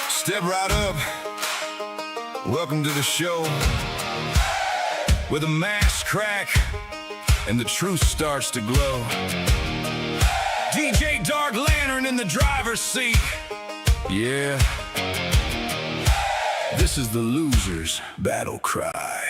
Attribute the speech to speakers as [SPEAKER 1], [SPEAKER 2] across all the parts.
[SPEAKER 1] Step right up. Welcome to the show where the masks crack and the truth starts to glow. DJ Dark Lantern in the driver's seat. Yeah. This is the loser's battle cry.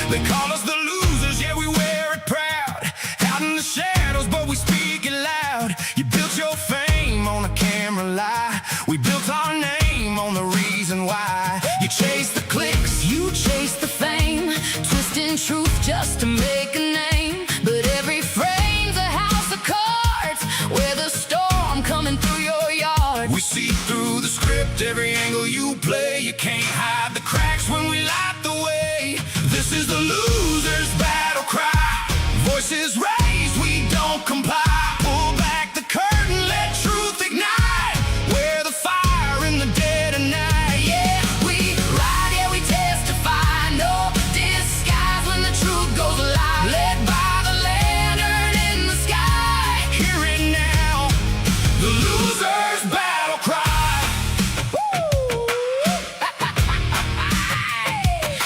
[SPEAKER 1] They call us the losers, yeah, we wear it proud. Out in the shadows, but we speak it loud. You built your fame on a camera lie. We built our name on the reason why. You chase the clicks,
[SPEAKER 2] you chase the fame, twisting truth just to make a name. But every frame's a house of cards, where the storm coming through your yard.
[SPEAKER 1] we see through the script, every angle you play. You can't hide the cracks when we light the way. This is the loser's battle cry. Voices raised, we don't comply. Pull back the curtain, let truth ignite. We're the fire in the dead of night.
[SPEAKER 2] Yeah, we ride, yeah, we testify. No disguise when the truth goes alive. Led by the lantern in the sky.
[SPEAKER 1] Hear it now, the loser's battle cry.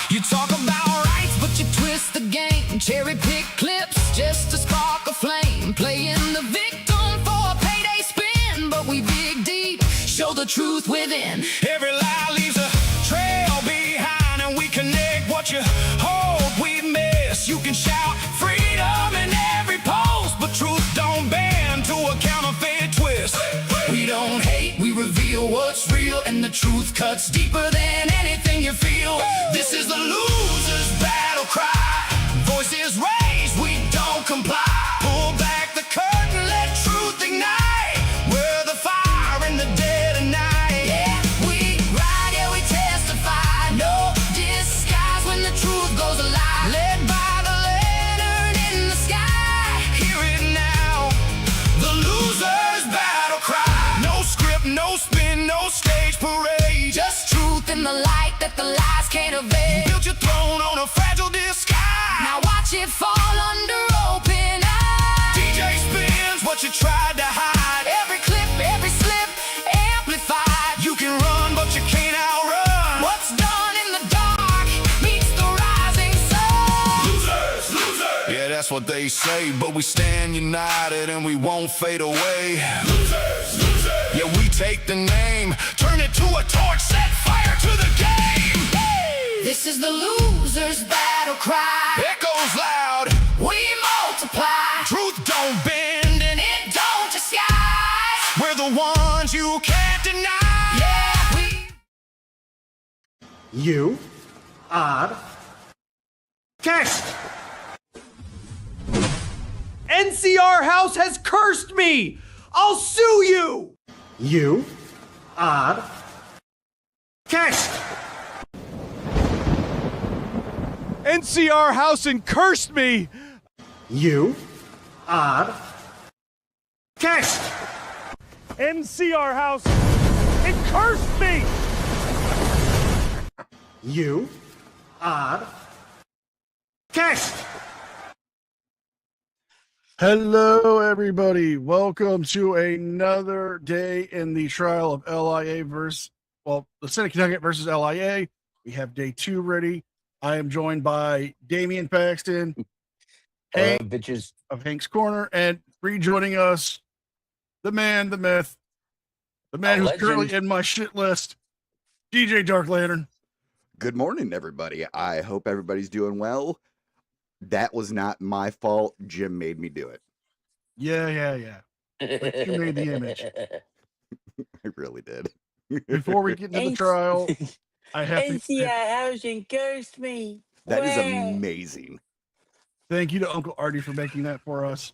[SPEAKER 2] You talk about rights, but you twist the game. Cherry pick clips just to spark a flame. Playing the victim for a payday spin. But we dig deep, show the truth within.
[SPEAKER 1] Every lie leaves a trail behind, and we connect what you hope we miss. You can shout freedom in every post, but truth don't bend to a counterfeit twist.
[SPEAKER 2] We don't hate, we reveal what's real, and the truth cuts deeper than anything you feel.
[SPEAKER 1] This is the loser's battle cry. Voices raised, we don't comply. Pull back the curtain, let truth ignite. We're the fire in the dead of night.
[SPEAKER 2] Yeah, we ride, yeah, we testify. No disguise when the truth goes alive. Led by the lantern in the sky.
[SPEAKER 1] Hear it now, the loser's battle cry. No script, no spin, no stage parade.
[SPEAKER 2] Just truth in the light that the lies can't evade.
[SPEAKER 1] Built your throne on a fragile disguise.
[SPEAKER 2] Now watch it fall under open eyes.
[SPEAKER 1] DJ spins what you tried to hide.
[SPEAKER 2] Every clip, every slip, amplified.
[SPEAKER 1] You can run, but you can't outrun
[SPEAKER 2] What's done in the dark meets the rising sun.
[SPEAKER 1] losers, losers. Yeah, that's what they say, but we stand united and we won't fade away. Losers, losers. Yeah, we take the name, turn it to a torch, set fire to the game.
[SPEAKER 2] This is the loser's battle cry.
[SPEAKER 1] Echoes loud,
[SPEAKER 2] We multiply.
[SPEAKER 1] truth don't bend, and
[SPEAKER 2] It don't disguise.
[SPEAKER 1] we're the ones you can't deny.
[SPEAKER 2] Yeah, we
[SPEAKER 3] You are cursed.
[SPEAKER 4] NCR House has cursed me! I'll sue you!
[SPEAKER 3] You are cursed.
[SPEAKER 4] NCR House and cursed me!
[SPEAKER 3] You are cursed.
[SPEAKER 4] NCR House and cursed me!
[SPEAKER 3] You are cursed.
[SPEAKER 5] Hello, everybody. Welcome to another day in the trial of LIA versus, the Senate Connecticut versus LIA. We have day 2 ready. I am joined by Damian Paxton, Hank
[SPEAKER 6] bitches.
[SPEAKER 5] of Hank's Corner, and rejoining us, the man, the myth, the man
[SPEAKER 6] A
[SPEAKER 5] who's
[SPEAKER 6] legend.
[SPEAKER 5] currently in my shit list, DJ Dark Lantern.
[SPEAKER 7] Good morning, everybody. I hope everybody's doing well. That was not my fault. Jim made me do it.
[SPEAKER 5] Yeah. But you made the image.
[SPEAKER 7] I really did.
[SPEAKER 5] Before we get into the trial, I have to
[SPEAKER 6] NCR House and cursed me.
[SPEAKER 7] That is
[SPEAKER 6] Wow.
[SPEAKER 7] amazing.
[SPEAKER 5] thank you to Uncle Artie for making that for us.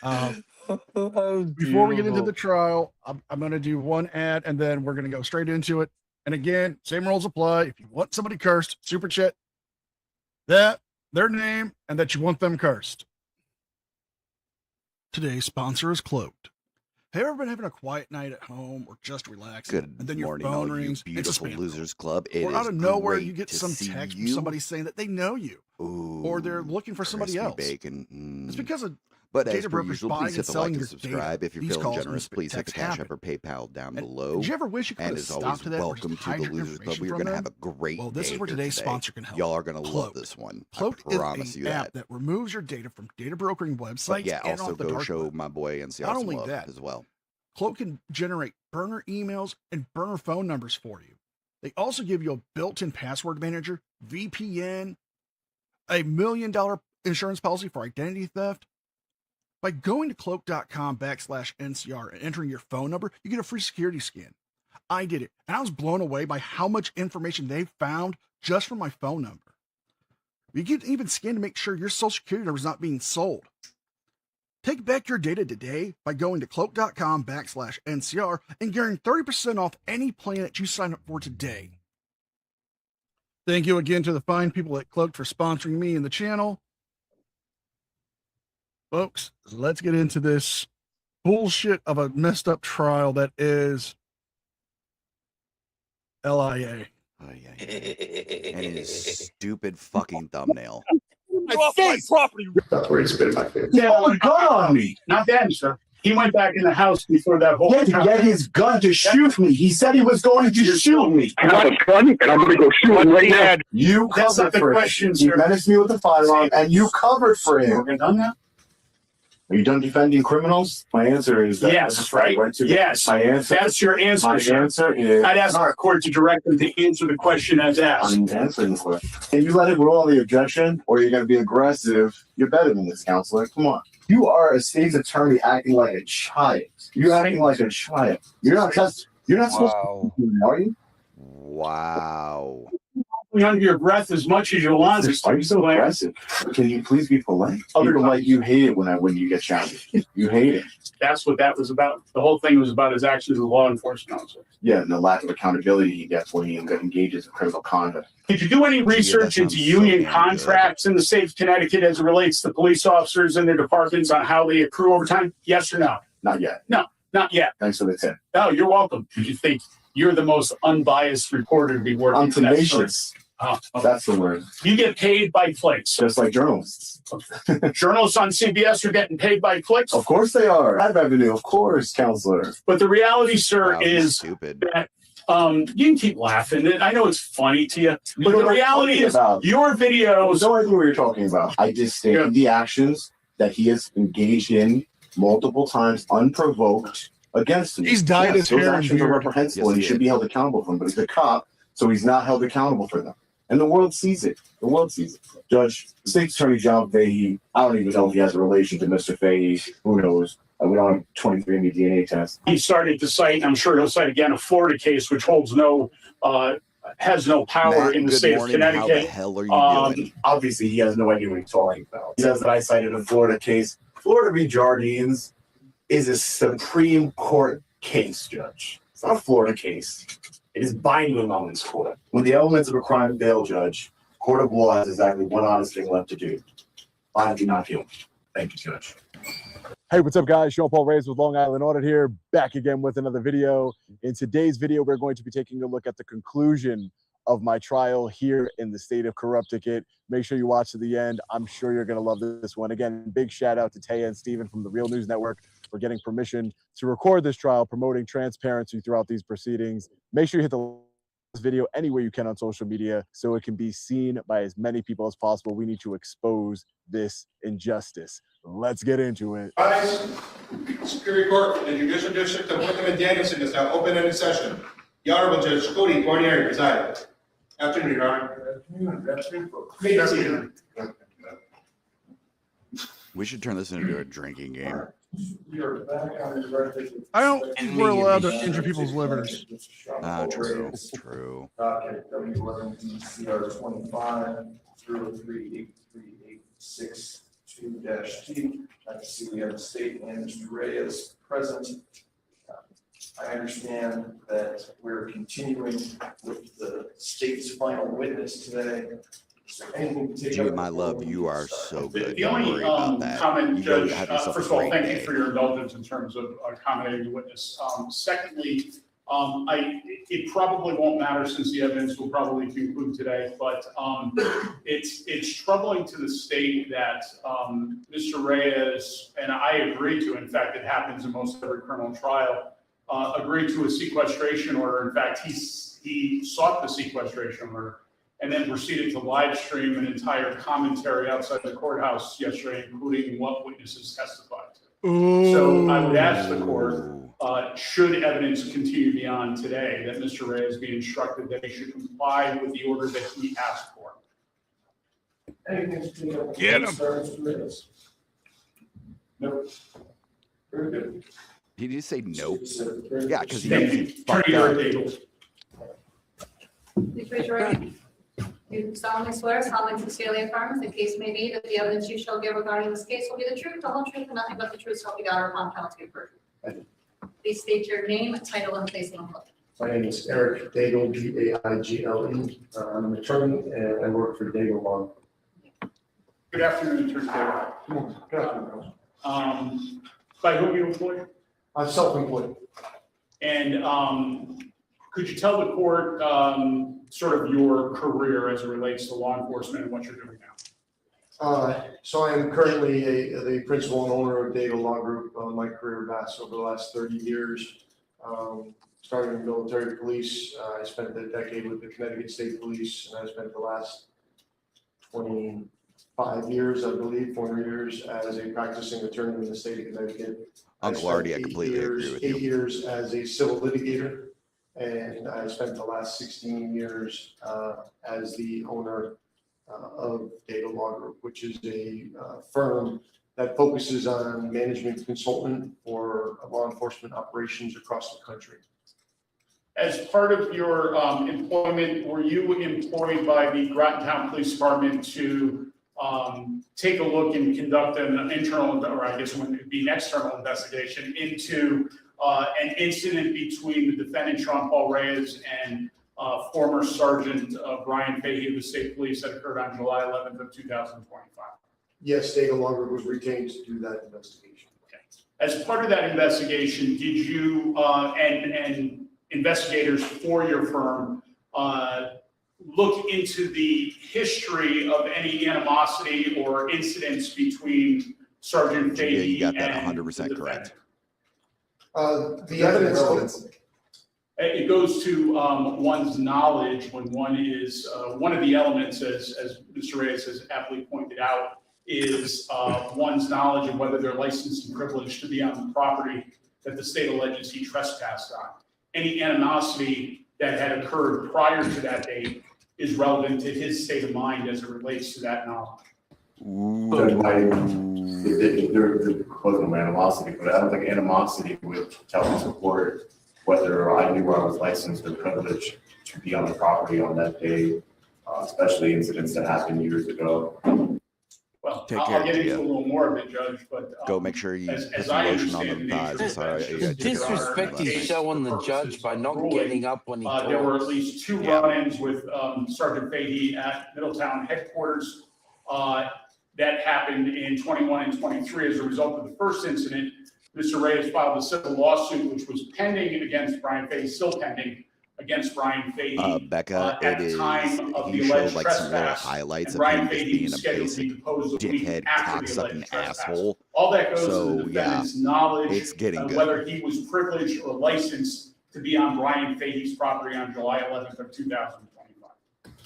[SPEAKER 6] Oh,
[SPEAKER 5] Before we get into
[SPEAKER 6] beautiful.
[SPEAKER 5] the trial, I'm going to do one ad and then we're going to go straight into it. And again, same rules apply. If you want somebody cursed, super chat that, their name, and that you want them cursed. Today's sponsor is Cloaked. Have you ever been having a quiet night at home or just relaxing?
[SPEAKER 7] Good
[SPEAKER 5] and then your
[SPEAKER 7] morning,
[SPEAKER 5] phone
[SPEAKER 7] all you
[SPEAKER 5] rings.
[SPEAKER 7] beautiful
[SPEAKER 5] it's a spam
[SPEAKER 7] losers club. It
[SPEAKER 5] or
[SPEAKER 7] is
[SPEAKER 5] out of nowhere,
[SPEAKER 7] great
[SPEAKER 5] you get
[SPEAKER 7] to
[SPEAKER 5] some
[SPEAKER 7] see
[SPEAKER 5] text from
[SPEAKER 7] you.
[SPEAKER 5] somebody saying that they know you, or they're
[SPEAKER 7] Ooh,
[SPEAKER 5] looking for somebody
[SPEAKER 7] crispy
[SPEAKER 5] else.
[SPEAKER 7] bacon.
[SPEAKER 5] It's because of
[SPEAKER 7] But as
[SPEAKER 5] data
[SPEAKER 7] per
[SPEAKER 5] brokers
[SPEAKER 7] usual,
[SPEAKER 5] buying
[SPEAKER 7] please hit
[SPEAKER 5] and
[SPEAKER 7] the
[SPEAKER 5] selling
[SPEAKER 7] like and
[SPEAKER 5] your
[SPEAKER 7] subscribe.
[SPEAKER 5] data.
[SPEAKER 7] If you're
[SPEAKER 5] These
[SPEAKER 7] feeling
[SPEAKER 5] calls and
[SPEAKER 7] generous,
[SPEAKER 5] these
[SPEAKER 7] please hit the
[SPEAKER 5] texts
[SPEAKER 7] Cash App
[SPEAKER 5] happen.
[SPEAKER 7] or PayPal down
[SPEAKER 5] And
[SPEAKER 7] below.
[SPEAKER 5] did you ever wish you could
[SPEAKER 7] And
[SPEAKER 5] put a
[SPEAKER 7] as
[SPEAKER 5] stop
[SPEAKER 7] always,
[SPEAKER 5] to that, or
[SPEAKER 7] welcome
[SPEAKER 5] just
[SPEAKER 7] to
[SPEAKER 5] hide
[SPEAKER 7] the
[SPEAKER 5] your
[SPEAKER 7] Losers Club.
[SPEAKER 5] information
[SPEAKER 7] We are
[SPEAKER 5] from
[SPEAKER 7] going to
[SPEAKER 5] them?
[SPEAKER 7] have a great
[SPEAKER 5] Well, this
[SPEAKER 7] day
[SPEAKER 5] is where
[SPEAKER 7] here
[SPEAKER 5] today's
[SPEAKER 7] today.
[SPEAKER 5] sponsor can help.
[SPEAKER 7] Y'all are going to love
[SPEAKER 5] Cloak.
[SPEAKER 7] this one.
[SPEAKER 5] Cloak
[SPEAKER 7] I promise
[SPEAKER 5] is
[SPEAKER 7] you
[SPEAKER 5] an
[SPEAKER 7] that.
[SPEAKER 5] app that removes your data from data brokering
[SPEAKER 7] But
[SPEAKER 5] websites
[SPEAKER 7] yeah,
[SPEAKER 5] and
[SPEAKER 7] also
[SPEAKER 5] off the
[SPEAKER 7] go
[SPEAKER 5] dark
[SPEAKER 7] show
[SPEAKER 5] web.
[SPEAKER 7] my boy NCR
[SPEAKER 5] Not
[SPEAKER 7] some
[SPEAKER 5] only
[SPEAKER 7] love
[SPEAKER 5] that,
[SPEAKER 7] as well.
[SPEAKER 5] Cloak can generate burner emails and burner phone numbers for you. They also give you a built-in password manager, VPN, $1 million insurance policy for identity theft. By going to cloak.com/NCR and entering your phone number, you get a free security scan. I did it, and I was blown away by how much information they found just from my phone number. You can even scan to make sure your social security number is not being sold. Take back your data today by going to cloak.com/NCR and getting 30% off any plan that you sign up for today. Thank you again to the fine people at Cloak for sponsoring me and the channel. Folks, let's get into this bullshit of a messed up trial that is LIA.
[SPEAKER 7] And his stupid fucking thumbnail.
[SPEAKER 3] Off my property. That's where he spit my face. Yeah, a gun on me. Not then, sir. He went back in the house before that whole. Yeah, to get his gun to shoot me. He said he was going to shoot me.
[SPEAKER 8] I have a gun, and I'm going to go shoot him right now.
[SPEAKER 3] You covered for him. He menaced me with a firearm, and you covered for him. We're done now. Are you done defending criminals? My answer is that yes, right? Yes. My answer. That's your answer. My answer is. I'd ask our court to direct them to answer the question as asked. I'm answering the question. Can you let it rule on the objection, or you're going to be aggressive? You're better than this, counselor. Come on. You are a state's attorney acting like a child. You're acting like a child. You're not just. You're not supposed to. Are you?
[SPEAKER 7] Wow.
[SPEAKER 3] Under your breath as much as you want. Are you so aggressive? Can you please be polite? People like you hate it when you get challenged. You hate it. That's what that was about. The whole thing was about his actions as a law enforcement officer. Yeah, and the lack of accountability he gets when he engages in criminal conduct. Did you do any research into union contracts in the state of Connecticut as it relates to police officers and their departments on how they accrue overtime? Yes or no? Not yet. No, not yet. Thanks for the tip. Oh, you're welcome. Did you think you're the most unbiased reporter to be working? I'm tenacious. Oh, okay. That's the word. You get paid by clicks. Just like journalists. Journalists on CBS are getting paid by clicks? Of course they are. Ad revenue, of course, counselor. But the reality, sir, is stupid. That you can keep laughing. I know it's funny to you, but the reality is your videos. No idea what you're talking about. I just stated the actions that he has engaged in multiple times unprovoked against me. He's dyed his hair. Those actions are reprehensible and he should be held accountable for them, but he's a cop, so he's not held accountable for them. And the world sees it. The world sees it. Judge, the state's attorney John Fahey, I don't even know if he has a relation to Mr. Fahey. Who knows? We don't have 23andMe DNA test. He started to cite, and I'm sure he'll cite again, a Florida case which holds no, has no power in the state of Connecticut. How the hell are you doing? Obviously, he has no idea what he's talking about. He says that I cited a Florida case. Florida v. Jardines is a Supreme Court case, Judge. It's not a Florida case. It is binding on this court. When the elements of a crime fail, Judge, court of law has exactly one honest thing left to do. I do not feel. Thank you, Judge.
[SPEAKER 9] Hey, what's up, guys? Sean Paul Reyes with Long Island Audit here, back again with another video. In today's video, we're going to be taking a look at the conclusion of my trial here in the state of Connecticut. Make sure you watch to the end. I'm sure you're going to love this one. Again, big shout out to Taya and Steven from the Real News Network for getting permission to record this trial, promoting transparency throughout these proceedings. Make sure you hit this video anywhere you can on social media so it can be seen by as many people as possible. We need to expose this injustice. Let's get into it.
[SPEAKER 10] Guys, Superior Court, the Judicial District of Wickham and Danielson is now open in session. The Honorable Judge Cody Guarnieri presiding. Afternoon, Your Honor.
[SPEAKER 7] We should turn this into a drinking game.
[SPEAKER 5] I don't think we're allowed to injure people's livers.
[SPEAKER 7] True. True.
[SPEAKER 11] Docket W11 25 038386-2-T. I can see we have the state and Mr. Reyes present. I understand that we're continuing with the state's final witness today,
[SPEAKER 7] Jim, my love, you are so good.
[SPEAKER 3] The
[SPEAKER 7] Don't
[SPEAKER 3] only
[SPEAKER 7] worry about that.
[SPEAKER 3] comment,
[SPEAKER 7] You go
[SPEAKER 3] Judge,
[SPEAKER 7] have yourself
[SPEAKER 3] first
[SPEAKER 7] a
[SPEAKER 3] of all,
[SPEAKER 7] great
[SPEAKER 3] thank
[SPEAKER 7] day.
[SPEAKER 3] you for your indulgence in terms of accommodating the witness. Secondly, it probably won't matter since the evidence will probably conclude today, but it's troubling to the state that Mr. Reyes, and I agree to, in fact, it happens in most every criminal trial, agreed to a sequestration order. In fact, he sought the sequestration order and then proceeded to live stream an entire commentary outside the courthouse yesterday, including what witnesses testified to.
[SPEAKER 5] Ooh.
[SPEAKER 3] So I would ask the court, should evidence continue beyond today, that Mr. Reyes be instructed that he should comply with the order that he asked for.
[SPEAKER 5] Get him.
[SPEAKER 3] Nope. Very good.
[SPEAKER 7] Did you say nope? Yeah, because
[SPEAKER 3] Thank you. Turn to your tables.
[SPEAKER 12] Please raise your right hand. You solemnly swear, solemnly sincerely affirm, the case may be that the evidence you shall give regarding this case will be the truth, the whole truth, and nothing but the truth, so help you God, or upon penalty of perjury. Please state your name, title, and place of employment.
[SPEAKER 13] My name is Eric Daigle, D-A-I-G-L-E. I'm an attorney and I work for Daigle Law.
[SPEAKER 3] Good afternoon, Attorney Taylor.
[SPEAKER 13] Good afternoon.
[SPEAKER 3] By whom you employed?
[SPEAKER 13] I'm self-employed.
[SPEAKER 3] And could you tell the court sort of your career as it relates to law enforcement and what you're doing now?
[SPEAKER 13] So I am currently the principal and owner of Daigle Law Group. My career lasts over the last 30 years. Starting in military police, I spent a decade with the Connecticut State Police, and I spent the last 25 years, I believe, 4 years as a practicing attorney in the state of Connecticut.
[SPEAKER 7] Uncle Artie, I completely agree with you.
[SPEAKER 13] 8 years as a civil litigator, and I spent the last 16 years as the owner of Daigle Law Group, which is a firm that focuses on management consultant for law enforcement operations across the country.
[SPEAKER 3] As part of your employment, were you employed by the Groton Town Police Department to take a look and conduct an internal, or I guess it would be an external investigation into an incident between the defendant, Sean Paul Reyes, and former Sergeant Brian Fahey of the State Police that occurred on July 11th of 2025?
[SPEAKER 13] Yes, Daigle Law Group was retained to do that investigation.
[SPEAKER 3] Okay. As part of that investigation, did you and investigators for your firm look into the history of any animosity or incidents between Sergeant Fahey and
[SPEAKER 7] you got that 100% correct.
[SPEAKER 13] The evidence.
[SPEAKER 3] It goes to one's knowledge when one is, one of the elements, as Mr. Reyes has aptly pointed out, is one's knowledge of whether they're licensed and privileged to be on the property that the state alleges he trespassed on. Any animosity that had occurred prior to that date is relevant to his state of mind as it relates to that knowledge.
[SPEAKER 14] There wasn't no animosity, but I don't think animosity would tell me support whether I knew I was licensed or privileged to be on the property on that day, especially incidents that happened years ago.
[SPEAKER 3] Well,
[SPEAKER 7] Take care,
[SPEAKER 3] I'll get into
[SPEAKER 7] Gia.
[SPEAKER 3] a little more of it, Judge, but
[SPEAKER 7] Go make sure you
[SPEAKER 3] as
[SPEAKER 7] put some
[SPEAKER 3] I
[SPEAKER 7] lotion on
[SPEAKER 3] understand
[SPEAKER 7] them
[SPEAKER 3] the nature
[SPEAKER 7] thighs.
[SPEAKER 3] of
[SPEAKER 7] Sorry,
[SPEAKER 3] that,
[SPEAKER 7] you
[SPEAKER 3] just
[SPEAKER 7] got
[SPEAKER 6] Disrespect
[SPEAKER 3] for
[SPEAKER 6] is showing the
[SPEAKER 3] purposes
[SPEAKER 6] judge by
[SPEAKER 3] of
[SPEAKER 6] not
[SPEAKER 3] ruling,
[SPEAKER 6] getting up when he
[SPEAKER 3] there were at
[SPEAKER 6] talks.
[SPEAKER 3] least 2
[SPEAKER 7] Yeah.
[SPEAKER 3] run-ins with Sergeant Fahey at Middletown headquarters that happened in 21 and 23. As a result of the first incident, Mr. Reyes filed a civil lawsuit, which was pending against Brian Fahey, still pending against Brian Fahey.
[SPEAKER 7] Becca,
[SPEAKER 3] at
[SPEAKER 7] it
[SPEAKER 3] the
[SPEAKER 7] is,
[SPEAKER 3] time of the
[SPEAKER 7] he showed
[SPEAKER 3] alleged
[SPEAKER 7] like some little
[SPEAKER 3] trespass,
[SPEAKER 7] highlights
[SPEAKER 3] and
[SPEAKER 7] of
[SPEAKER 3] Brian
[SPEAKER 7] him just
[SPEAKER 3] Fahey
[SPEAKER 7] being
[SPEAKER 3] was
[SPEAKER 7] a
[SPEAKER 3] scheduled to be
[SPEAKER 7] basic
[SPEAKER 3] deposed a week
[SPEAKER 7] dickhead,
[SPEAKER 3] after the
[SPEAKER 7] cocksucking
[SPEAKER 3] alleged trespass.
[SPEAKER 7] asshole.
[SPEAKER 3] All that goes
[SPEAKER 7] So,
[SPEAKER 3] to the
[SPEAKER 7] yeah,
[SPEAKER 3] defendant's knowledge
[SPEAKER 7] it's getting
[SPEAKER 3] of
[SPEAKER 7] good.
[SPEAKER 3] whether he was privileged or licensed to be on Brian Fahey's property on July 11th of 2025.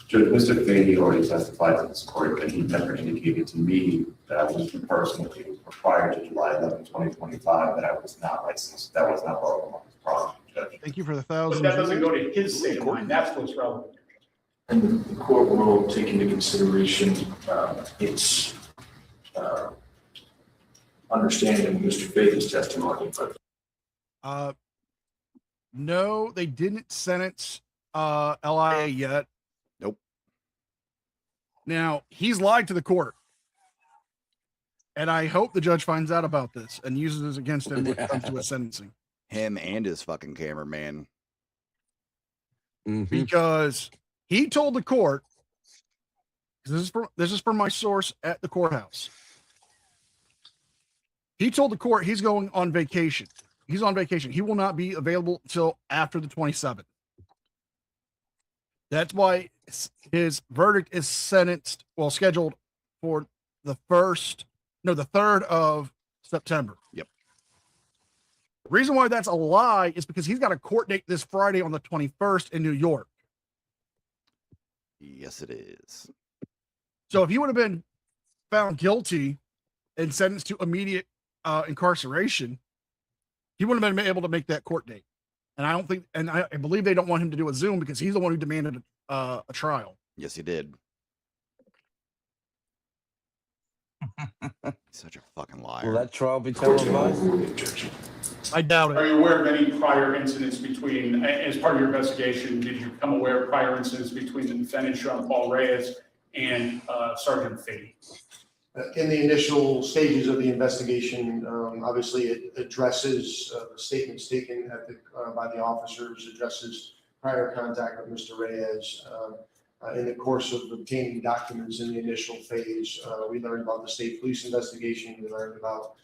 [SPEAKER 14] Judge, Mr. Fahey already testified to this court that he never indicated to me that I was personally, prior to July 11, 2025, that I was not licensed. That was not part of his property, Judge.
[SPEAKER 5] Thank you for the
[SPEAKER 3] But
[SPEAKER 5] thousand.
[SPEAKER 3] that doesn't go to his state of mind. That's what's relevant.
[SPEAKER 13] And the court will take into consideration its understanding of Mr. Fahey's testimony, but
[SPEAKER 5] No, they didn't sentence LIA yet.
[SPEAKER 7] Nope.
[SPEAKER 5] Now, he's lied to the court. And I hope the judge finds out about this and uses this against him when it comes to his sentencing.
[SPEAKER 7] Him and his fucking cameraman.
[SPEAKER 5] Because he told the court, This is from my source at the courthouse. He told the court he's going on vacation. He's on vacation. He will not be available until after the 27th. That's why his verdict is scheduled for the 3rd of September.
[SPEAKER 7] Yep.
[SPEAKER 5] The reason why that's a lie is because he's got a court date this Friday on the 21st in New York.
[SPEAKER 7] Yes, it is.
[SPEAKER 5] So if he would have been found guilty and sentenced to immediate incarceration, he wouldn't have been able to make that court date. And I believe they don't want him to do a Zoom because he's the one who demanded a trial.
[SPEAKER 7] Yes, he did. Such a fucking liar.
[SPEAKER 6] Will that trial be televised?
[SPEAKER 5] I doubt it.
[SPEAKER 3] Are you aware of any prior incidents between, as part of your investigation, did you become aware of prior incidents between the defendant, Sean Paul Reyes, and Sergeant Fady?
[SPEAKER 13] In the initial stages of the investigation, obviously it addresses the statements taken by the officers, addresses prior contact with Mr. Reyes. In the course of obtaining documents in the initial phase, we learned about the state police investigation, we learned about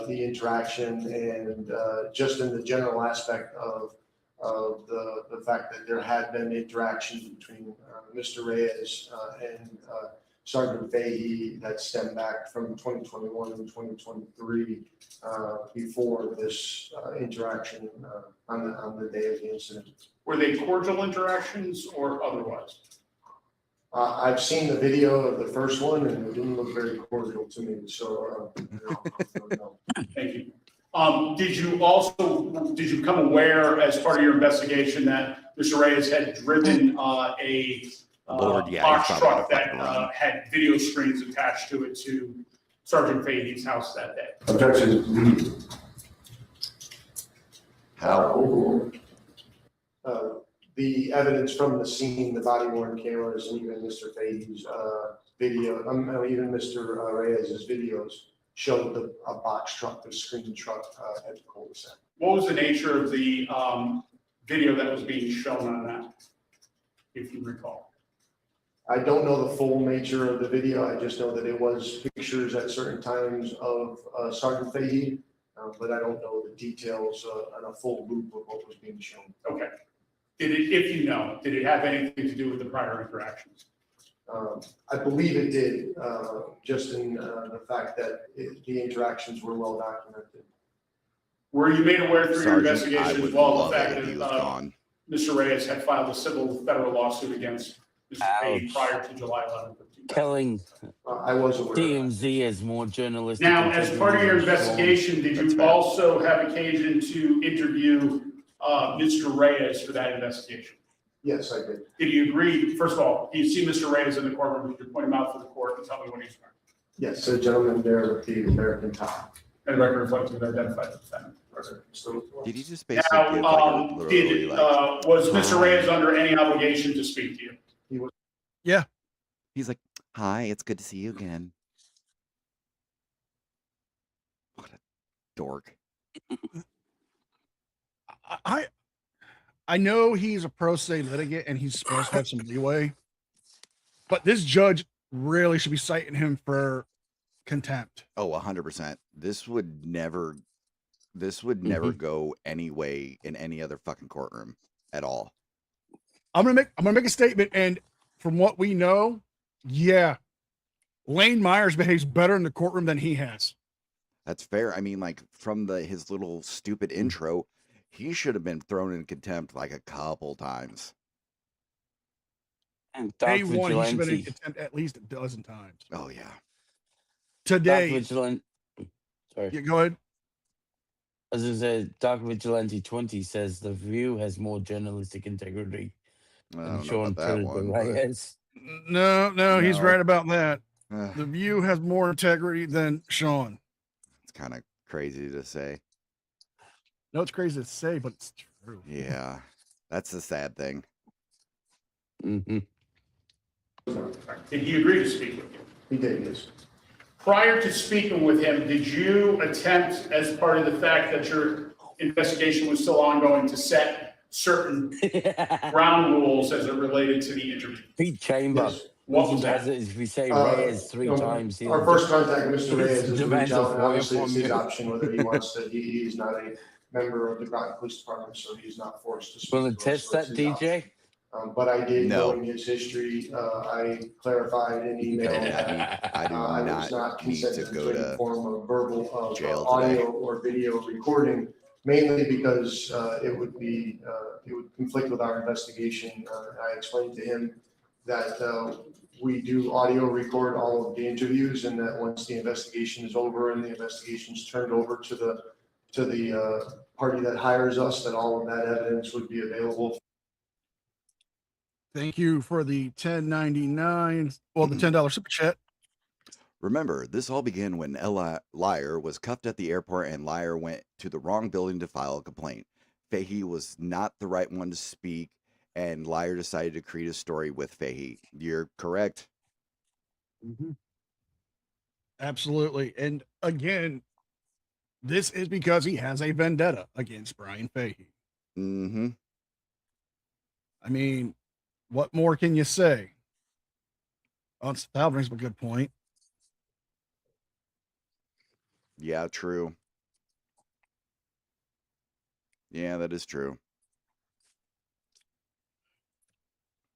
[SPEAKER 13] the interaction, and just in the general aspect of the fact that there had been interaction between Mr. Reyes and Sergeant Fahey that stemmed back from 2021 and 2023 before this interaction on the day of the incident.
[SPEAKER 3] Were they cordial interactions or otherwise?
[SPEAKER 13] I've seen the video of the first one and it didn't look very cordial to me, so no.
[SPEAKER 3] Thank you. Did you become aware as part of your investigation that Mr. Reyes had driven a box truck that had video screens attached to it to Sergeant Fahey's house that day?
[SPEAKER 14] Objection.
[SPEAKER 7] How?
[SPEAKER 13] The evidence from the scene, the body worn cameras, and even Mr. Fahey's video, even Mr. Reyes's videos showed a box truck, the screen truck at the cul-de-sac.
[SPEAKER 3] What was the nature of the video that was being shown on that, if you recall?
[SPEAKER 13] I don't know the full nature of the video. I just know that it was pictures at certain times of Sergeant Fahey, but I don't know the details and a full loop of what was being shown.
[SPEAKER 3] Okay. Did it have anything to do with the prior interactions?
[SPEAKER 13] I believe it did, just in the fact that the interactions were well documented.
[SPEAKER 3] Were you made aware through your investigation as well
[SPEAKER 7] love
[SPEAKER 3] the fact
[SPEAKER 7] it if he was
[SPEAKER 3] that
[SPEAKER 7] gone.
[SPEAKER 3] Mr. Reyes had filed a civil federal lawsuit against Mr. Fahey prior to July 11th?
[SPEAKER 6] Telling
[SPEAKER 13] I was aware.
[SPEAKER 6] TMZ is more journalistic.
[SPEAKER 3] Now, as part of your investigation, did you also have occasion to interview Mr. Reyes for that investigation?
[SPEAKER 13] Yes, I did.
[SPEAKER 3] Did you agree, first of all, do you see Mr. Reyes in the courtroom? Could you point him out for the court and tell me what he's wearing?
[SPEAKER 13] Yes, the gentleman there with the American top.
[SPEAKER 3] And record reflects you've identified the defendant.
[SPEAKER 7] Did he just basically give
[SPEAKER 3] Now, was Mr. Reyes under any obligation to speak to you?
[SPEAKER 13] He was.
[SPEAKER 5] Yeah.
[SPEAKER 7] He's like, hi, it's good to see you again. What a dork.
[SPEAKER 5] I know he's a pro se litigant and he's supposed to have some leeway, but this judge really should be citing him for contempt.
[SPEAKER 7] Oh, 100%. This would never go any way in any other fucking courtroom at all.
[SPEAKER 5] I'm gonna make a statement, and from what we know, yeah, Lane Myers behaves better in the courtroom than he has.
[SPEAKER 7] That's fair. I mean, like from his little stupid intro, he should have been thrown in contempt like a couple times.
[SPEAKER 6] And
[SPEAKER 5] Day
[SPEAKER 6] Dark
[SPEAKER 5] one, he should have been in
[SPEAKER 6] Vigilante.
[SPEAKER 5] contempt at least a dozen times.
[SPEAKER 7] Oh yeah.
[SPEAKER 5] Today,
[SPEAKER 6] Dark Vigilante. Sorry.
[SPEAKER 5] yeah, go ahead.
[SPEAKER 6] As I said, Dark Vigilante 20 says the View has more journalistic integrity
[SPEAKER 7] I
[SPEAKER 6] than
[SPEAKER 7] don't know
[SPEAKER 6] Sean
[SPEAKER 7] about that one, but-
[SPEAKER 6] Reyes.
[SPEAKER 5] No, he's
[SPEAKER 7] No.
[SPEAKER 5] right about that.
[SPEAKER 7] Ugh,
[SPEAKER 5] The View has more integrity than Sean.
[SPEAKER 7] it's kind of crazy to say.
[SPEAKER 5] No, it's crazy to say, but it's true.
[SPEAKER 7] Yeah, that's the sad thing.
[SPEAKER 6] Mm-hmm.
[SPEAKER 3] Did he agree to speak with you?
[SPEAKER 13] He did, yes.
[SPEAKER 3] Prior to speaking with him, did you attempt, as part of the fact that your investigation was still ongoing, to set certain ground rules as it related to the interview?
[SPEAKER 6] Pete Chamber.
[SPEAKER 13] Yes.
[SPEAKER 3] What was that?
[SPEAKER 6] If we say Reyes three times,
[SPEAKER 13] Our first contact with Mr. Reyes is to
[SPEAKER 6] demands
[SPEAKER 13] reach
[SPEAKER 6] a
[SPEAKER 13] out, and
[SPEAKER 6] FOIA
[SPEAKER 13] obviously it's
[SPEAKER 6] from
[SPEAKER 13] his
[SPEAKER 6] you.
[SPEAKER 13] option whether he wants to. He's not a member of the Groton Police Department, so he's not forced to speak
[SPEAKER 6] Will
[SPEAKER 13] to
[SPEAKER 6] it
[SPEAKER 13] us,
[SPEAKER 6] test
[SPEAKER 13] so it's
[SPEAKER 6] that,
[SPEAKER 13] his option.
[SPEAKER 6] DJ?
[SPEAKER 13] But I did,
[SPEAKER 7] No.
[SPEAKER 13] knowing his history, I clarified in email that
[SPEAKER 7] I do
[SPEAKER 13] I was
[SPEAKER 7] not
[SPEAKER 13] not
[SPEAKER 7] need to
[SPEAKER 13] consenting
[SPEAKER 7] go
[SPEAKER 13] to any
[SPEAKER 7] to
[SPEAKER 13] form of verbal,
[SPEAKER 7] jail
[SPEAKER 13] audio
[SPEAKER 7] today.
[SPEAKER 13] or video recording, mainly because it would conflict with our investigation. I explained to him that we do audio record all of the interviews, and that once the investigation is over and the investigation is turned over to the party that hires us, that all of that evidence would be available.
[SPEAKER 5] Thank you for the $10.99. Well, the $10 super chat.
[SPEAKER 7] Remember, this all began when LIA was cuffed at the airport and LIA went to the wrong building to file a complaint. Fahey was not the right one to speak, and LIA decided to create a story with Fahey. You're correct.
[SPEAKER 5] Absolutely. And again, this is because he has a vendetta against Brian Fahey.
[SPEAKER 7] Mm-hmm.
[SPEAKER 5] I mean, what more can you say? That brings up a good point.
[SPEAKER 7] Yeah, true. Yeah, that is true.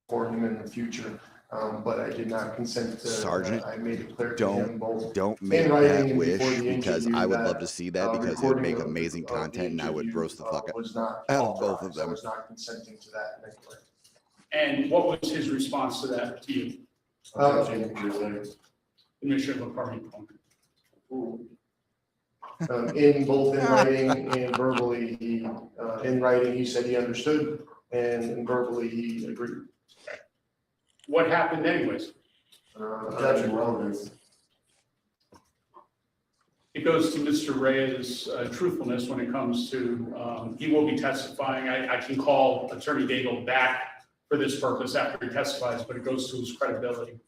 [SPEAKER 13] For him in the future, but I did not consent to.
[SPEAKER 7] Sergeant,
[SPEAKER 13] I made it clear to him both
[SPEAKER 7] don't make
[SPEAKER 13] in writing
[SPEAKER 7] that
[SPEAKER 13] and
[SPEAKER 7] wish,
[SPEAKER 13] before the
[SPEAKER 7] because
[SPEAKER 13] interview
[SPEAKER 7] I would
[SPEAKER 13] that,
[SPEAKER 7] love to see that, because it would make amazing content, and I would roast the fuck
[SPEAKER 13] was not
[SPEAKER 7] out of both of
[SPEAKER 13] authorized. I
[SPEAKER 7] them.
[SPEAKER 13] was not consenting to that in any way.
[SPEAKER 3] And what was his response to that to you? Commissioner Department.
[SPEAKER 13] In both in writing and verbally, in writing, he said he understood, and in verbally, he agreed.
[SPEAKER 3] What happened anyways? It goes to Mr. Reyes' truthfulness when it comes to, he will be testifying. I can call Attorney Daigle back for this purpose after he testifies, but it goes to his credibility.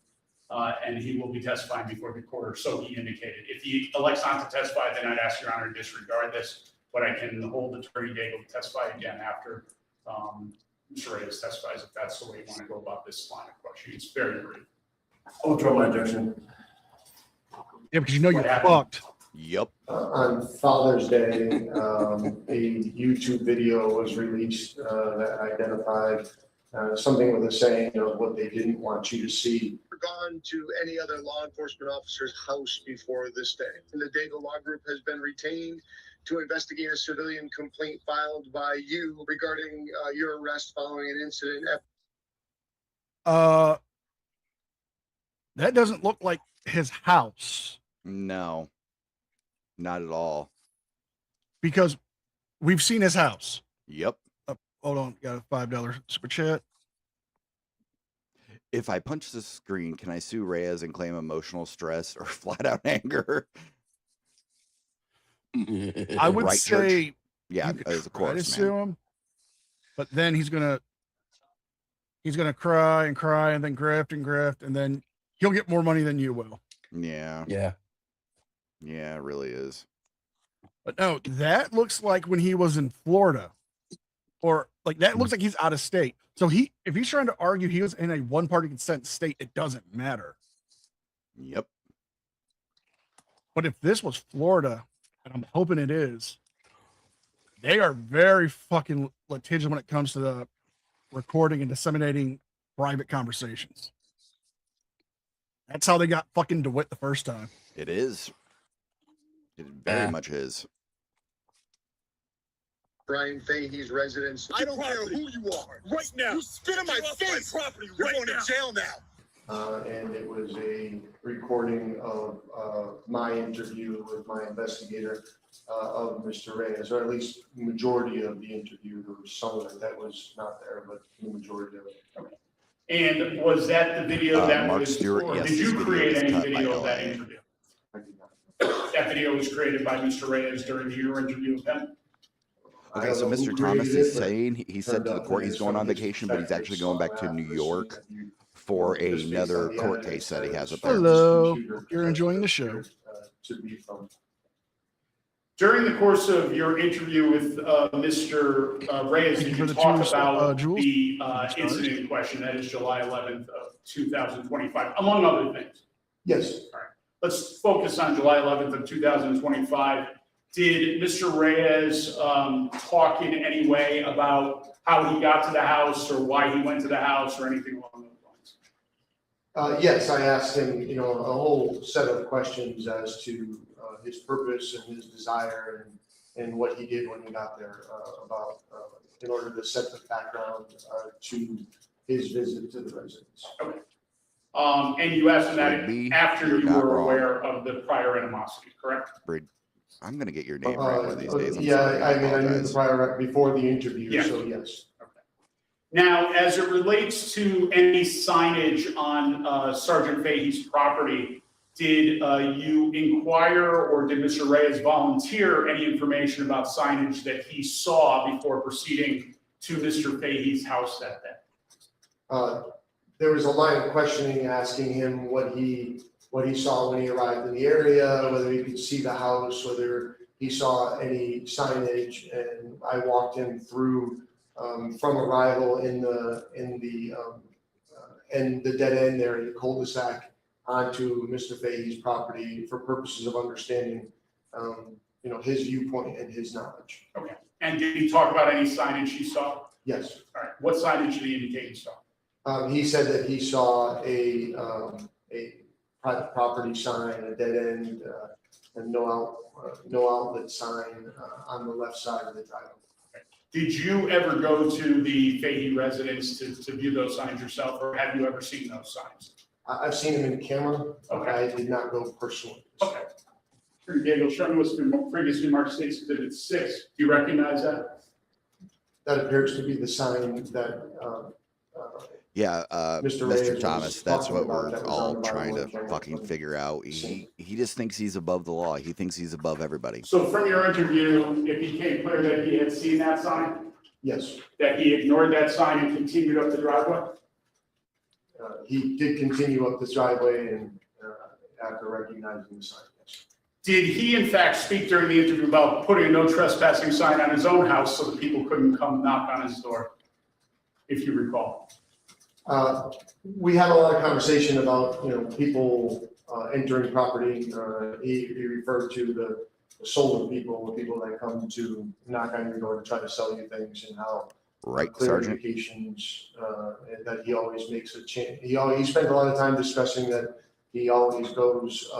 [SPEAKER 3] And he will be testifying before the court, or so he indicated. If he elects not to testify, then I'd ask Your Honor to disregard this, but I can hold Attorney Daigle to testify again after Mr. Reyes testifies, if that's the way you want to go about this line of questioning. It's very brief.
[SPEAKER 13] I'll draw my objection.
[SPEAKER 5] Yeah, because you know you're fucked.
[SPEAKER 7] Yep.
[SPEAKER 13] On Father's Day, a YouTube video was released that identified something with a saying of what they didn't want you to see.
[SPEAKER 15] Gone to any other law enforcement officer's house before this day. And the Daigle Law Group has been retained to investigate a civilian complaint filed by you regarding your arrest following an incident at
[SPEAKER 5] that doesn't look like his house.
[SPEAKER 7] No, not at all.
[SPEAKER 5] Because we've seen his house.
[SPEAKER 7] Yep.
[SPEAKER 5] Hold on, got a $5 super chat.
[SPEAKER 7] If I punch the screen, can I sue Reyes and claim emotional stress or flat out anger?
[SPEAKER 5] I would
[SPEAKER 7] Right,
[SPEAKER 5] say,
[SPEAKER 7] Church? Yeah, as a course,
[SPEAKER 5] sue
[SPEAKER 7] man.
[SPEAKER 5] him, but then he's gonna cry and cry and then grift, and then he'll get more money than you will.
[SPEAKER 7] Yeah.
[SPEAKER 6] Yeah.
[SPEAKER 7] Yeah, it really is.
[SPEAKER 5] But no, that looks like when he was in Florida, or like that looks like he's out of state. So if he's trying to argue he was in a one-party consent state, it doesn't matter.
[SPEAKER 7] Yep.
[SPEAKER 5] But if this was Florida, and I'm hoping it is, they are very fucking litigious when it comes to the recording and disseminating private conversations. That's how they got fucking DeWitt the first time.
[SPEAKER 7] It is. It very much is.
[SPEAKER 15] Brian Fahey's residence. I don't care who you are. Right now. You spit in my face. Property You're going to jail now.
[SPEAKER 13] And it was a recording of my interview with my investigator of Mr. Reyes, or at least the majority of the interview. There was some of it that was not there, but the majority of it.
[SPEAKER 3] And was that the video that
[SPEAKER 7] Mark
[SPEAKER 3] was,
[SPEAKER 7] Stewart,
[SPEAKER 3] or
[SPEAKER 7] yes,
[SPEAKER 3] did
[SPEAKER 7] this
[SPEAKER 3] you
[SPEAKER 7] video
[SPEAKER 3] create
[SPEAKER 7] was
[SPEAKER 3] any
[SPEAKER 7] cut by
[SPEAKER 3] video of that
[SPEAKER 7] LIA.
[SPEAKER 3] interview? That video was created by Mr. Reyes during your interview with him?
[SPEAKER 7] Okay, so Mr. Thomas is saying, he said to the court he's going on vacation, but he's actually going back to New York for another court case that he has up there.
[SPEAKER 5] Hello, you're enjoying the show.
[SPEAKER 3] During the course of your interview with Mr. Reyes, did you talk about the incident in question, that is July 11th of 2025, among other things?
[SPEAKER 13] Yes.
[SPEAKER 3] All right. Let's focus on July 11th of 2025. Did Mr. Reyes talk in any way about how he got to the house or why he went to the house or anything along those lines?
[SPEAKER 13] Yes, I asked him, a whole set of questions as to his purpose and his desire and what he did when he got there in order to set the background to his visit to the residence.
[SPEAKER 3] Okay. And you asked him that after you were aware of the prior animosity, correct?
[SPEAKER 7] I'm going to get your name right one of these days. I'm
[SPEAKER 13] yeah,
[SPEAKER 7] sorry.
[SPEAKER 13] I knew the prior before the interview,
[SPEAKER 3] Yes.
[SPEAKER 13] so yes.
[SPEAKER 3] Okay. Now, as it relates to any signage on Sergeant Fahey's property, did you inquire or did Mr. Reyes volunteer any information about signage that he saw before proceeding to Mr. Fahey's house that day?
[SPEAKER 13] There was a line of questioning asking him what he saw when he arrived in the area, whether he could see the house, whether he saw any signage, and I walked him through from arrival in the dead end there, the cul-de-sac, onto Mr. Fahey's property for purposes of understanding, his viewpoint and his knowledge.
[SPEAKER 3] Okay. And did he talk about any signage he saw?
[SPEAKER 13] Yes.
[SPEAKER 3] All right. What signage did he indicate he saw?
[SPEAKER 13] He said that he saw a private property sign, a dead end, and no outlet sign on the left side of the driveway.
[SPEAKER 3] Okay. Did you ever go to the Fahey residence to view those signs yourself, or have you ever seen those signs?
[SPEAKER 13] I've seen him in camera.
[SPEAKER 3] Okay.
[SPEAKER 13] I did not go personally.
[SPEAKER 3] Okay. Diego, show me what's been previously marked State's Exhibit 6. Do you recognize that?
[SPEAKER 13] That appears to be the sign that
[SPEAKER 7] Mr. Thomas, that's what we're all trying to fucking figure out. He just thinks he's above the law. He thinks he's above everybody.
[SPEAKER 3] So from your interview, it became clear that he had seen that sign?
[SPEAKER 13] Yes.
[SPEAKER 3] That he ignored that sign and continued up the driveway?
[SPEAKER 13] He did continue up the driveway and after recognizing the sign. Yes.
[SPEAKER 3] Did he in fact speak during the interview about putting a no trespassing sign on his own house so that people couldn't come knock on his door, if you recall?
[SPEAKER 13] We had a lot of conversation about, people entering property. He referred to the solar people, the people that come to knock on your door to try to sell you things, and how clear
[SPEAKER 7] Sergeant?
[SPEAKER 13] indications and that he always makes a change. He spent a lot of time discussing that he always goes.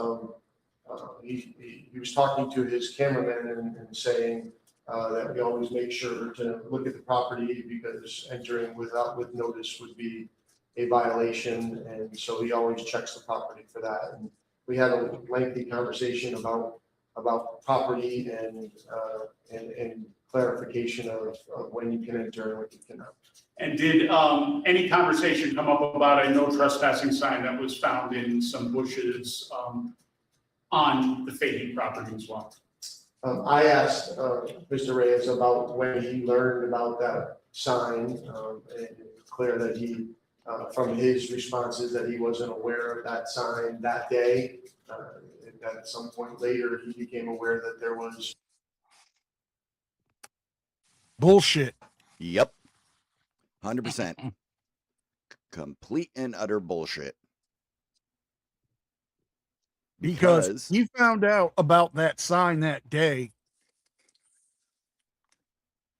[SPEAKER 13] He was talking to his cameraman and saying that we always make sure to look at the property because entering with notice would be a violation, and so he always checks the property for that. And we had a lengthy conversation about property and clarification of when you can enter and when you cannot.
[SPEAKER 3] And did any conversation come up about a no trespassing sign that was found in some bushes on the Fahey property as well?
[SPEAKER 13] I asked Mr. Reyes about when he learned about that sign, and it's clear that he, from his responses, that he wasn't aware of that sign that day. At some point later, he became aware that there was
[SPEAKER 5] bullshit.
[SPEAKER 7] Yep. 100%. Complete and utter bullshit.
[SPEAKER 5] Because he found out about that sign that day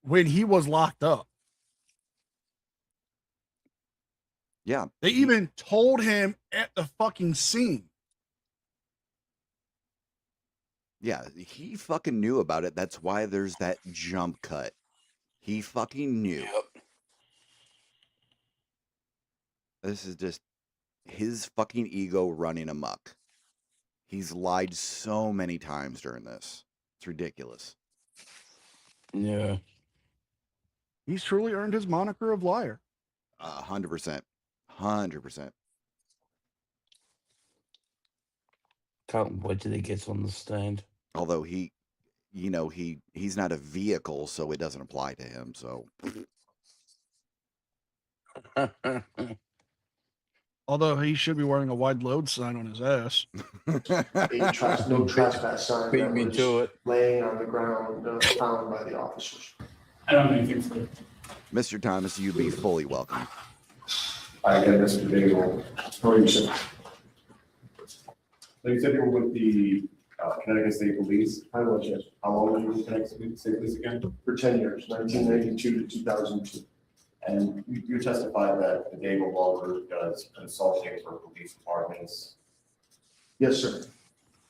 [SPEAKER 5] when he was locked up.
[SPEAKER 7] Yeah.
[SPEAKER 5] They even told him at the fucking scene.
[SPEAKER 7] Yeah, he fucking knew about it. That's why there's that jump cut. He fucking knew.
[SPEAKER 6] Yep.
[SPEAKER 7] This is just his fucking ego running amok. He's lied so many times during this. It's ridiculous.
[SPEAKER 6] Yeah.
[SPEAKER 5] He's truly earned his moniker of liar.
[SPEAKER 7] 100%. 100%.
[SPEAKER 6] Can't wait till he gets on the stand.
[SPEAKER 7] Although he's not a vehicle, so it doesn't apply to him. So
[SPEAKER 5] Although he should be wearing a wide load sign on his ass.
[SPEAKER 13] No trespass sign
[SPEAKER 6] Beat
[SPEAKER 13] that
[SPEAKER 6] me
[SPEAKER 13] was
[SPEAKER 6] to it.
[SPEAKER 13] laying on the ground, found by the officers.
[SPEAKER 3] I don't have anything for
[SPEAKER 7] Mr. Thomas, you'd be fully welcome.
[SPEAKER 14] Hi again, Mr. Daigle.
[SPEAKER 13] How are you, sir?
[SPEAKER 14] So you said you were with the Connecticut State Police.
[SPEAKER 13] I was, yes.
[SPEAKER 14] How long were you with Connecticut State Police again?
[SPEAKER 13] For 10 years, 1992 to 2002.
[SPEAKER 14] And you testified that the Daigle Law Group does consulting for police departments.
[SPEAKER 13] Yes, sir.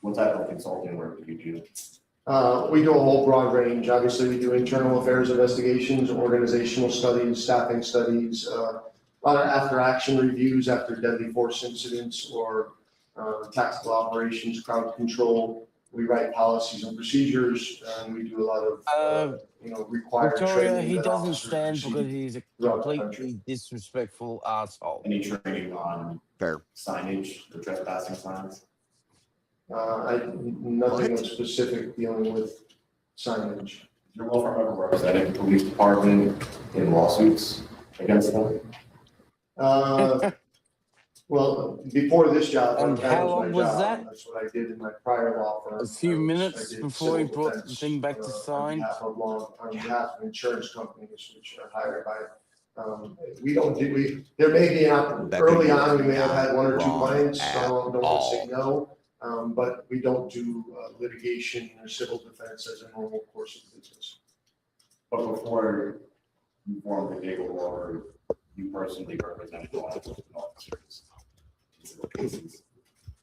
[SPEAKER 14] What type of consulting work do you do?
[SPEAKER 13] We do a whole broad range. Obviously, we do internal affairs investigations, organizational studies, staffing studies, a lot of after-action reviews after deadly force incidents or tactical operations, crowd control. We write policies and procedures, and we do a lot of, required
[SPEAKER 6] Victoria,
[SPEAKER 13] training.
[SPEAKER 6] he
[SPEAKER 13] that
[SPEAKER 6] doesn't
[SPEAKER 13] officers
[SPEAKER 6] stand
[SPEAKER 13] receive
[SPEAKER 6] because he's a
[SPEAKER 13] throughout the country.
[SPEAKER 6] completely disrespectful asshole.
[SPEAKER 14] Any training on
[SPEAKER 7] Fair
[SPEAKER 14] signage, the trespassing signs?
[SPEAKER 13] Nothing specific dealing with signage.
[SPEAKER 14] Your law firm ever represented the police department in lawsuits against them?
[SPEAKER 13] Well, before this job.
[SPEAKER 6] And
[SPEAKER 13] that
[SPEAKER 6] how
[SPEAKER 13] my
[SPEAKER 6] long was
[SPEAKER 13] job.
[SPEAKER 6] that?
[SPEAKER 13] That's what I did in my prior law firm.
[SPEAKER 6] A few minutes
[SPEAKER 13] I did
[SPEAKER 6] before he
[SPEAKER 13] civil
[SPEAKER 6] brought the
[SPEAKER 13] defense,
[SPEAKER 6] thing back to sign.
[SPEAKER 13] On behalf of insurance companies which are hired by, there may be, early on, we may have had one or two clients, so I don't want to say no. But we don't do litigation or civil defense as a normal course of business.
[SPEAKER 14] But before you formed the Daigle Law Group, you personally represented law enforcement officers in civil cases.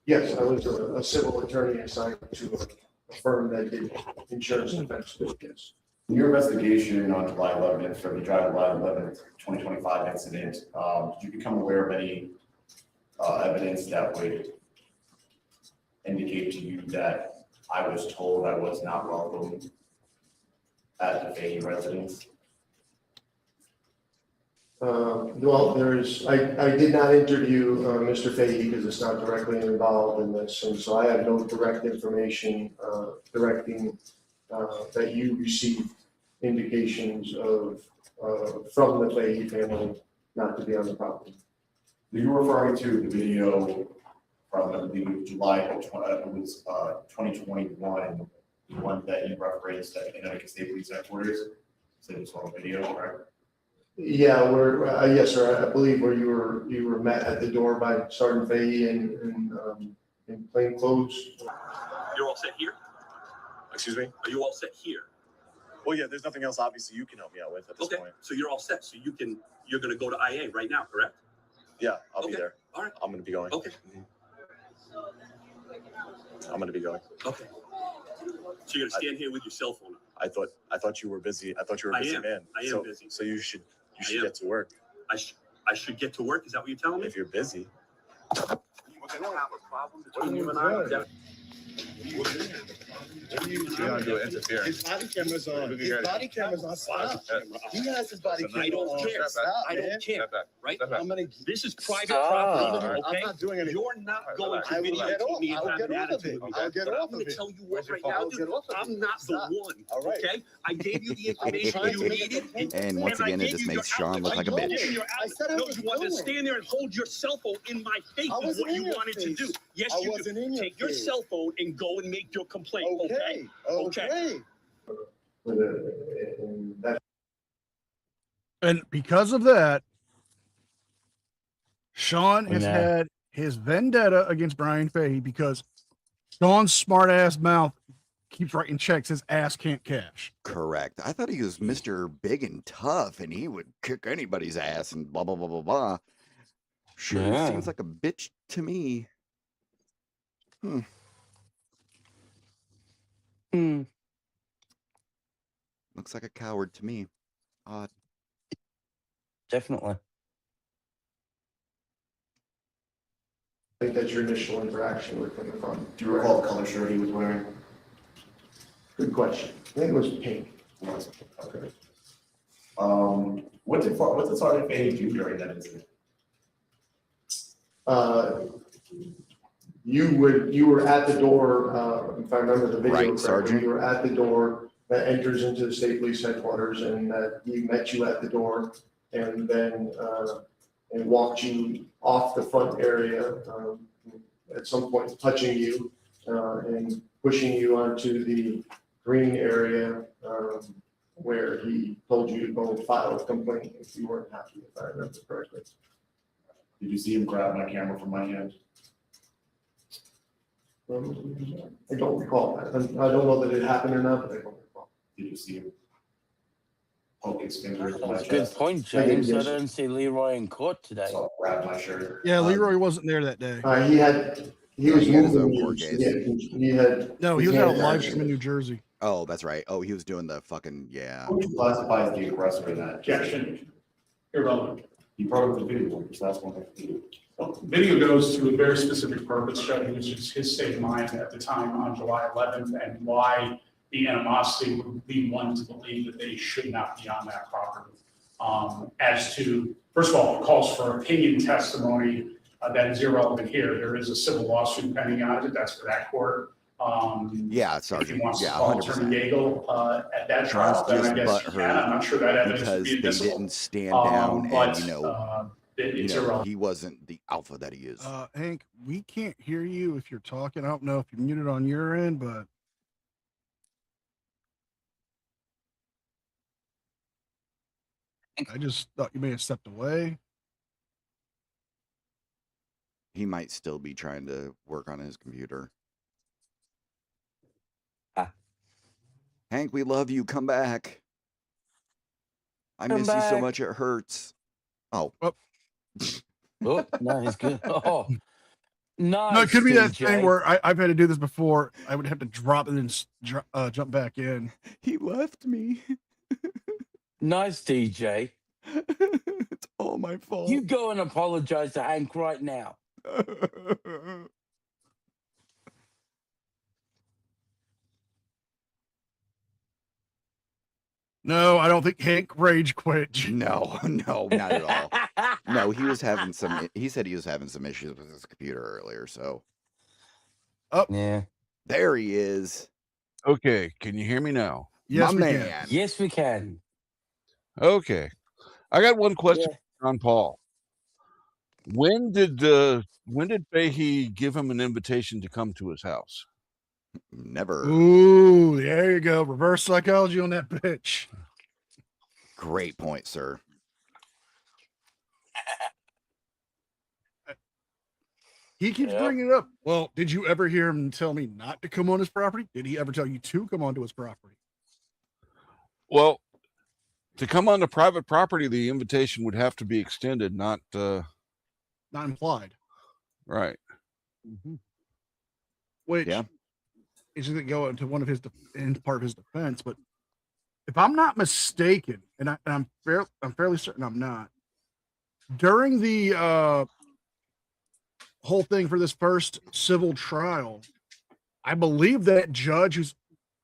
[SPEAKER 13] Yes, I was a civil attorney assigned to a firm that did insurance defense business.
[SPEAKER 14] In your investigation on July 11th, for the July 11th, 2025 incident, did you become aware of any evidence that would indicate to you that I was told I was not welcome at the Fahey residence?
[SPEAKER 13] Well, I did not interview Mr. Fahey because it's not directly involved in this, and so I have no direct information directing that you received indications of from the Fahey family not to be on the property.
[SPEAKER 14] You're referring to the video from, I believe, July of 2021, the one that you referenced at Connecticut State Police Headquarters. So it's on video, correct?
[SPEAKER 13] Yeah, yes, sir. I believe where you were met at the door by Sergeant Fahey in plain clothes.
[SPEAKER 16] You're all set here?
[SPEAKER 9] Excuse me?
[SPEAKER 16] Are you all set here?
[SPEAKER 9] Well, yeah, there's nothing else obviously you can help me out with at this point.
[SPEAKER 16] So you're all set. So you're gonna go to IA right now, correct?
[SPEAKER 9] Yeah, I'll be there.
[SPEAKER 16] All right.
[SPEAKER 9] I'm gonna be going.
[SPEAKER 16] Okay.
[SPEAKER 9] I'm gonna be going.
[SPEAKER 16] Okay. So you're gonna stand here with your cell phone on.
[SPEAKER 9] I thought you were busy. I thought you were a busy man.
[SPEAKER 16] I am busy.
[SPEAKER 9] So you should
[SPEAKER 16] am.
[SPEAKER 9] get to work.
[SPEAKER 16] I should get to work. Is that what you're telling me?
[SPEAKER 9] If you're busy.
[SPEAKER 16] We're gonna have a problem between you and I.
[SPEAKER 9] You're gonna do interference.
[SPEAKER 17] His body camera's on. His body camera's on. Stop. He has his body camera on.
[SPEAKER 16] I don't care.
[SPEAKER 17] Stop,
[SPEAKER 16] I don't
[SPEAKER 17] man.
[SPEAKER 16] care. Right?
[SPEAKER 17] I'm gonna.
[SPEAKER 16] This is private
[SPEAKER 6] Stop.
[SPEAKER 16] property.
[SPEAKER 17] I'm
[SPEAKER 16] Okay?
[SPEAKER 17] not doing anything.
[SPEAKER 16] You're not going
[SPEAKER 17] I
[SPEAKER 16] to
[SPEAKER 17] will get
[SPEAKER 16] videotape
[SPEAKER 17] off.
[SPEAKER 16] me and
[SPEAKER 17] I'll
[SPEAKER 16] have
[SPEAKER 17] get
[SPEAKER 16] an
[SPEAKER 17] off of
[SPEAKER 16] attitude
[SPEAKER 17] it.
[SPEAKER 16] with me.
[SPEAKER 17] I'll get
[SPEAKER 16] But
[SPEAKER 17] off
[SPEAKER 16] I'm
[SPEAKER 17] of
[SPEAKER 16] gonna
[SPEAKER 17] it.
[SPEAKER 16] tell you what right now,
[SPEAKER 17] I'll
[SPEAKER 16] dude.
[SPEAKER 17] get off of
[SPEAKER 16] I'm
[SPEAKER 17] it.
[SPEAKER 16] not the
[SPEAKER 17] Stop.
[SPEAKER 16] one.
[SPEAKER 17] All right.
[SPEAKER 16] Okay? I gave you the
[SPEAKER 17] I'm
[SPEAKER 16] information
[SPEAKER 17] trying
[SPEAKER 16] you
[SPEAKER 17] to make
[SPEAKER 16] needed.
[SPEAKER 17] it.
[SPEAKER 7] And once
[SPEAKER 16] I
[SPEAKER 7] again, it
[SPEAKER 16] gave
[SPEAKER 7] just
[SPEAKER 16] you
[SPEAKER 7] makes
[SPEAKER 16] your
[SPEAKER 7] Sean look like a
[SPEAKER 16] outlet.
[SPEAKER 7] bitch.
[SPEAKER 17] I said I
[SPEAKER 16] No,
[SPEAKER 17] was
[SPEAKER 16] you wanted to
[SPEAKER 17] going.
[SPEAKER 16] stand there and hold your cell phone in my face
[SPEAKER 17] I
[SPEAKER 16] is
[SPEAKER 17] wasn't
[SPEAKER 16] what
[SPEAKER 17] in
[SPEAKER 16] you
[SPEAKER 17] your
[SPEAKER 16] wanted to
[SPEAKER 17] face.
[SPEAKER 16] do. Yes,
[SPEAKER 17] I
[SPEAKER 16] you
[SPEAKER 17] wasn't
[SPEAKER 16] do.
[SPEAKER 17] in your
[SPEAKER 16] Take your
[SPEAKER 17] face.
[SPEAKER 16] cell phone and go and make your complaint, okay?
[SPEAKER 17] Okay.
[SPEAKER 13] And that
[SPEAKER 5] And because of that, Sean has
[SPEAKER 6] Nah.
[SPEAKER 5] had his vendetta against Brian Fahey because Sean's smart ass mouth keeps writing checks his ass can't cash.
[SPEAKER 7] Correct. I thought he was Mr. Big and Tough and he would kick anybody's ass and blah, blah, blah, blah, blah. Sure,
[SPEAKER 6] Yeah.
[SPEAKER 7] seems like a bitch to me. Looks like a coward to me. Odd.
[SPEAKER 6] Definitely.
[SPEAKER 13] I think that's your initial interaction with him.
[SPEAKER 14] Do you recall the color shirt he was wearing?
[SPEAKER 13] Good question. I think it was pink.
[SPEAKER 14] Okay. What did Sergeant Fahey do during that incident?
[SPEAKER 13] You were at the door, if I remember the video
[SPEAKER 7] Right,
[SPEAKER 13] correctly,
[SPEAKER 7] Sergeant.
[SPEAKER 13] you were at the door that enters into the state police headquarters, and that he met you at the door, and then and walked you off the front area, at some point touching you, and pushing you onto the green area, where he told you to go file a complaint if you weren't happy, if I remember correctly.
[SPEAKER 14] Did you see him grab my camera from my hand?
[SPEAKER 13] I don't recall that. I don't know that it happened or not, but I don't recall.
[SPEAKER 14] Did you see him poke his finger into my
[SPEAKER 6] That's a good
[SPEAKER 14] chest?
[SPEAKER 6] point, James. I don't see Leroy in court today.
[SPEAKER 14] So grab my shirt.
[SPEAKER 5] Yeah, Leroy wasn't there that day.
[SPEAKER 13] He was
[SPEAKER 7] had his own
[SPEAKER 13] moving.
[SPEAKER 7] court case.
[SPEAKER 13] He had.
[SPEAKER 5] No, he was at a live stream in New Jersey.
[SPEAKER 7] Oh, that's right. Oh, he was doing the fucking, yeah.
[SPEAKER 14] Who classifies the aggressor in that?
[SPEAKER 3] Objection. Irrelevant.
[SPEAKER 14] He brought up the video, which that's one thing.
[SPEAKER 3] Video goes to a very specific purpose, Judge, which is his state of mind at the time on July 11th and why the animosity would lead one to believe that they should not be on that property. As to, first of all, calls for opinion testimony, that is irrelevant here. There is a civil lawsuit pending on it. That's for that court.
[SPEAKER 7] Yeah,
[SPEAKER 3] If
[SPEAKER 7] Sergeant.
[SPEAKER 3] he wants
[SPEAKER 7] Yeah,
[SPEAKER 3] to call
[SPEAKER 7] 100%.
[SPEAKER 3] Attorney Gagel at that
[SPEAKER 7] Sean's
[SPEAKER 3] trial, then I
[SPEAKER 7] just
[SPEAKER 3] guess he can. I'm not sure that evidence would
[SPEAKER 7] because
[SPEAKER 3] be
[SPEAKER 7] they
[SPEAKER 3] admissible.
[SPEAKER 7] didn't stand down
[SPEAKER 3] But,
[SPEAKER 7] and,
[SPEAKER 3] it's irrelevant.
[SPEAKER 7] he wasn't the alpha that he is.
[SPEAKER 5] Hank, we can't hear you if you're talking. I don't know if you're muted on your end, but I just thought you may have stepped away.
[SPEAKER 7] He might still be trying to work on his computer. Hank, we love you. Come back. I
[SPEAKER 6] Come
[SPEAKER 7] miss you so
[SPEAKER 6] back.
[SPEAKER 7] much it hurts. Oh.
[SPEAKER 6] Oh, no, he's good. Oh, nice.
[SPEAKER 5] No, it could be that
[SPEAKER 6] DJ.
[SPEAKER 5] thing where I've had to do this before. I would have to drop and then jump back in.
[SPEAKER 7] He left me.
[SPEAKER 6] Nice, DJ.
[SPEAKER 7] It's all my fault.
[SPEAKER 6] You go and apologize to Hank right now.
[SPEAKER 5] No, I don't think Hank rage quit.
[SPEAKER 7] No, not at all. No, he was having some. He said he was having some issues with his computer earlier. So,
[SPEAKER 5] oh
[SPEAKER 6] yeah,
[SPEAKER 7] there he is.
[SPEAKER 18] Okay, can you hear me now?
[SPEAKER 5] Yes,
[SPEAKER 7] My
[SPEAKER 5] we
[SPEAKER 7] man.
[SPEAKER 5] can.
[SPEAKER 6] Yes, we can.
[SPEAKER 18] Okay, I got one question on Paul. When did Fahey give him an invitation to come to his house?
[SPEAKER 7] Never.
[SPEAKER 5] Ooh, there you go. Reverse psychology on that bitch.
[SPEAKER 7] Great point, sir.
[SPEAKER 5] He keeps bringing it up. Well, did you ever hear him tell me not to come on his property? Did he ever tell you to come onto his property?
[SPEAKER 18] Well, to come onto private property, the invitation would have to be extended, not
[SPEAKER 5] implied.
[SPEAKER 18] Right.
[SPEAKER 5] Mm-hmm. Which is going to go into one of his part of his defense. But if I'm not mistaken, and I'm fairly certain I'm not, during the whole thing for this first civil trial, I believe that judge who's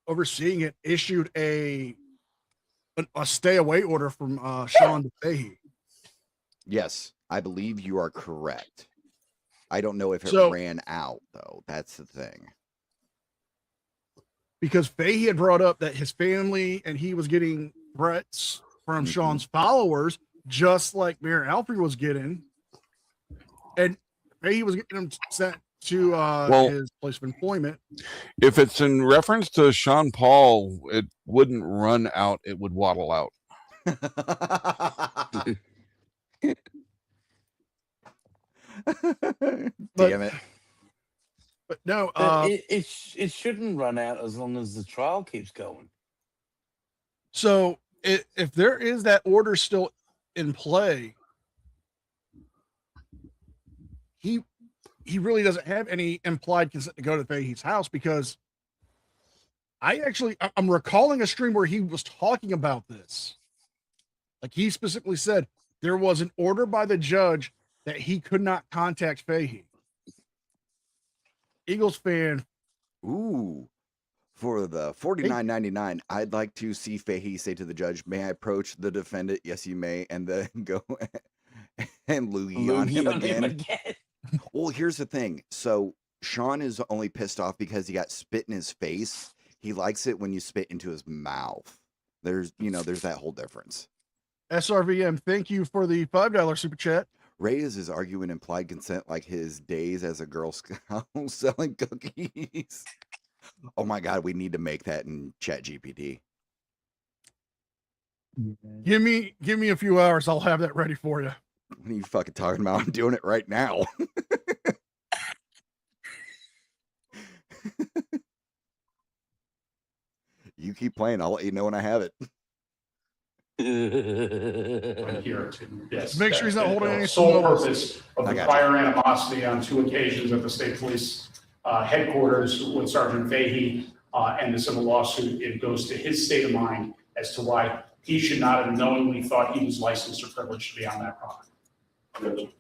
[SPEAKER 5] overseeing it issued a stay away order from Sean Fahey.
[SPEAKER 7] Yes, I believe you are correct. I don't know if it ran out though. That's the thing.
[SPEAKER 5] Because Fahey had brought up that his family and he was getting threats from Sean's followers, just like Mayor Alfred was getting. And Fahey was getting them sent to his place of employment.
[SPEAKER 18] If it's in reference to Sean Paul, it wouldn't run out, it would waddle out.
[SPEAKER 7] Damn it.
[SPEAKER 5] But no,
[SPEAKER 6] it shouldn't run out as long as the trial keeps going.
[SPEAKER 5] So if there is that order still in play, he really doesn't have any implied consent to go to Fahey's house, because I'm recalling a stream where he was talking about this. Like, he specifically said there was an order by the judge that he could not contact Fahey. Eagles fan.
[SPEAKER 7] Ooh. For the $49.99, I'd like to see Fahey say to the judge, "May I approach the defendant?" "Yes, you may," and then go and loogie on him again. Well, here's the thing. So Sean is only pissed off because he got spit in his face. He likes it when you spit into his mouth. There's that whole difference.
[SPEAKER 5] SRVM, thank you for the $5 super chat.
[SPEAKER 7] Reyes is arguing implied consent like his days as a Girl Scout selling cookies. Oh my God, we need to make that in ChatGPT.
[SPEAKER 5] Give me a few hours. I'll have that ready for you.
[SPEAKER 7] What are you fucking talking about? I'm doing it right now. You keep playing. I'll let you know when I have it.
[SPEAKER 3] Here to yes.
[SPEAKER 5] Make sure he's not holding any
[SPEAKER 3] sole
[SPEAKER 5] smokes.
[SPEAKER 3] purpose of
[SPEAKER 7] I
[SPEAKER 3] the
[SPEAKER 7] got
[SPEAKER 3] prior animosity on 2 occasions at the state police headquarters with Sergeant Fahey and the civil lawsuit. It goes to his state of mind as to why he should not have knowingly thought he was licensed or privileged to be on that property.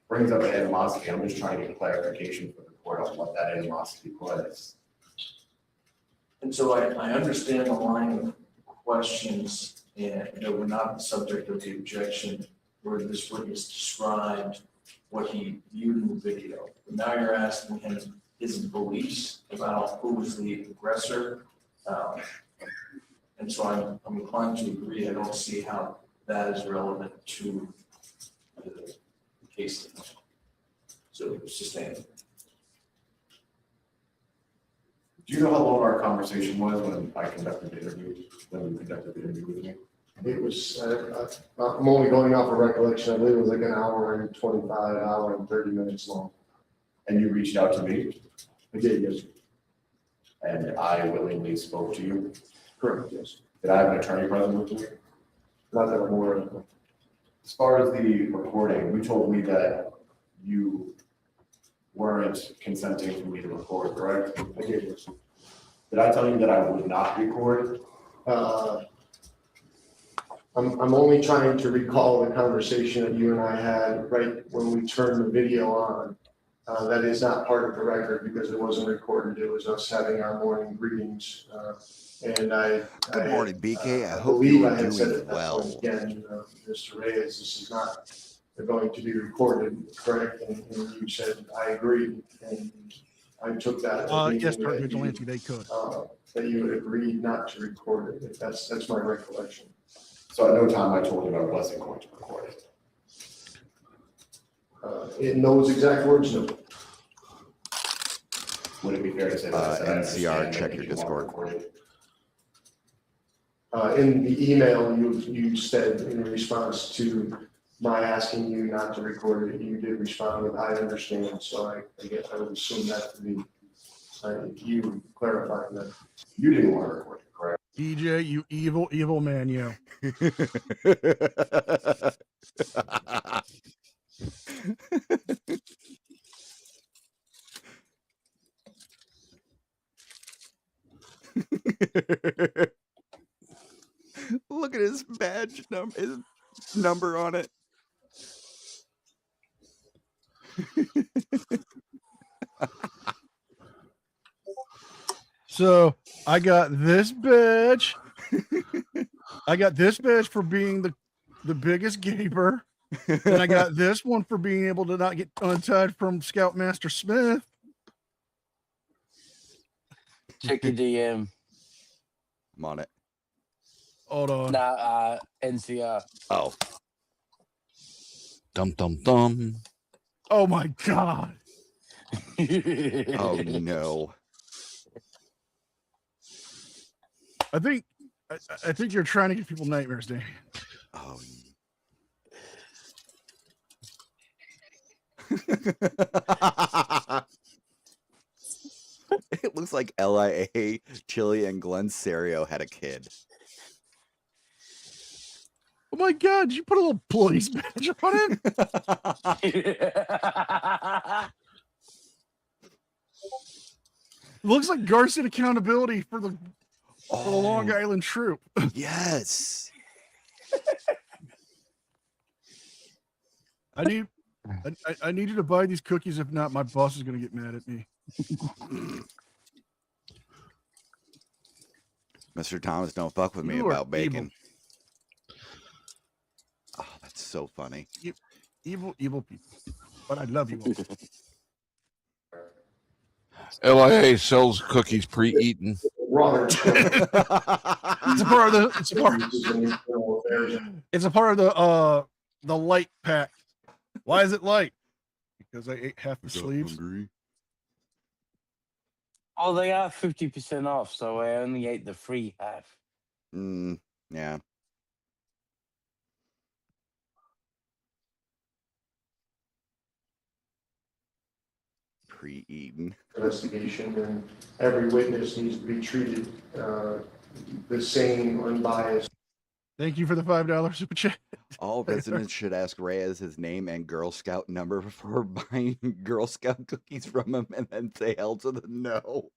[SPEAKER 14] Brings up the animosity. I'm just trying to get clarification for the court on what that animosity was.
[SPEAKER 11] And so I understand the line of questions and that were not the subject of the objection where this witness described what he viewed in the video. But now you're asking him his beliefs about who was the aggressor. And so I'm inclined to agree. I don't see how that is relevant to the case. So sustained.
[SPEAKER 14] Do you know how long our conversation was when I conducted the interview? When you conducted the interview with me?
[SPEAKER 13] It was, I'm only going off of recollection. I believe it was like an hour and 25, hour and 30 minutes long.
[SPEAKER 14] And you reached out to me?
[SPEAKER 13] I did, yes.
[SPEAKER 14] And I willingly spoke to you?
[SPEAKER 13] Correct, yes.
[SPEAKER 14] Did I have an attorney present with me?
[SPEAKER 13] Not that I'm aware of.
[SPEAKER 14] As far as the recording, you told me that you weren't consenting for me to record, correct?
[SPEAKER 13] I did, yes.
[SPEAKER 14] Did I tell you that I would not record?
[SPEAKER 13] I'm only trying to recall the conversation that you and I had right when we turned the video on. That is not part of the record because it wasn't recorded. It was us having our morning greetings. And
[SPEAKER 7] Good morning, BK. I hope
[SPEAKER 13] believe
[SPEAKER 7] you
[SPEAKER 13] I
[SPEAKER 7] are
[SPEAKER 13] had said
[SPEAKER 7] doing
[SPEAKER 13] at that
[SPEAKER 7] well.
[SPEAKER 13] point again, Mr. Reyes, this is not going to be recorded, correct? And you said, I agree. And I took that.
[SPEAKER 5] Yes, Kurt Vigilante, they could.
[SPEAKER 13] That you would agree not to record it. That's my recollection.
[SPEAKER 14] So at no time I told you I wasn't going to record it.
[SPEAKER 13] In those exact words, no.
[SPEAKER 14] Would it be fair to say that I said I
[SPEAKER 7] NCR,
[SPEAKER 14] understand
[SPEAKER 7] check
[SPEAKER 14] that
[SPEAKER 7] your
[SPEAKER 14] you want
[SPEAKER 7] Discord.
[SPEAKER 14] recorded?
[SPEAKER 13] In the email, you said in response to my asking you not to record it, you did respond with, I understand. So I guess I would assume that to be you clarifying that.
[SPEAKER 14] You didn't want to record it, correct?
[SPEAKER 5] DJ, you evil man, you.
[SPEAKER 7] Look at his badge number, his number on it.
[SPEAKER 5] So I got this badge. I got this badge for being the biggest gaper. And I got this one for being able to not get untied from Scoutmaster Smith.
[SPEAKER 6] Check your DM.
[SPEAKER 7] I'm on it.
[SPEAKER 5] Hold on.
[SPEAKER 6] Nah, NCR.
[SPEAKER 7] Oh.
[SPEAKER 18] Dum dum dum.
[SPEAKER 5] Oh my God.
[SPEAKER 7] Oh no.
[SPEAKER 5] I think you're trying to give people nightmares, Danny.
[SPEAKER 7] Oh. It looks like LIA, Chili, and Glenn Serio had a kid.
[SPEAKER 5] Oh my God, did you put a little police badge on it? It looks like Garcia accountability for the Long Island troop.
[SPEAKER 7] Yes.
[SPEAKER 5] I need you to buy these cookies. If not, my boss is going to get mad at me.
[SPEAKER 7] Mr. Thomas, don't fuck with me
[SPEAKER 5] You are
[SPEAKER 7] about bacon.
[SPEAKER 5] evil.
[SPEAKER 7] Oh, that's so funny.
[SPEAKER 5] Evil people. But I love you all.
[SPEAKER 18] LIA sells cookies pre-eaten.
[SPEAKER 5] It's a part of the. It's a part of the light pack. Why is it light? Because I ate half the
[SPEAKER 7] So
[SPEAKER 5] sleeves.
[SPEAKER 7] hungry.
[SPEAKER 6] Oh, they are 50% off, so I only ate the free half.
[SPEAKER 7] Yeah. Pre-eaten.
[SPEAKER 13] Investigation, and every witness needs to be treated the same, unbiased.
[SPEAKER 5] Thank you for the $5 super chat.
[SPEAKER 7] All residents should ask Reyes his name and Girl Scout number before buying Girl Scout cookies from him, and then say hell to the no.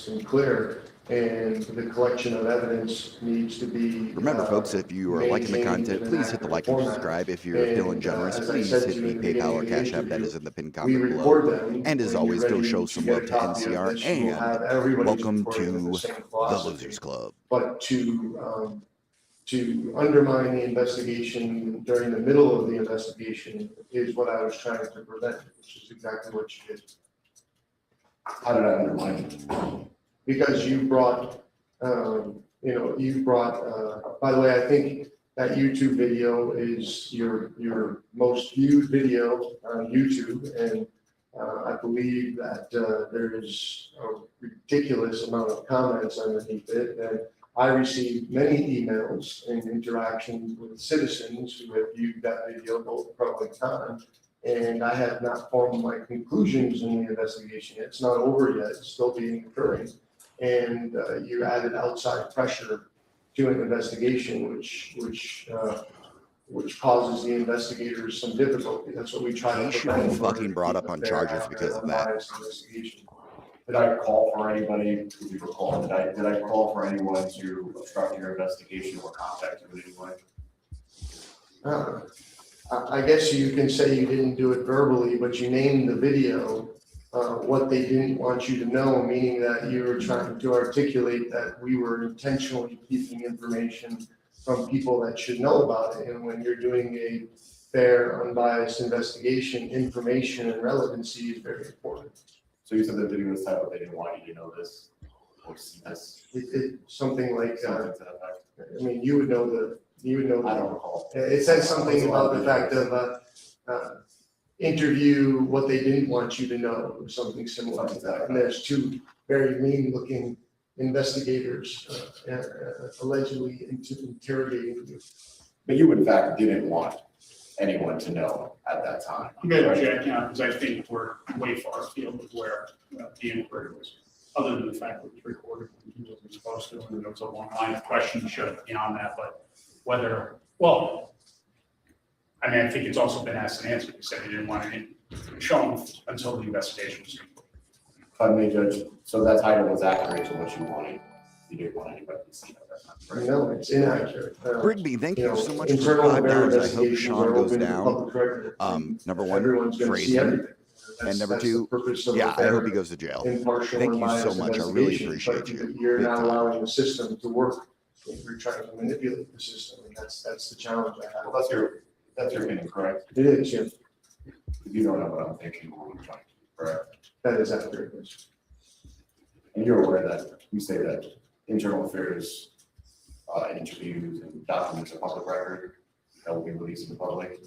[SPEAKER 13] And clear, and the collection of evidence needs to be.
[SPEAKER 7] Remember, folks, if you are liking the content, please hit the like and subscribe. If you're feeling generous, please hit the PayPal or Cash App that is in the pinned comment below. And as always, go show some love to NCR, and welcome to the Losers Club.
[SPEAKER 13] But to undermine the investigation during the middle of the investigation is what I was trying to prevent, which is exactly what you did.
[SPEAKER 14] How did I undermine it?
[SPEAKER 13] Because you brought, by the way, I think that YouTube video is your most viewed video on YouTube. And I believe that there is a ridiculous amount of comments underneath it. And I received many emails and interactions with citizens who have viewed that video, both pro and con. And I have not formed my conclusions in the investigation. It's not over yet. It's still being occurring. And you added outside pressure to an investigation, which causes the investigators some difficulty. That's what we try to.
[SPEAKER 7] He should be fucking brought up on charges because of that.
[SPEAKER 14] Did I call for anybody? Do you recall? Did I call for anyone to obstruct your investigation or contact you in any way?
[SPEAKER 13] I guess you can say you didn't do it verbally, but you named the video what they didn't want you to know, meaning that you were trying to articulate that we were intentionally keeping information from people that should know about it. And when you're doing a fair, unbiased investigation, information and relevancy is very important.
[SPEAKER 14] So you said the video was titled, they didn't want you to know this or see this?
[SPEAKER 13] Something like, I mean, you would know the.
[SPEAKER 14] I don't recall.
[SPEAKER 13] It says something about the fact of interview what they didn't want you to know, or something similar to that. And there's two very mean-looking investigators allegedly interrogating you.
[SPEAKER 14] But you, in fact, didn't want anyone to know at that time.
[SPEAKER 3] I'm going to check now because I think we're way far afield of where the inquiry was. Other than the fact that it was recorded when he wasn't supposed to, and there was a long line of questions showed beyond that, but whether, well, I mean, I think it's also been asked and answered. He said he didn't want it shown until the investigation was complete.
[SPEAKER 14] If I may judge, so that title was accurate to what you wanted. You didn't want anybody to see that. That's not correct.
[SPEAKER 13] No, it's inaccurate.
[SPEAKER 7] Brigby, thank you so much for $5. I hope Sean goes down. Number one, crazy. And number two, yeah, I hope he goes to jail. Thank you so much. I really appreciate you.
[SPEAKER 13] You're not allowing the system to work. You're trying to manipulate the system, and that's the challenge I have.
[SPEAKER 14] Well, that's your opinion, correct?
[SPEAKER 13] It is, yeah.
[SPEAKER 14] You don't know what I'm thinking or what I'm trying to do, correct?
[SPEAKER 13] That is accurate.
[SPEAKER 14] And you're aware that we say that internal affairs, interviews and documents are public record that will be released to the public.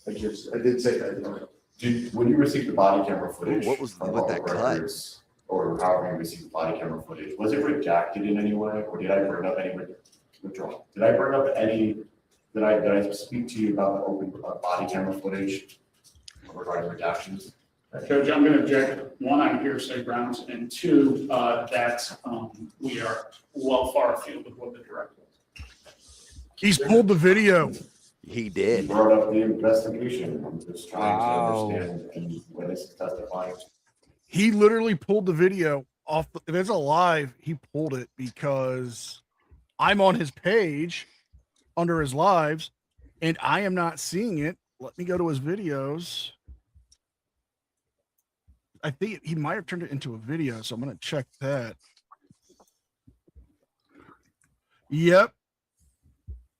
[SPEAKER 13] I did say that.
[SPEAKER 14] When you received the body camera footage,
[SPEAKER 7] what was with that cut?
[SPEAKER 14] Or however you received the body camera footage, was it redacted in any way, or did I bring up any withdrawal? Did I bring up any? Did I speak to you about the open body camera footage regarding redactions?
[SPEAKER 3] Judge, I'm going to object, one, on hearsay grounds, and two, that we are well far afield of what the director was.
[SPEAKER 5] He's pulled the video.
[SPEAKER 7] He did.
[SPEAKER 14] He brought up the investigation. I'm just trying to understand and witness testifying.
[SPEAKER 5] He literally pulled the video off. If it's a live, he pulled it because I'm on his page under his lives and I am not seeing it. Let me go to his videos. I think he might have turned it into a video, so I'm going to check that. Yep.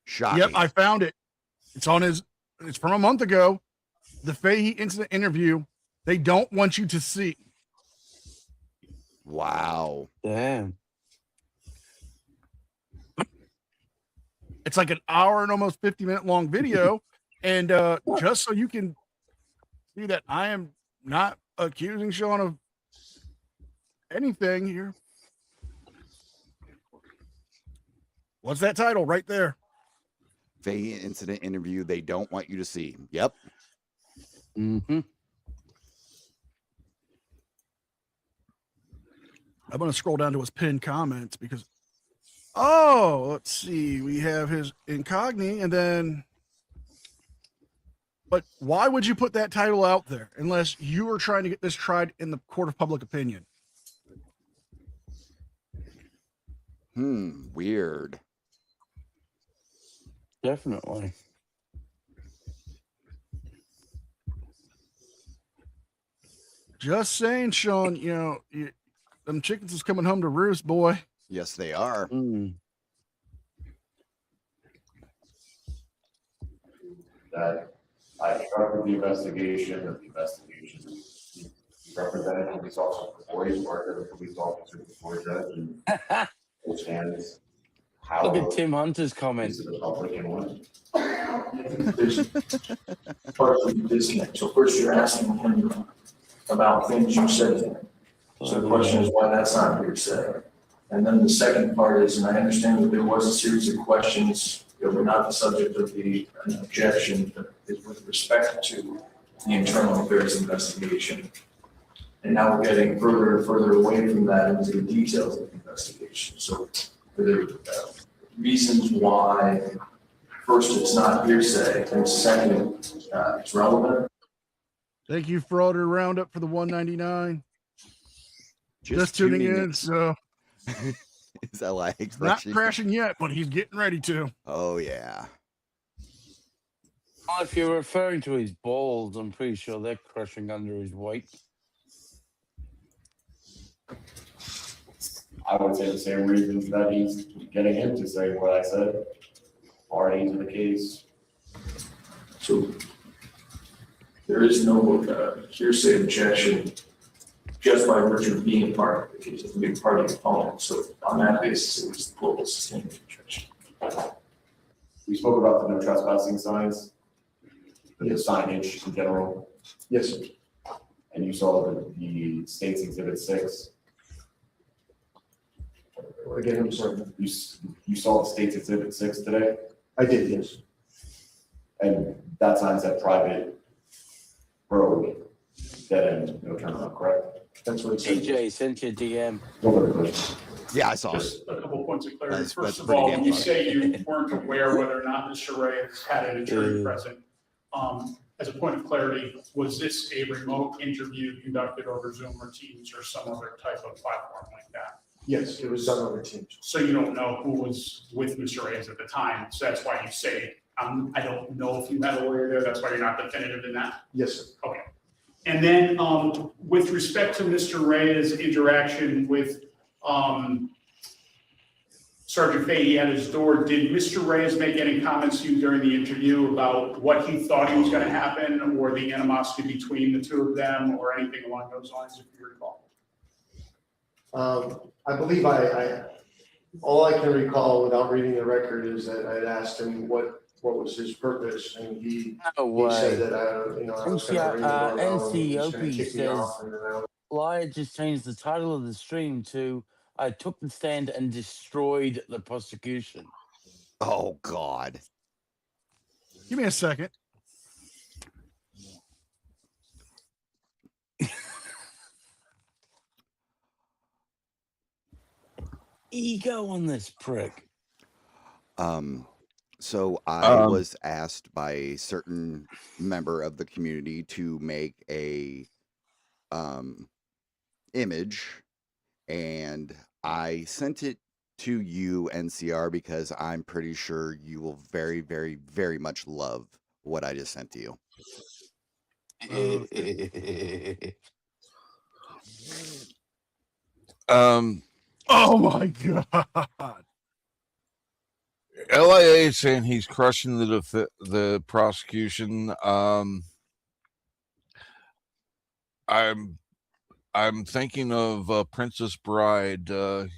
[SPEAKER 7] Shocking.
[SPEAKER 5] Yep, I found it. It's on his, it's from a month ago. The Fahey incident interview. They don't want you to see.
[SPEAKER 7] Wow.
[SPEAKER 6] Damn.
[SPEAKER 5] It's like an hour and almost 50-minute long video. And just so you can see that I am not accusing Sean of anything here. What's that title right there?
[SPEAKER 7] Fahey incident interview they don't want you to see. Yep.
[SPEAKER 6] Mm-hmm.
[SPEAKER 5] I'm going to scroll down to his pinned comments because, oh, let's see. We have his incognito and then, but why would you put that title out there unless you were trying to get this tried in the court of public opinion?
[SPEAKER 7] Weird.
[SPEAKER 6] Definitely.
[SPEAKER 5] Just saying, Sean, you know, them chickens is coming home to roost, boy.
[SPEAKER 7] Yes, they are.
[SPEAKER 14] That I instructed the investigation, that the investigation he represented police officer before he worked as a police officer before judge and understands how.
[SPEAKER 6] Look at Tim Hunter's comment.
[SPEAKER 14] The public and what.
[SPEAKER 11] There's partially disconnect. So first you're asking him about things you said to him. So the question is why that's not hearsay. And then the second part is, and I understand that there was a series of questions that were not the subject of the objection, but is with respect to the internal affairs investigation. And now we're getting further and further away from that into the details of the investigation. So there are reasons why, first, it's not hearsay, and second, it's relevant.
[SPEAKER 5] Thank you, Frauder Roundup, for the $1.99. Just tuning in, so
[SPEAKER 7] is that like
[SPEAKER 5] not crashing yet, but he's getting ready to.
[SPEAKER 7] Oh yeah.
[SPEAKER 6] Well, if you're referring to his balls, I'm pretty sure they're crushing under his weight.
[SPEAKER 14] I would say the same reasons that he's getting him to say what I said are into the case.
[SPEAKER 11] So there is no hearsay objection just by virtue of being part of the case, of being part of the opponent. So on that basis, it was the global sustainment objection.
[SPEAKER 14] We spoke about the no trespassing signs, the signage in general.
[SPEAKER 13] Yes, sir.
[SPEAKER 14] And you saw the state's exhibit 6.
[SPEAKER 13] Again, I'm sorry.
[SPEAKER 14] You saw the state's exhibit 6 today?
[SPEAKER 13] I did, yes.
[SPEAKER 14] And that sign said private road, dead end, no turnaround, correct?
[SPEAKER 13] That's what it said.
[SPEAKER 6] TJ sent you a DM.
[SPEAKER 7] Yeah, I saw it.
[SPEAKER 3] Just a couple points of clarity.
[SPEAKER 7] That's
[SPEAKER 3] First of
[SPEAKER 7] pretty
[SPEAKER 3] all,
[SPEAKER 7] damn
[SPEAKER 3] when you
[SPEAKER 7] funny.
[SPEAKER 3] say you weren't aware whether or not Mr. Reyes had an attorney present, as a point of clarity, was this a remote interview conducted over Zoom or Teams or some other type of platform like that?
[SPEAKER 13] Yes, it was done on the team.
[SPEAKER 3] So you don't know who was with Mr. Reyes at the time, so that's why you say, I don't know if you had a lawyer there, that's why you're not definitive in that?
[SPEAKER 13] Yes, sir.
[SPEAKER 3] Okay. And then with respect to Mr. Reyes' interaction with Sergeant Fahey at his door, did Mr. Reyes make any comments to you during the interview about what he thought he was going to happen or the animosity between the two of them or anything along those lines, if you recall?
[SPEAKER 13] I believe all I can recall without reading the record is that I had asked him what was his purpose, and he said that I was going to ring the doorbell and he was going to kick me off, and then
[SPEAKER 6] LIA just changed the title of the stream to I took the stand and destroyed the prosecution.
[SPEAKER 7] Oh God.
[SPEAKER 5] Give me a second.
[SPEAKER 6] Ego on this prick.
[SPEAKER 7] So I was asked by a certain member of the community to make a image, and I sent it to you, NCR, because I'm pretty sure you will very, very, very much love what I just sent to you.
[SPEAKER 5] Oh my God.
[SPEAKER 18] LIA is saying he's crushing the prosecution. I'm thinking of Princess Bride. You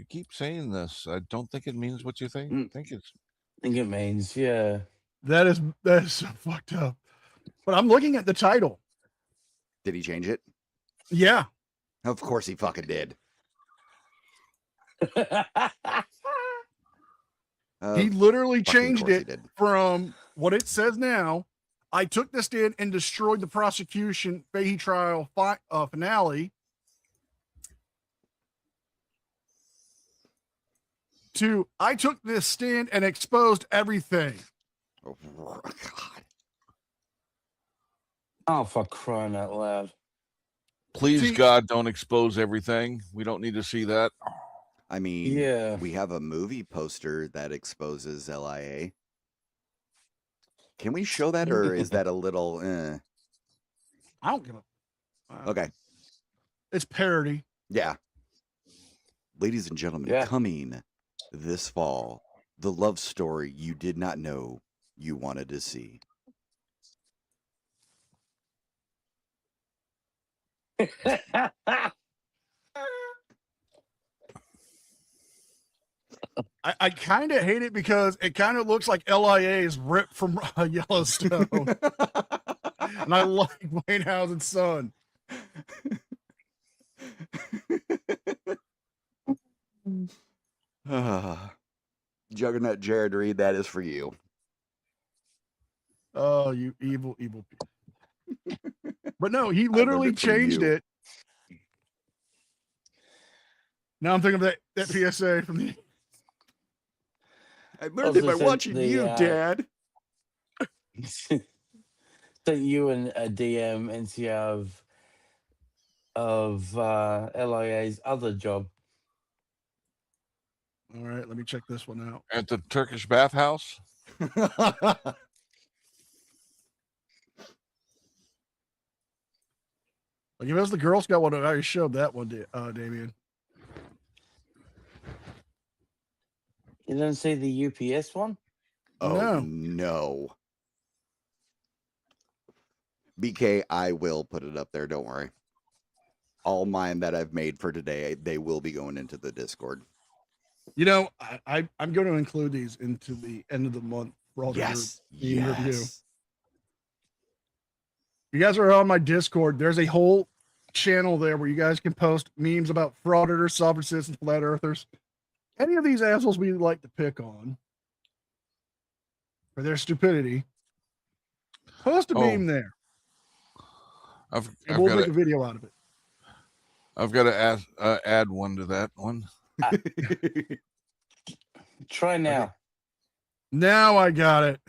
[SPEAKER 18] keep saying this. I don't think it means what you think. Think it's.
[SPEAKER 6] think it means, yeah.
[SPEAKER 5] That is so fucked up. But I'm looking at the title.
[SPEAKER 7] Did he change it?
[SPEAKER 5] Yeah.
[SPEAKER 7] Of course he fucking did.
[SPEAKER 5] He literally
[SPEAKER 7] fucking
[SPEAKER 5] changed
[SPEAKER 7] course he
[SPEAKER 5] it
[SPEAKER 7] did.
[SPEAKER 5] from what it says now. I took the stand and destroyed the prosecution Fahey trial finale to I took this stand and exposed everything.
[SPEAKER 7] Oh, God.
[SPEAKER 6] Oh, for crying out loud.
[SPEAKER 18] Please, God, don't expose everything. We don't need to see that.
[SPEAKER 7] I mean,
[SPEAKER 6] Yeah.
[SPEAKER 7] we have a movie poster that exposes LIA. Can we show that, or is that a little?
[SPEAKER 5] I don't give a.
[SPEAKER 7] Okay.
[SPEAKER 5] It's parody.
[SPEAKER 7] Yeah. Ladies and gentlemen, coming this fall, the love story you did not know you wanted to see.
[SPEAKER 5] I kind of hate it because it kind of looks like LIA is ripped from Yellowstone. And I like Wayne Housen's son.
[SPEAKER 7] Juggernaut Jared Reed, that is for you.
[SPEAKER 5] Oh, you evil, evil people. But no, he literally changed it. Now I'm thinking of that PSA from the.
[SPEAKER 7] I learned it by watching you, Dad.
[SPEAKER 6] Sent you a DM NCR of LIA's other job.
[SPEAKER 5] All right, let me check this one out.
[SPEAKER 18] At the Turkish bathhouse?
[SPEAKER 5] Like if it was the Girl Scout one, I already showed that one, Damien.
[SPEAKER 6] You didn't see the UPS one?
[SPEAKER 7] Oh, no. BK, I will put it up there. Don't worry. All mine that I've made for today, they will be going into the Discord.
[SPEAKER 5] You know, I'm going to include these into the end of the month for all the review. You guys are on my Discord. There's a whole channel there where you guys can post memes about frauditors, sovereign citizens, flat earthers. Any of these assholes we like to pick on for their stupidity. Post a meme there.
[SPEAKER 18] I've
[SPEAKER 5] we'll make a video out of it.
[SPEAKER 18] I've got to add one to that one.
[SPEAKER 6] Try now.
[SPEAKER 5] Okay. Now I got it.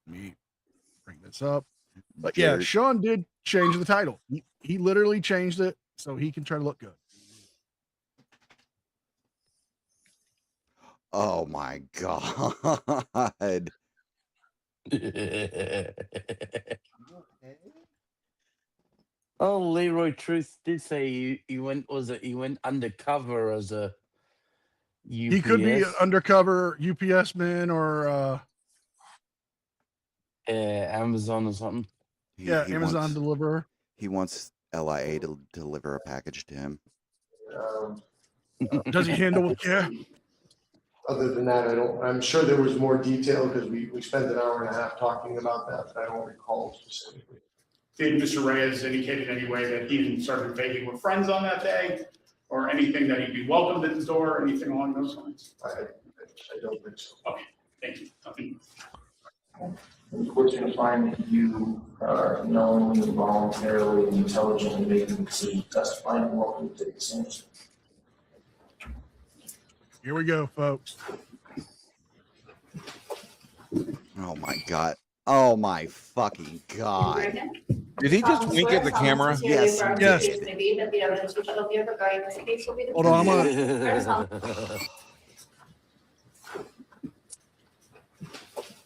[SPEAKER 5] Let me bring this up. But yeah, Sean did change the title. He literally changed it so he can try to look good.
[SPEAKER 7] Oh my God.
[SPEAKER 6] Oh, Leroy Truth did say he went undercover as a UPS.
[SPEAKER 5] He could be an undercover UPS man or
[SPEAKER 6] Amazon or something.
[SPEAKER 5] Amazon deliverer.
[SPEAKER 7] He wants LIA to deliver a package to him.
[SPEAKER 5] Does he handle with care?
[SPEAKER 13] Other than that, I'm sure there was more detail because we spent an hour and a half talking about that, but I don't recall specifically.
[SPEAKER 3] Did Mr. Reyes indicate in any way that he and Sergeant Fahey were friends on that day? Or anything that he'd be welcomed at the door, or anything along those lines?
[SPEAKER 13] I don't think so.
[SPEAKER 3] Okay, thank you. Nothing.
[SPEAKER 11] We're going to find that you are knowingly, voluntarily, and intelligently making decisions, testifying, and welcome to take the stand.
[SPEAKER 5] Here we go, folks.
[SPEAKER 7] Oh my God. Oh my fucking God.
[SPEAKER 18] Did he just wink at the camera?
[SPEAKER 7] Yes.
[SPEAKER 5] Yes. Hold on,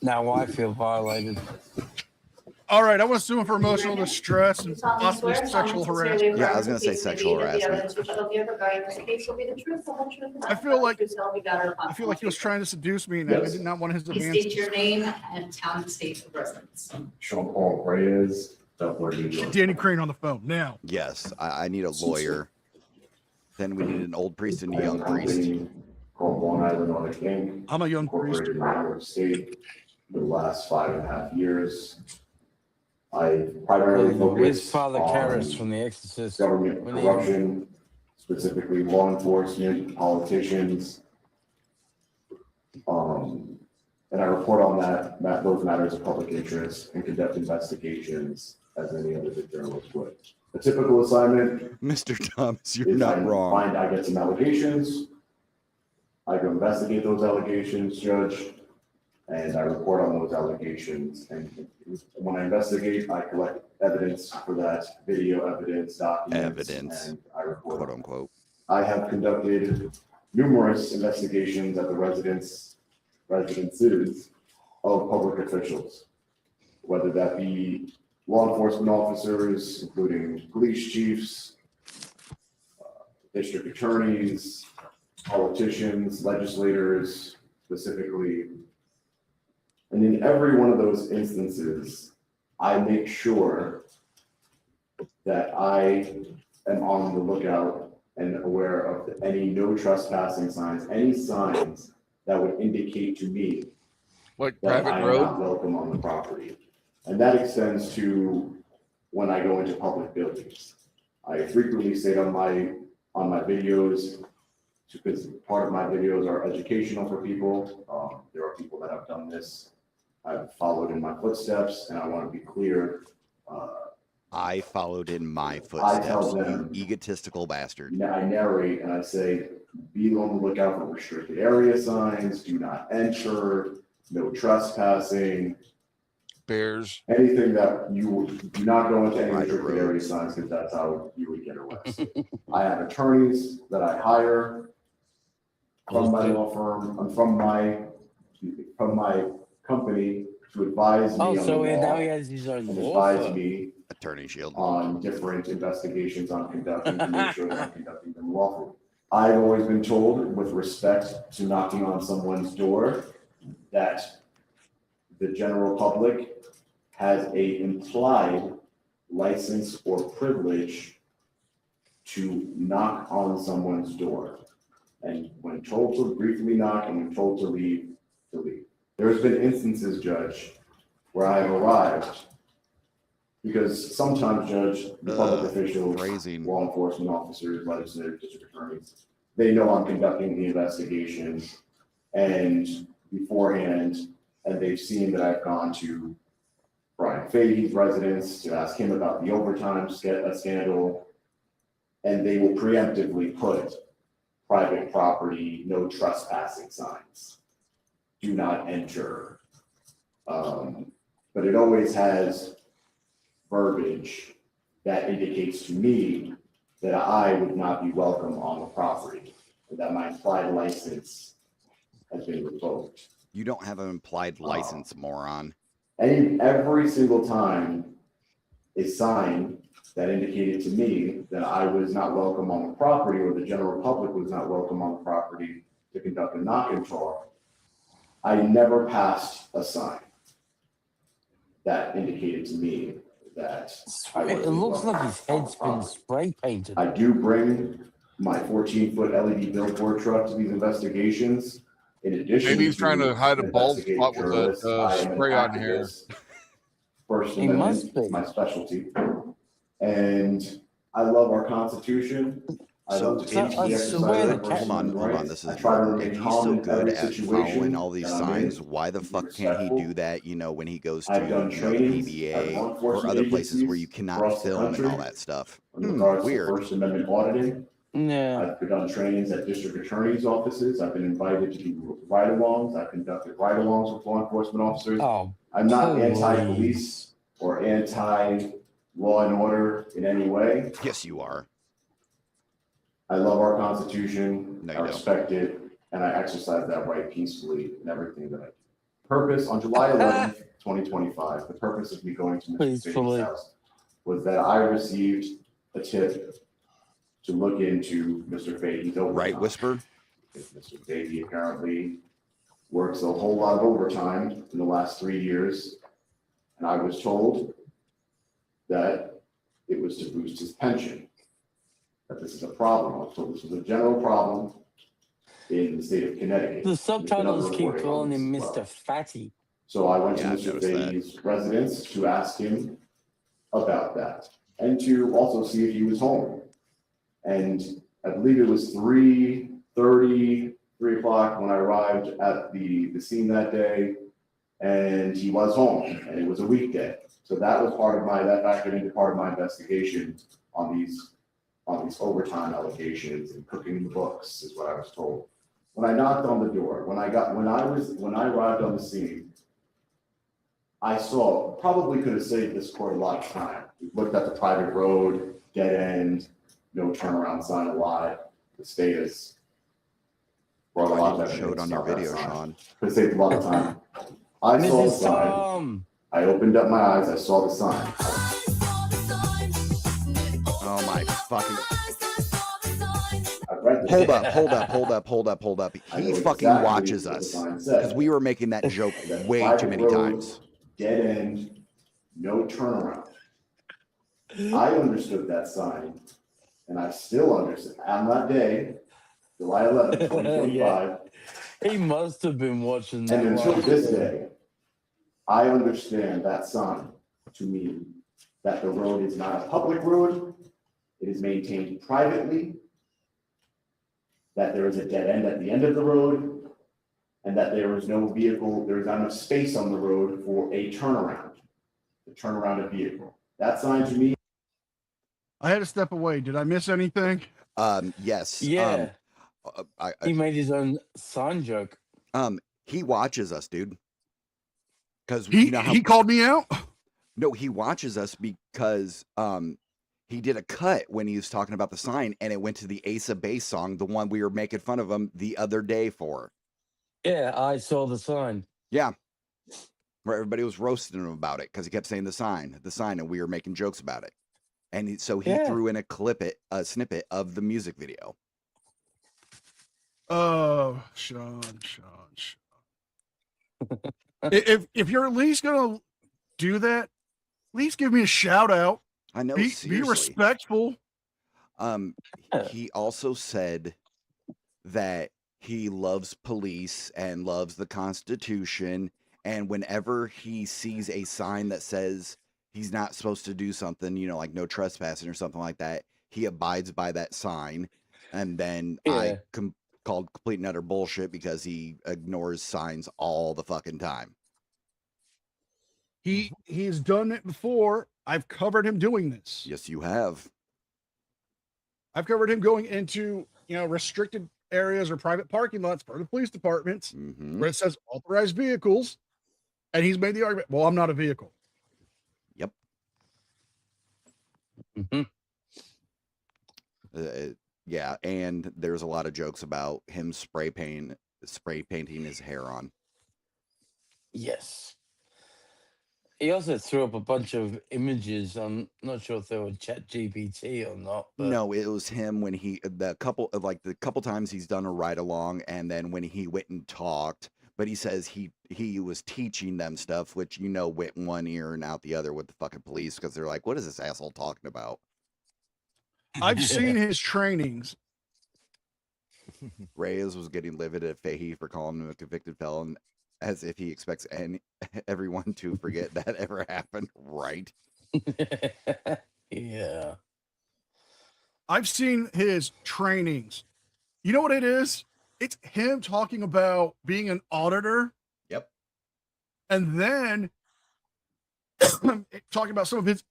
[SPEAKER 6] Now I feel violated.
[SPEAKER 5] All right, I want to sue him for emotional distress and possibly sexual harassment.
[SPEAKER 7] Yeah, I was going to say sexual harassment.
[SPEAKER 5] I feel like he was trying to seduce me, and I did not want his
[SPEAKER 12] Please
[SPEAKER 5] advances.
[SPEAKER 12] state your name and town and state of residence.
[SPEAKER 14] Sean Paul Reyes, Dublin, New York.
[SPEAKER 5] Danny Crane on the phone now.
[SPEAKER 7] Yes, I need a lawyer. Then we need an old priest and a young priest.
[SPEAKER 14] called Long Island Audit Inc.
[SPEAKER 5] I'm a young priest.
[SPEAKER 14] Incorporated in New York State for the last 5.5 years. I primarily
[SPEAKER 6] Where's
[SPEAKER 14] focus
[SPEAKER 6] Father
[SPEAKER 14] on
[SPEAKER 6] Karras from The Exorcist?
[SPEAKER 14] government
[SPEAKER 6] We need
[SPEAKER 14] corruption, specifically law enforcement, politicians. And I report on those matters of public interest and conduct investigations as any other good journalist would. A typical assignment,
[SPEAKER 7] Mr. Thomas, you're not wrong.
[SPEAKER 14] I get some allegations. I go investigate those allegations, Judge, and I report on those allegations. And when I investigate, I collect evidence for that, video evidence, documents, and I report,
[SPEAKER 7] quote unquote.
[SPEAKER 14] I have conducted numerous investigations at the residences of public officials, whether that be law enforcement officers, including police chiefs, district attorneys, politicians, legislators, specifically. And in every one of those instances, I make sure that I am on the lookout and aware of any no trespassing signs, any signs that would indicate to me
[SPEAKER 18] like
[SPEAKER 14] that
[SPEAKER 18] private
[SPEAKER 14] I am
[SPEAKER 18] road?
[SPEAKER 14] not welcome on the property. And that extends to when I go into public buildings. I frequently state on my videos, because part of my videos are educational for people. There are people that have done this. I've followed in my footsteps, and I want to be clear.
[SPEAKER 7] I followed in my
[SPEAKER 14] I
[SPEAKER 7] footsteps,
[SPEAKER 14] tell them,
[SPEAKER 7] you egotistical bastard.
[SPEAKER 14] I narrate and I say, be on the lookout for restricted area signs, do not enter, no trespassing.
[SPEAKER 18] Bears.
[SPEAKER 14] Anything that you do not go into any restricted area signs, because that's how you would get arrested. I have attorneys that I hire from my law firm, from my company to advise me on the
[SPEAKER 6] so
[SPEAKER 14] law,
[SPEAKER 6] now he has his own
[SPEAKER 14] and
[SPEAKER 6] law
[SPEAKER 14] advise
[SPEAKER 6] firm.
[SPEAKER 14] me
[SPEAKER 7] Attorney Shield
[SPEAKER 14] on different investigations I'm conducting to make sure that I'm conducting them lawfully. I've always been told, with respect to knocking on someone's door, that the general public has a implied license or privilege to knock on someone's door. And when told to briefly knock and when told to leave, to leave. There's been instances, Judge, where I have arrived, because sometimes, Judge, the public officials, law enforcement officers, legislators, district attorneys, they know I'm conducting the investigation and beforehand, and they've seen that I've gone to Brian Fahey's residence to ask him about the overtime scandal, and they will preemptively put private property, no trespassing signs, do not enter. But it always has verbiage that indicates to me that I would not be welcome on the property, and that my implied license has been revoked.
[SPEAKER 7] You don't have an implied license, moron.
[SPEAKER 14] Every single time a sign that indicated to me that I was not welcome on the property, or the general public was not welcome on the property to conduct a knock and talk, I never passed a sign that indicated to me that I was.
[SPEAKER 6] It looks like his head's been spray painted.
[SPEAKER 14] I do bring my 14-foot LED billboard truck to these investigations. In addition,
[SPEAKER 18] Maybe he's trying to hide a bald
[SPEAKER 14] investigative
[SPEAKER 18] spot with
[SPEAKER 14] journalist,
[SPEAKER 18] that
[SPEAKER 14] I am an
[SPEAKER 18] spray on here.
[SPEAKER 14] activist. First
[SPEAKER 6] He must
[SPEAKER 14] Amendment is my specialty, and I love our Constitution. I love the exercise of our
[SPEAKER 7] Hold on,
[SPEAKER 14] rights.
[SPEAKER 7] this
[SPEAKER 14] I
[SPEAKER 7] is
[SPEAKER 14] try to
[SPEAKER 7] important. If
[SPEAKER 14] remain
[SPEAKER 7] he's
[SPEAKER 14] calm
[SPEAKER 7] so
[SPEAKER 14] in
[SPEAKER 7] good
[SPEAKER 14] every
[SPEAKER 7] at
[SPEAKER 14] situation
[SPEAKER 7] following all these
[SPEAKER 14] that I'm in.
[SPEAKER 7] signs, why the fuck can't he
[SPEAKER 14] respectful.
[SPEAKER 7] do that, when he goes to,
[SPEAKER 14] I've done
[SPEAKER 7] the
[SPEAKER 14] trainings at
[SPEAKER 7] PBA
[SPEAKER 14] law
[SPEAKER 7] or
[SPEAKER 14] enforcement
[SPEAKER 7] other places where you
[SPEAKER 14] agencies
[SPEAKER 7] cannot
[SPEAKER 14] across the
[SPEAKER 7] film and
[SPEAKER 14] country
[SPEAKER 7] all that stuff?
[SPEAKER 14] in regards to
[SPEAKER 7] Weird.
[SPEAKER 14] First Amendment auditing.
[SPEAKER 6] Yeah.
[SPEAKER 14] I've done trainings at district attorneys' offices. I've been invited to do ride-alongs. I've conducted ride-alongs with law enforcement officers. I'm not anti-police or anti-law and order in any way.
[SPEAKER 7] Yes, you are.
[SPEAKER 14] I love our Constitution.
[SPEAKER 7] No,
[SPEAKER 14] I
[SPEAKER 7] you
[SPEAKER 14] respect it, and I exercise that right peacefully in everything that I do. Purpose on July 11th, 2025, the purpose of me going to Mr. Fahey's house was that I received a tip to look into Mr. Fahey's overtime.
[SPEAKER 7] Right, Whisper?
[SPEAKER 14] Mr. Fahey apparently works a whole lot of overtime in the last 3 years, and I was told that it was to boost his pension, that this is a problem. I was told this was a general problem,
[SPEAKER 7] in the state of Connecticut.
[SPEAKER 6] The
[SPEAKER 7] There's been
[SPEAKER 6] subtitles
[SPEAKER 7] other
[SPEAKER 6] keep
[SPEAKER 7] reporting
[SPEAKER 6] calling
[SPEAKER 7] on this
[SPEAKER 6] him
[SPEAKER 7] as well.
[SPEAKER 6] Mr. Fatty.
[SPEAKER 7] So I went to
[SPEAKER 19] Yeah, I've
[SPEAKER 7] Mr.
[SPEAKER 19] noticed that.
[SPEAKER 7] Fahey's residence to ask him about that and to also see if he was home. And I believe it was 3:30, 3 o'clock when I arrived at the scene that day, and he was home, and it was a weekday. So that was that factored into part of my investigation on these overtime allegations and cooking the books, is what I was told. When I knocked on the door, when I arrived on the scene, I probably could have saved this court a lot of time. We looked at the private road, dead end, no turnaround sign a lot. The state has brought a lot of showed on your video, Sean. Could have saved a lot of time. I saw the sign. I opened up my eyes. I saw the sign.
[SPEAKER 19] Oh my fucking.
[SPEAKER 7] Hold up.
[SPEAKER 19] He fucking watches us because we were making that joke way too many times.
[SPEAKER 7] Dead end, no turnaround. I understood that sign, and I still understand. On that day, July 11th, 2025.
[SPEAKER 6] He must have been watching that.
[SPEAKER 7] And until this day, I understand that sign to mean that the road is not a public road. It is maintained privately, that there is a dead end at the end of the road, and that there is no vehicle, there is not enough space on the road for a turnaround, to turn around a vehicle. That sign to me.
[SPEAKER 5] I had to step away. Did I miss anything?
[SPEAKER 19] Yes.
[SPEAKER 6] Yeah. He made his own sign joke.
[SPEAKER 19] He watches us, dude. Because
[SPEAKER 5] he called me out.
[SPEAKER 19] No, he watches us because he did a cut when he was talking about the sign, and it went to the Ace of Base song, the one we were making fun of him the other day for.
[SPEAKER 6] Yeah, I saw the sign.
[SPEAKER 19] Yeah, where everybody was roasting him about it because he kept saying the sign, and we were making jokes about it. And so he threw in a snippet of the music video.
[SPEAKER 5] Oh, Sean. if you're at least gonna do that, at least give me a shout out.
[SPEAKER 19] I know.
[SPEAKER 5] Be respectful.
[SPEAKER 19] He also said that he loves police and loves the Constitution, and whenever he sees a sign that says he's not supposed to do something, like no trespassing or something like that, he abides by that sign. And then I called complete and utter bullshit because he ignores signs all the fucking time.
[SPEAKER 5] He's done it before. I've covered him doing this.
[SPEAKER 19] Yes, you have.
[SPEAKER 5] I've covered him going into, restricted areas or private parking lots for the police departments where it says authorized vehicles. And he's made the argument, well, I'm not a vehicle.
[SPEAKER 19] Yep. Yeah, and there's a lot of jokes about him spray painting his hair on.
[SPEAKER 6] Yes. He also threw up a bunch of images. I'm not sure if they were ChatGPT or not. But...
[SPEAKER 19] No, it was him when the couple times he's done a ride along, and then when he went and talked. But he says he was teaching them stuff, which went one ear and out the other with the fucking police because they're like, "What is this asshole talking about?"
[SPEAKER 5] I've seen his trainings.
[SPEAKER 19] Reyes was getting livid at Fahey for calling him a convicted felon, as if he expects everyone to forget that ever happened, right?
[SPEAKER 6] Yeah.
[SPEAKER 5] I've seen his trainings. You know what it is? It's him talking about being an auditor.
[SPEAKER 19] Yep.
[SPEAKER 5] And then talking about some of his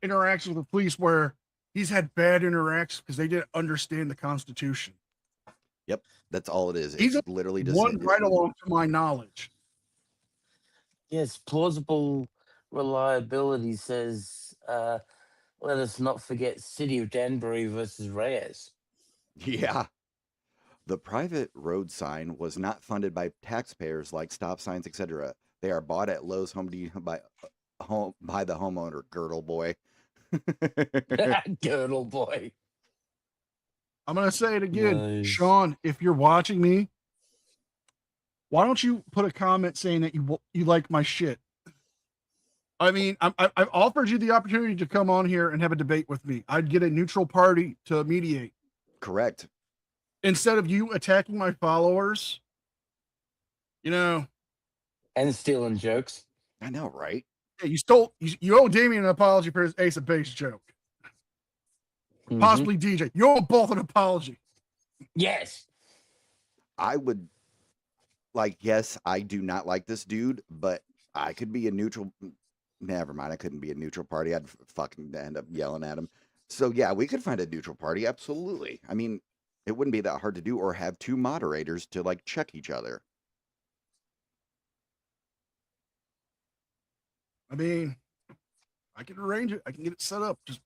[SPEAKER 5] interactions with the police where he's had bad interactions because they didn't understand the Constitution.
[SPEAKER 19] Yep. That's all it is.
[SPEAKER 5] He's
[SPEAKER 19] it's literally just
[SPEAKER 5] one right along to my knowledge.
[SPEAKER 6] Yes, plausible reliability says, let us not forget City of Danbury versus Reyes.
[SPEAKER 19] Yeah. The private road sign was not funded by taxpayers like stop signs, etc. They are bought at Lowe's Home Depot by the homeowner, Girdle Boy.
[SPEAKER 6] Girdle Boy.
[SPEAKER 5] I'm going to say it again.
[SPEAKER 6] Nice.
[SPEAKER 5] Sean, if you're watching me, why don't you put a comment saying that you like my shit? I mean, I've offered you the opportunity to come on here and have a debate with me. I'd get a neutral party to mediate.
[SPEAKER 19] Correct.
[SPEAKER 5] instead of you attacking my followers, you know,
[SPEAKER 6] and stealing jokes.
[SPEAKER 19] I know, right?
[SPEAKER 5] Yeah, you owe Damien an apology for his Ace of Base joke. Possibly DJ. You owe both an apology.
[SPEAKER 6] Yes.
[SPEAKER 19] I would yes, I do not like this dude, but I could be a neutral. Never mind, I couldn't be a neutral party. I'd fucking end up yelling at him. So yeah, we could find a neutral party. Absolutely. I mean, it wouldn't be that hard to do, or have two moderators to check each other.
[SPEAKER 5] I mean, I can arrange it. I can get it set up. Just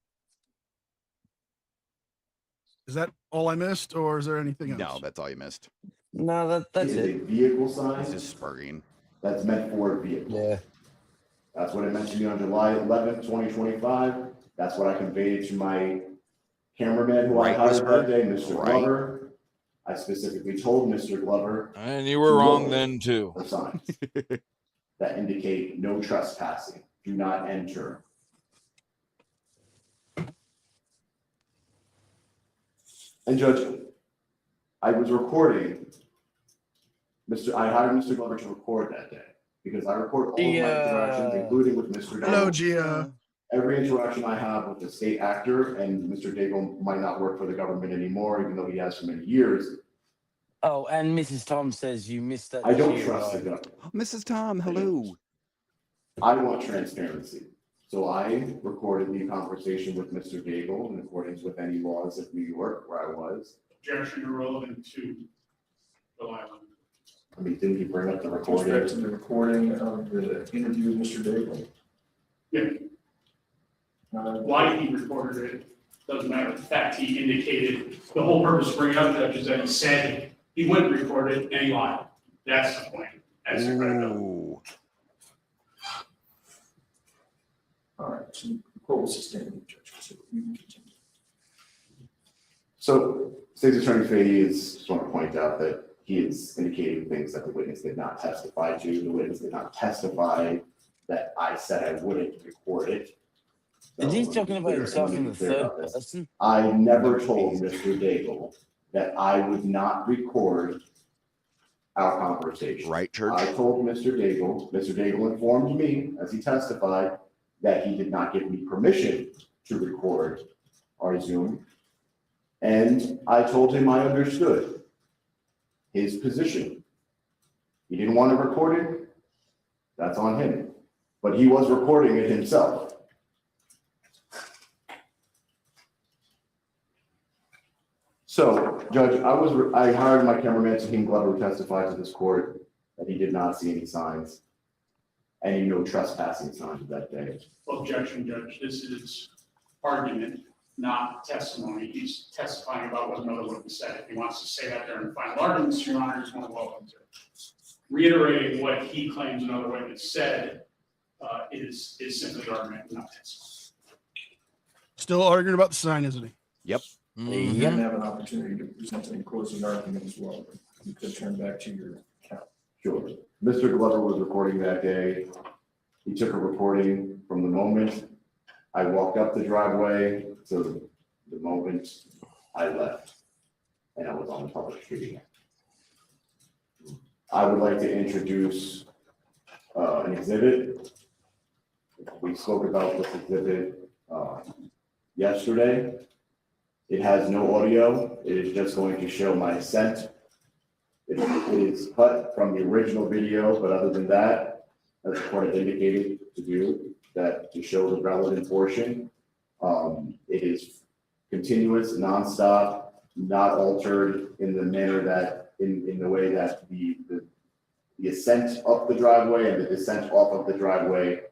[SPEAKER 5] is that all I missed, or is there anything else?
[SPEAKER 19] No, that's all you missed.
[SPEAKER 6] No, that's
[SPEAKER 7] It is
[SPEAKER 6] it.
[SPEAKER 7] a vehicle sign.
[SPEAKER 19] This is spurging.
[SPEAKER 7] That's meant for a vehicle.
[SPEAKER 6] Yeah.
[SPEAKER 7] That's what it meant to me on July 11th, 2025. That's what I conveyed to my cameraman who I hired that day, Mr. Glover. I specifically told Mr. Glover.
[SPEAKER 18] And you were wrong then too.
[SPEAKER 7] The signs that indicate no trespassing. Do not enter. And Judge, I was recording. I hired Mr. Glover to record that day because I record all of my interactions, including with Mr. Daigle.
[SPEAKER 5] Hello, Gia.
[SPEAKER 7] Every interaction I have with the state actor, and Mr. Daigle might not work for the government anymore, even though he has for many years.
[SPEAKER 6] Oh, and Mrs. Tom says you missed that.
[SPEAKER 7] I don't trust the government.
[SPEAKER 19] Mrs. Tom, hello.
[SPEAKER 7] I want transparency. So I recorded the conversation with Mr. Daigle in accordance with any laws of New York where I was.
[SPEAKER 3] Objection irrelevant to the line.
[SPEAKER 7] I mean, didn't he bring up the
[SPEAKER 11] With
[SPEAKER 7] recording?
[SPEAKER 11] respect to the recording of the interview with Mr. Daigle.
[SPEAKER 3] Yeah. Why he recorded it doesn't matter. The fact he indicated, the whole purpose of bringing up Judge is that he said he wouldn't record it and he lied. That's the point. That's the credibility.
[SPEAKER 11] All right, so the court will sustain the Judge. So you can continue.
[SPEAKER 7] So State's Attorney Fahey is just want to point out that he is indicating things that the witness did not testify to. The witness did not testify that I said I wouldn't record it.
[SPEAKER 6] And he's talking about himself in the third person.
[SPEAKER 7] I never told Mr. Daigle that I would not record our conversation.
[SPEAKER 19] Right, Church?
[SPEAKER 7] I told Mr. Daigle informed me, as he testified, that he did not give me permission to record our Zoom. And I told him I understood his position. He didn't want to record it. That's on him. But he was recording it himself. So, Judge, I hired my cameraman, Tahim Glover, who testified to this court that he did not see any signs, any no trespassing signs that day.
[SPEAKER 3] Objection, Judge. This is argument, not testimony. He's testifying about what another witness said. If he wants to say that during the final arguments, Your Honor is more than welcome to. Reiterating what he claims another witness said is simply argument, not testimony.
[SPEAKER 5] Still arguing about the sign, isn't he?
[SPEAKER 19] Yep.
[SPEAKER 11] You can have an opportunity to present a closing argument as well, but you could turn back to your account.
[SPEAKER 7] Sure. Mr. Glover was recording that day. He took a recording from the moment I walked up the driveway to the moment I left, and I was on the public street. I would like to introduce an exhibit. We spoke about this exhibit yesterday. It has no audio. It is just going to show my scent. It is cut from the original video, but other than that, as the court had indicated to do, that to show the relevant portion, it is continuous, nonstop, not altered in the manner that, in the way that the ascent up the driveway and the descent off of the driveway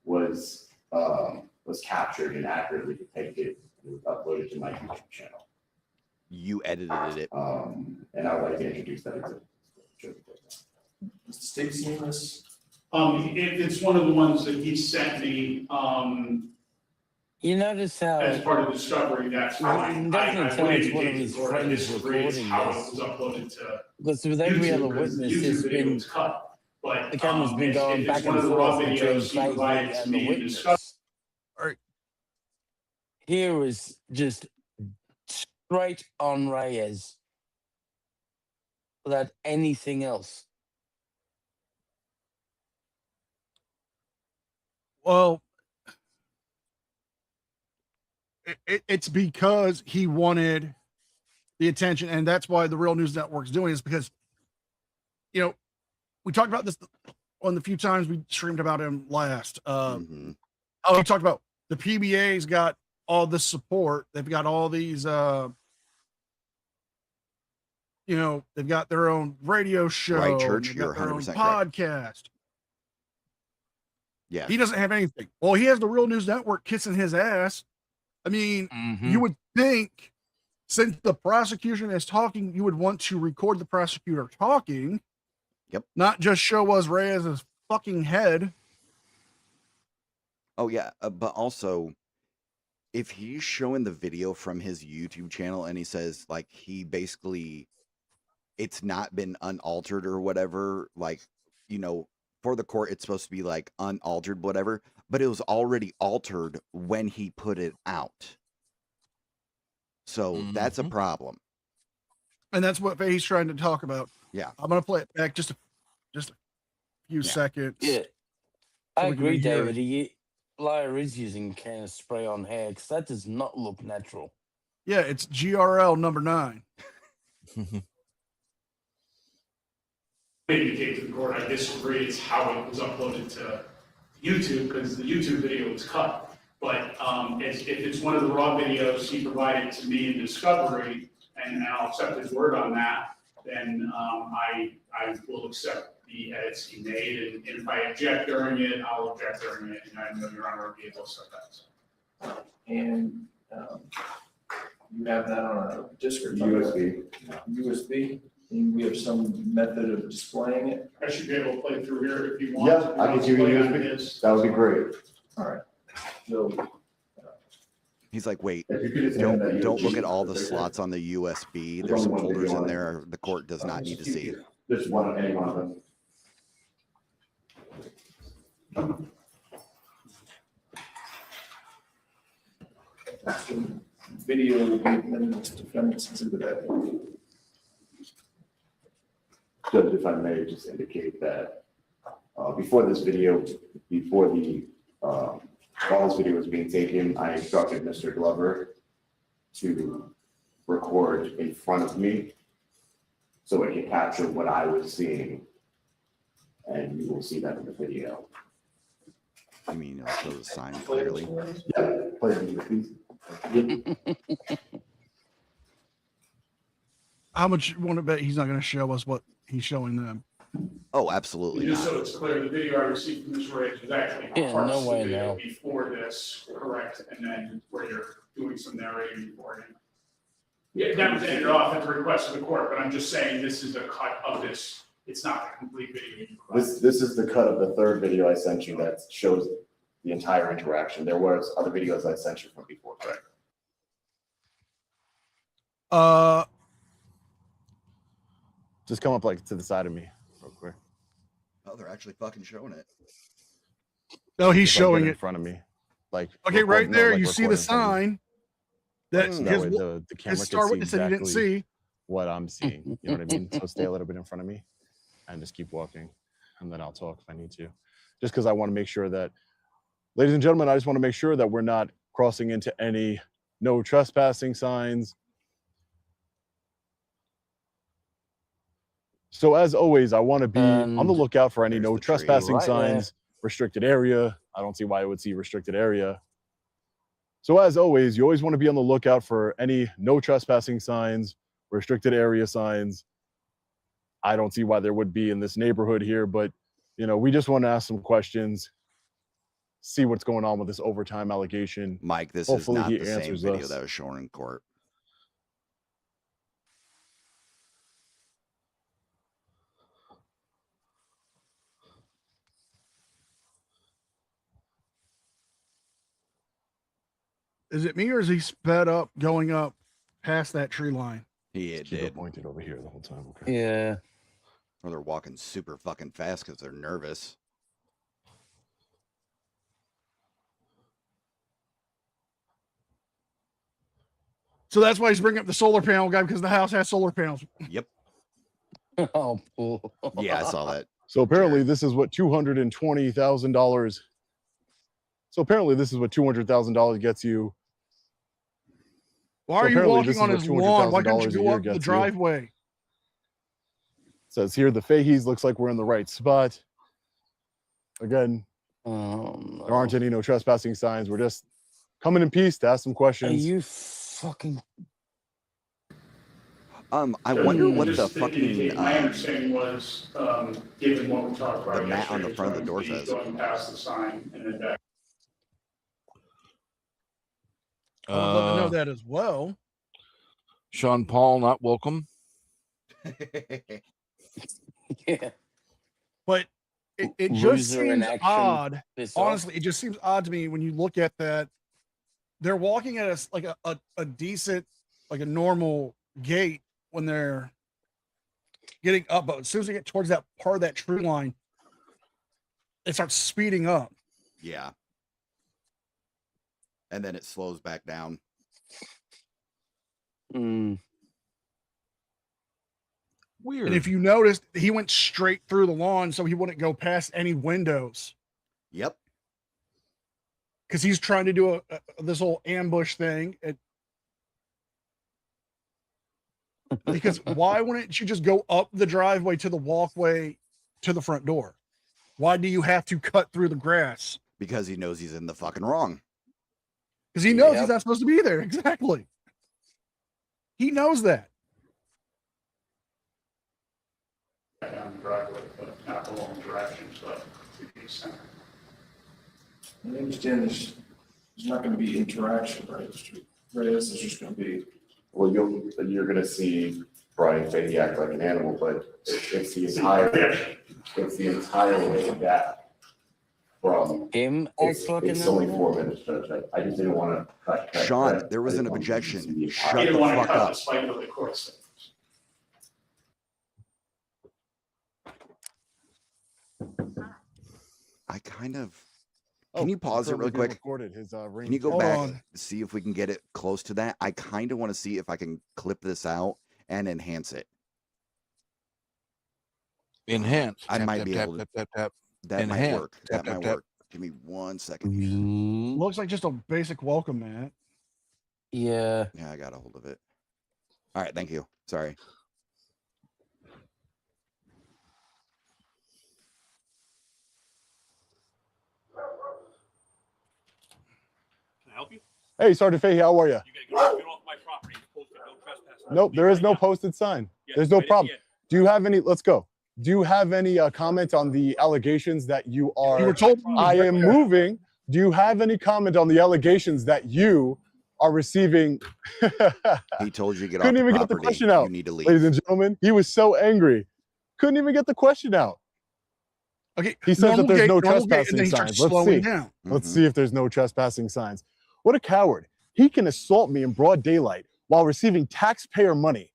[SPEAKER 7] was captured and accurately depicted. It was uploaded to my YouTube channel.
[SPEAKER 19] You edited it.
[SPEAKER 7] And I would like to introduce that exhibit.
[SPEAKER 11] Does the state see this?
[SPEAKER 3] It's one of the ones that he sent me,
[SPEAKER 6] You notice how
[SPEAKER 3] as part of the discovery, that's fine.
[SPEAKER 6] definitely tell
[SPEAKER 3] would
[SPEAKER 6] it's one of
[SPEAKER 3] indicate
[SPEAKER 6] his
[SPEAKER 3] to the court
[SPEAKER 6] friends
[SPEAKER 3] disagree as
[SPEAKER 6] recording
[SPEAKER 3] how
[SPEAKER 6] this.
[SPEAKER 3] it was uploaded to
[SPEAKER 6] because with every
[SPEAKER 3] YouTube,
[SPEAKER 6] other
[SPEAKER 3] because the
[SPEAKER 6] witness,
[SPEAKER 3] YouTube
[SPEAKER 6] there's
[SPEAKER 3] video
[SPEAKER 6] been
[SPEAKER 3] was cut. But
[SPEAKER 6] the camera's been going back
[SPEAKER 3] it's one
[SPEAKER 6] and
[SPEAKER 3] of the raw
[SPEAKER 6] forth between
[SPEAKER 3] videos he
[SPEAKER 6] Facebook
[SPEAKER 3] provided to
[SPEAKER 6] and the
[SPEAKER 3] me in
[SPEAKER 6] witness.
[SPEAKER 3] discovery.
[SPEAKER 6] Here is just straight on Reyes. without anything else?
[SPEAKER 5] Well, it's because he wanted the attention, and that's why the Real News Network's doing this, because, you know, we talked about this on the few times we streamed about him last.
[SPEAKER 19] Mhm.
[SPEAKER 5] Oh, we talked about the PBA's got all this support. They've got all these, you know, they've got their own radio show.
[SPEAKER 19] Right,
[SPEAKER 5] and
[SPEAKER 19] Church,
[SPEAKER 5] they've
[SPEAKER 19] you're
[SPEAKER 5] got their own
[SPEAKER 19] 100% correct.
[SPEAKER 5] podcast.
[SPEAKER 19] Yeah.
[SPEAKER 5] He doesn't have anything. Well, he has the Real News Network kissing his ass. I mean, you would think, since the prosecution is talking, you would want to record the prosecutor talking.
[SPEAKER 19] Yep.
[SPEAKER 5] Not just show us Reyes's fucking head.
[SPEAKER 19] Oh yeah, but also, if he's showing the video from his YouTube channel and he says like he basically, it's not been unaltered or whatever, like, you know, for the court it's supposed to be like unaltered whatever, but it was already altered when he put it out. So that's a problem.
[SPEAKER 5] And that's what he's trying to talk about.
[SPEAKER 19] Yeah.
[SPEAKER 5] I'm gonna play it back just a few seconds.
[SPEAKER 6] Yeah,
[SPEAKER 5] so
[SPEAKER 6] I
[SPEAKER 5] we can
[SPEAKER 6] agree,
[SPEAKER 5] hear
[SPEAKER 6] David.
[SPEAKER 5] it.
[SPEAKER 6] LIA is using can of spray on hair because that does not look natural.
[SPEAKER 5] Yeah, it's GRL number 9.
[SPEAKER 3] Indicate to the court, I disagree. It's how it was uploaded to YouTube, because the YouTube video was cut. But if it's one of the raw videos he provided to me in discovery, and I'll accept his word on that, then I will accept the edits he made. And if I object during it, I'll object during it, and I know Your Honor will be able to set that.
[SPEAKER 11] And you have that on a disk or
[SPEAKER 14] USB.
[SPEAKER 11] USB, and we have some method of displaying it.
[SPEAKER 3] I should be able to play through here if you want.
[SPEAKER 14] Yeah, I can give you USB. That would be great.
[SPEAKER 11] All right. So
[SPEAKER 19] He's like, wait,
[SPEAKER 14] If you could just hand that
[SPEAKER 19] don't look
[SPEAKER 14] USB
[SPEAKER 19] at all the
[SPEAKER 14] right there.
[SPEAKER 19] slots on the USB.
[SPEAKER 14] There's
[SPEAKER 19] There's some
[SPEAKER 14] only one
[SPEAKER 19] folders
[SPEAKER 14] video
[SPEAKER 19] in
[SPEAKER 14] on
[SPEAKER 19] there the court does not need to see.
[SPEAKER 14] Just one on any one of them.
[SPEAKER 11] video will be amended to defendant's exhibit A.
[SPEAKER 14] Judge, if I may just indicate that before this video, before the Paul's video was being taken, I instructed Mr. Glover to record in front of me so it can capture what I was seeing. And you will see that in the video.
[SPEAKER 19] I mean, you'll show the sign clearly.
[SPEAKER 14] Yeah, play the video, please.
[SPEAKER 5] How much you want to bet he's not going to show us what he's showing them?
[SPEAKER 19] Oh, absolutely
[SPEAKER 3] Just
[SPEAKER 19] not.
[SPEAKER 3] so it's clear, the video I received from Mr. Reyes was actually
[SPEAKER 6] Yeah,
[SPEAKER 3] parts
[SPEAKER 6] no
[SPEAKER 3] of the
[SPEAKER 6] way
[SPEAKER 3] video
[SPEAKER 6] now.
[SPEAKER 3] before this, correct? And then where you're doing some narrating before him. Yeah, that was edited off at the request of the court, but I'm just saying this is a cut of this. It's not the complete video.
[SPEAKER 14] This is the cut of the third video I sent you that shows the entire interaction. There was other videos I sent you from before, correct?
[SPEAKER 9] Just come up like to the side of me real quick.
[SPEAKER 19] Oh, they're actually fucking showing it.
[SPEAKER 5] No, he's
[SPEAKER 9] Just, like,
[SPEAKER 5] showing
[SPEAKER 9] get
[SPEAKER 5] it
[SPEAKER 9] in front of me. Like
[SPEAKER 5] Okay,
[SPEAKER 9] record-
[SPEAKER 5] right
[SPEAKER 9] no,
[SPEAKER 5] there,
[SPEAKER 9] like,
[SPEAKER 5] you see
[SPEAKER 9] record
[SPEAKER 5] the
[SPEAKER 9] in front of me.
[SPEAKER 5] sign that
[SPEAKER 9] So that way the camera
[SPEAKER 5] his star
[SPEAKER 9] can see
[SPEAKER 5] witness said he didn't
[SPEAKER 9] exactly
[SPEAKER 5] see.
[SPEAKER 9] what I'm seeing. You know what I mean? So stay a little bit in front of me and just keep walking, and then I'll talk if I need to. Just because I want to make sure that, ladies and gentlemen, I just want to make sure that we're not crossing into any no trespassing signs. So as always, I want to be on the
[SPEAKER 6] And
[SPEAKER 9] lookout for any no
[SPEAKER 19] there's the tree.
[SPEAKER 9] trespassing
[SPEAKER 6] Right there.
[SPEAKER 9] signs, restricted area. I don't see why I would see restricted area. So as always, you always want to be on the lookout for any no trespassing signs, restricted area signs. I don't see why there would be in this neighborhood here, but you know, we just want to ask some questions, see what's going on with this overtime allegation.
[SPEAKER 19] Mike, this
[SPEAKER 9] Hopefully
[SPEAKER 19] is not
[SPEAKER 9] he
[SPEAKER 19] the same
[SPEAKER 9] answers
[SPEAKER 19] video
[SPEAKER 9] us.
[SPEAKER 19] that was shown in court.
[SPEAKER 5] Is it me or is he sped up going up past that tree line?
[SPEAKER 19] He
[SPEAKER 9] Keep it
[SPEAKER 19] did.
[SPEAKER 9] pointed over here the whole time. Okay.
[SPEAKER 6] yeah,
[SPEAKER 19] Or they're walking super fucking fast because they're nervous.
[SPEAKER 5] So that's why he's bringing up the solar panel guy, because the house has solar panels.
[SPEAKER 19] Yep.
[SPEAKER 6] Oh, Paul.
[SPEAKER 19] Yeah, I saw that.
[SPEAKER 9] So apparently this is what $220,000. So apparently this is what $200,000 gets you.
[SPEAKER 5] Why
[SPEAKER 9] So
[SPEAKER 5] are you
[SPEAKER 9] apparently this
[SPEAKER 5] walking
[SPEAKER 9] is
[SPEAKER 5] on
[SPEAKER 9] what
[SPEAKER 5] his lawn? Why couldn't you
[SPEAKER 9] $200,000 a
[SPEAKER 5] go
[SPEAKER 9] year
[SPEAKER 5] up the
[SPEAKER 9] gets you.
[SPEAKER 5] driveway?
[SPEAKER 9] Says here the Fahey's looks like we're in the right spot. Again, there aren't any no trespassing signs. We're just coming in peace to ask some
[SPEAKER 6] Are
[SPEAKER 9] questions.
[SPEAKER 6] you fucking...
[SPEAKER 19] I wonder what the
[SPEAKER 3] Just
[SPEAKER 19] fucking
[SPEAKER 3] indicate, my understanding was, given what we talked about
[SPEAKER 19] the mat on the
[SPEAKER 3] yesterday,
[SPEAKER 19] front of the
[SPEAKER 3] was
[SPEAKER 19] door
[SPEAKER 3] going to be
[SPEAKER 19] says.
[SPEAKER 3] Going past the sign and then back.
[SPEAKER 5] I would love to know that as well.
[SPEAKER 18] Sean Paul, not welcome.
[SPEAKER 6] Yeah.
[SPEAKER 5] But it just
[SPEAKER 6] Loser in
[SPEAKER 5] seems
[SPEAKER 6] action,
[SPEAKER 5] odd.
[SPEAKER 6] piss off.
[SPEAKER 5] Honestly, it just seems odd to me when you look at that. They're walking at a decent, like a normal gait when they're getting up, but as soon as they get towards that part of that tree line, it starts speeding up.
[SPEAKER 19] Yeah. And then it slows back down.
[SPEAKER 18] Weird.
[SPEAKER 5] And if you noticed, he went straight through the lawn so he wouldn't go past any windows.
[SPEAKER 19] Yep.
[SPEAKER 5] Because he's trying to do this whole ambush thing. Because why wouldn't you just go up the driveway to the walkway to the front door? Why do you have to cut through the grass?
[SPEAKER 19] Because he knows he's in the fucking wrong.
[SPEAKER 5] Because he knows he's not supposed to be there. Exactly. He knows that.
[SPEAKER 3] Down the driveway, but not the wrong direction, but to the center.
[SPEAKER 11] I understand there's not going to be interaction, right? This is just going to be.
[SPEAKER 14] Well, you're going to see Brian Fahey act like an animal, but it's the entire way back from
[SPEAKER 6] him.
[SPEAKER 14] It's only 4 minutes, Judge. I just didn't want to cut.
[SPEAKER 19] Sean, there was an objection. Shut the
[SPEAKER 3] want to
[SPEAKER 19] fuck
[SPEAKER 3] cut
[SPEAKER 19] up.
[SPEAKER 3] despite what the court said.
[SPEAKER 19] I kind of. Can you pause it really quick? Can you go back and see if we can get it close to that? I kind of want to see if I can clip this out and enhance it.
[SPEAKER 18] Enhance.
[SPEAKER 19] I
[SPEAKER 18] Tap,
[SPEAKER 19] might
[SPEAKER 18] tap,
[SPEAKER 19] be
[SPEAKER 18] tap,
[SPEAKER 19] able to.
[SPEAKER 18] tap, tap, tap.
[SPEAKER 19] That might
[SPEAKER 18] Enhance.
[SPEAKER 19] work.
[SPEAKER 18] Tap,
[SPEAKER 19] That
[SPEAKER 18] tap,
[SPEAKER 19] might
[SPEAKER 18] tap.
[SPEAKER 19] work. Give me 1 second.
[SPEAKER 5] Looks like just a basic welcome mat.
[SPEAKER 6] Yeah.
[SPEAKER 19] Yeah, I got a hold of it. All right, thank you. Sorry.
[SPEAKER 3] Can I help you?
[SPEAKER 9] Hey, Sergeant Fahey, how are you?
[SPEAKER 3] You gotta get off my property. Posted no trespassing.
[SPEAKER 9] Nope, there is no posted sign. There's no problem. Do you have any? Let's go. Do you have any comment on the allegations that you are?
[SPEAKER 5] You were told
[SPEAKER 9] I am moving. Do you have any comment on the allegations that you are receiving?
[SPEAKER 19] He told you to get off
[SPEAKER 9] Couldn't
[SPEAKER 19] the
[SPEAKER 9] even get the
[SPEAKER 19] property.
[SPEAKER 9] question out.
[SPEAKER 19] You need to leave.
[SPEAKER 9] Ladies and gentlemen, he was so angry. Couldn't even get the question out.
[SPEAKER 5] Okay.
[SPEAKER 9] He says that there's no
[SPEAKER 5] normal gate, and
[SPEAKER 9] trespassing
[SPEAKER 5] then he starts
[SPEAKER 9] signs. Let's
[SPEAKER 5] slowing
[SPEAKER 9] see.
[SPEAKER 5] down.
[SPEAKER 9] Let's see if there's no trespassing signs. What a coward. He can assault me in broad daylight while receiving taxpayer money.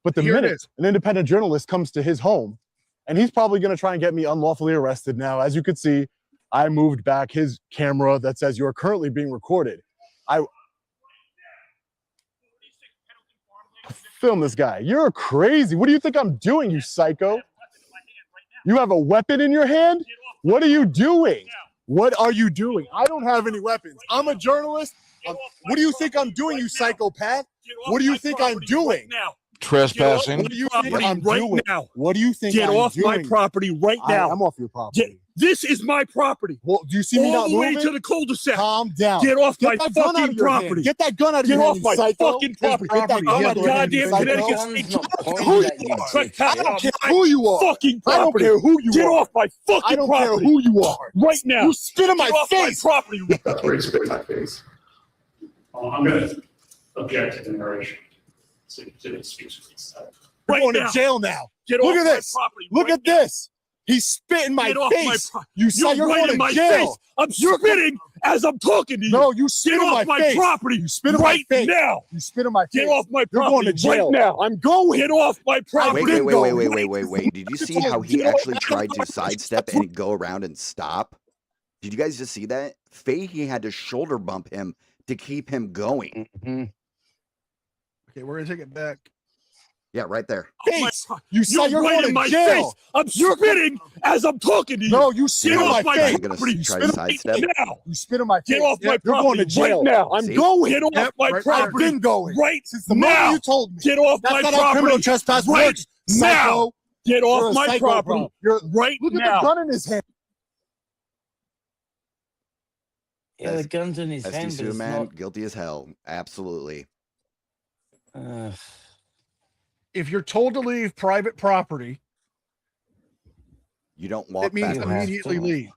[SPEAKER 9] But the
[SPEAKER 5] Here it
[SPEAKER 9] minute
[SPEAKER 5] is.
[SPEAKER 9] an independent journalist comes to his home, and he's probably going to try and get me unlawfully arrested now. As you could see, I moved back his camera that says you are currently being recorded. Film this guy. You're crazy. What do you think I'm doing, you psycho? You have a weapon in your hand? What are you doing? What are you doing? I don't have any weapons. I'm a journalist. What do you think I'm doing, you psychopath? What do you think I'm doing?
[SPEAKER 18] Trespassing.
[SPEAKER 9] What do you think I'm
[SPEAKER 17] right
[SPEAKER 9] doing?
[SPEAKER 17] now.
[SPEAKER 9] What do you think
[SPEAKER 17] Get
[SPEAKER 9] I'm
[SPEAKER 17] off
[SPEAKER 9] doing?
[SPEAKER 17] my property right now.
[SPEAKER 9] I'm off your property.
[SPEAKER 17] This is my property.
[SPEAKER 9] Well, do you see me
[SPEAKER 17] all
[SPEAKER 9] not
[SPEAKER 17] the way
[SPEAKER 9] moving?
[SPEAKER 17] to the cul-de-sac?
[SPEAKER 9] Calm down.
[SPEAKER 17] Get off my
[SPEAKER 9] that gun out
[SPEAKER 17] fucking
[SPEAKER 9] of your hand.
[SPEAKER 17] property.
[SPEAKER 9] Get that gun out of
[SPEAKER 17] Get
[SPEAKER 9] your
[SPEAKER 17] off
[SPEAKER 9] hand,
[SPEAKER 17] my
[SPEAKER 9] you psycho.
[SPEAKER 17] fucking property.
[SPEAKER 9] Get that gun
[SPEAKER 17] I'm
[SPEAKER 9] out
[SPEAKER 17] a
[SPEAKER 9] of your hand,
[SPEAKER 17] goddamn
[SPEAKER 9] you psycho.
[SPEAKER 17] Connecticut
[SPEAKER 6] Guns
[SPEAKER 17] State
[SPEAKER 6] not
[SPEAKER 17] Trooper.
[SPEAKER 6] pointing
[SPEAKER 9] Who
[SPEAKER 6] at
[SPEAKER 9] you
[SPEAKER 6] you,
[SPEAKER 9] are.
[SPEAKER 6] dickhead.
[SPEAKER 9] I don't care who you are.
[SPEAKER 17] Fucking
[SPEAKER 9] I don't
[SPEAKER 17] property.
[SPEAKER 9] care who you
[SPEAKER 17] Get
[SPEAKER 9] are.
[SPEAKER 17] off my fucking
[SPEAKER 9] I don't care
[SPEAKER 17] property.
[SPEAKER 9] who you are.
[SPEAKER 17] Right now.
[SPEAKER 9] You spit in my
[SPEAKER 17] Get off
[SPEAKER 9] face.
[SPEAKER 17] my property.
[SPEAKER 14] That's where he spit in my face.
[SPEAKER 3] I'm going to object to the narration. To the speech.
[SPEAKER 9] You're
[SPEAKER 17] Right
[SPEAKER 9] going
[SPEAKER 17] now.
[SPEAKER 9] to jail now.
[SPEAKER 17] Get
[SPEAKER 9] Look
[SPEAKER 17] off
[SPEAKER 9] at
[SPEAKER 17] my
[SPEAKER 9] this.
[SPEAKER 17] property
[SPEAKER 9] Look
[SPEAKER 17] right
[SPEAKER 9] at this. He's spit in my
[SPEAKER 17] Get off my
[SPEAKER 9] face.
[SPEAKER 17] pro-
[SPEAKER 9] You say you're
[SPEAKER 17] right
[SPEAKER 9] going
[SPEAKER 17] in
[SPEAKER 9] to
[SPEAKER 17] my
[SPEAKER 9] jail.
[SPEAKER 17] face. I'm spitting as I'm talking to you.
[SPEAKER 9] No, you spit
[SPEAKER 17] Get
[SPEAKER 9] in
[SPEAKER 17] off
[SPEAKER 9] my
[SPEAKER 17] my
[SPEAKER 9] face.
[SPEAKER 17] property
[SPEAKER 9] You spit in
[SPEAKER 17] right
[SPEAKER 9] my face.
[SPEAKER 17] now.
[SPEAKER 9] You spit in my face.
[SPEAKER 17] Get off my
[SPEAKER 9] You're
[SPEAKER 17] property
[SPEAKER 9] going to jail.
[SPEAKER 17] right now.
[SPEAKER 9] I'm going.
[SPEAKER 17] Get off my property.
[SPEAKER 19] Wait. Did you see how he actually tried to sidestep and go around and stop? Did you guys just see that? Fahey had to shoulder bump him to keep him going.
[SPEAKER 5] Okay, we're gonna take it back
[SPEAKER 19] Yeah, right there.
[SPEAKER 9] Face. You said you're
[SPEAKER 17] right
[SPEAKER 9] going
[SPEAKER 17] in my
[SPEAKER 9] to jail.
[SPEAKER 17] face. I'm spitting as I'm talking to you.
[SPEAKER 9] No, you spit
[SPEAKER 17] Get
[SPEAKER 9] in
[SPEAKER 17] off
[SPEAKER 9] my
[SPEAKER 17] my
[SPEAKER 9] face.
[SPEAKER 17] property.
[SPEAKER 19] You try to sidestep.
[SPEAKER 17] Now.
[SPEAKER 9] You spit in my face.
[SPEAKER 17] Get off my
[SPEAKER 9] You're going to
[SPEAKER 17] property
[SPEAKER 9] jail.
[SPEAKER 17] right now.
[SPEAKER 9] I'm
[SPEAKER 19] See?
[SPEAKER 9] going.
[SPEAKER 17] Get off my
[SPEAKER 5] right
[SPEAKER 17] property.
[SPEAKER 9] I've been going.
[SPEAKER 17] Right
[SPEAKER 9] Since the
[SPEAKER 17] now.
[SPEAKER 9] moment you told me.
[SPEAKER 17] Get off
[SPEAKER 9] That's
[SPEAKER 17] my
[SPEAKER 9] not how criminal
[SPEAKER 17] property.
[SPEAKER 9] trespass
[SPEAKER 17] Right
[SPEAKER 9] works.
[SPEAKER 17] now.
[SPEAKER 9] Psycho.
[SPEAKER 17] Get
[SPEAKER 9] You're
[SPEAKER 17] off
[SPEAKER 9] a
[SPEAKER 17] my
[SPEAKER 9] psycho,
[SPEAKER 17] property.
[SPEAKER 9] bro. You're,
[SPEAKER 17] Right
[SPEAKER 9] look
[SPEAKER 17] now.
[SPEAKER 9] at the gun in his hand.
[SPEAKER 6] Yeah, the gun's in his
[SPEAKER 19] SD
[SPEAKER 6] hand, but it's
[SPEAKER 19] man,
[SPEAKER 6] not.
[SPEAKER 19] guilty as hell. Absolutely.
[SPEAKER 5] If you're told to leave private property,
[SPEAKER 19] You don't walk
[SPEAKER 5] it means
[SPEAKER 19] backwards.
[SPEAKER 5] immediately leave.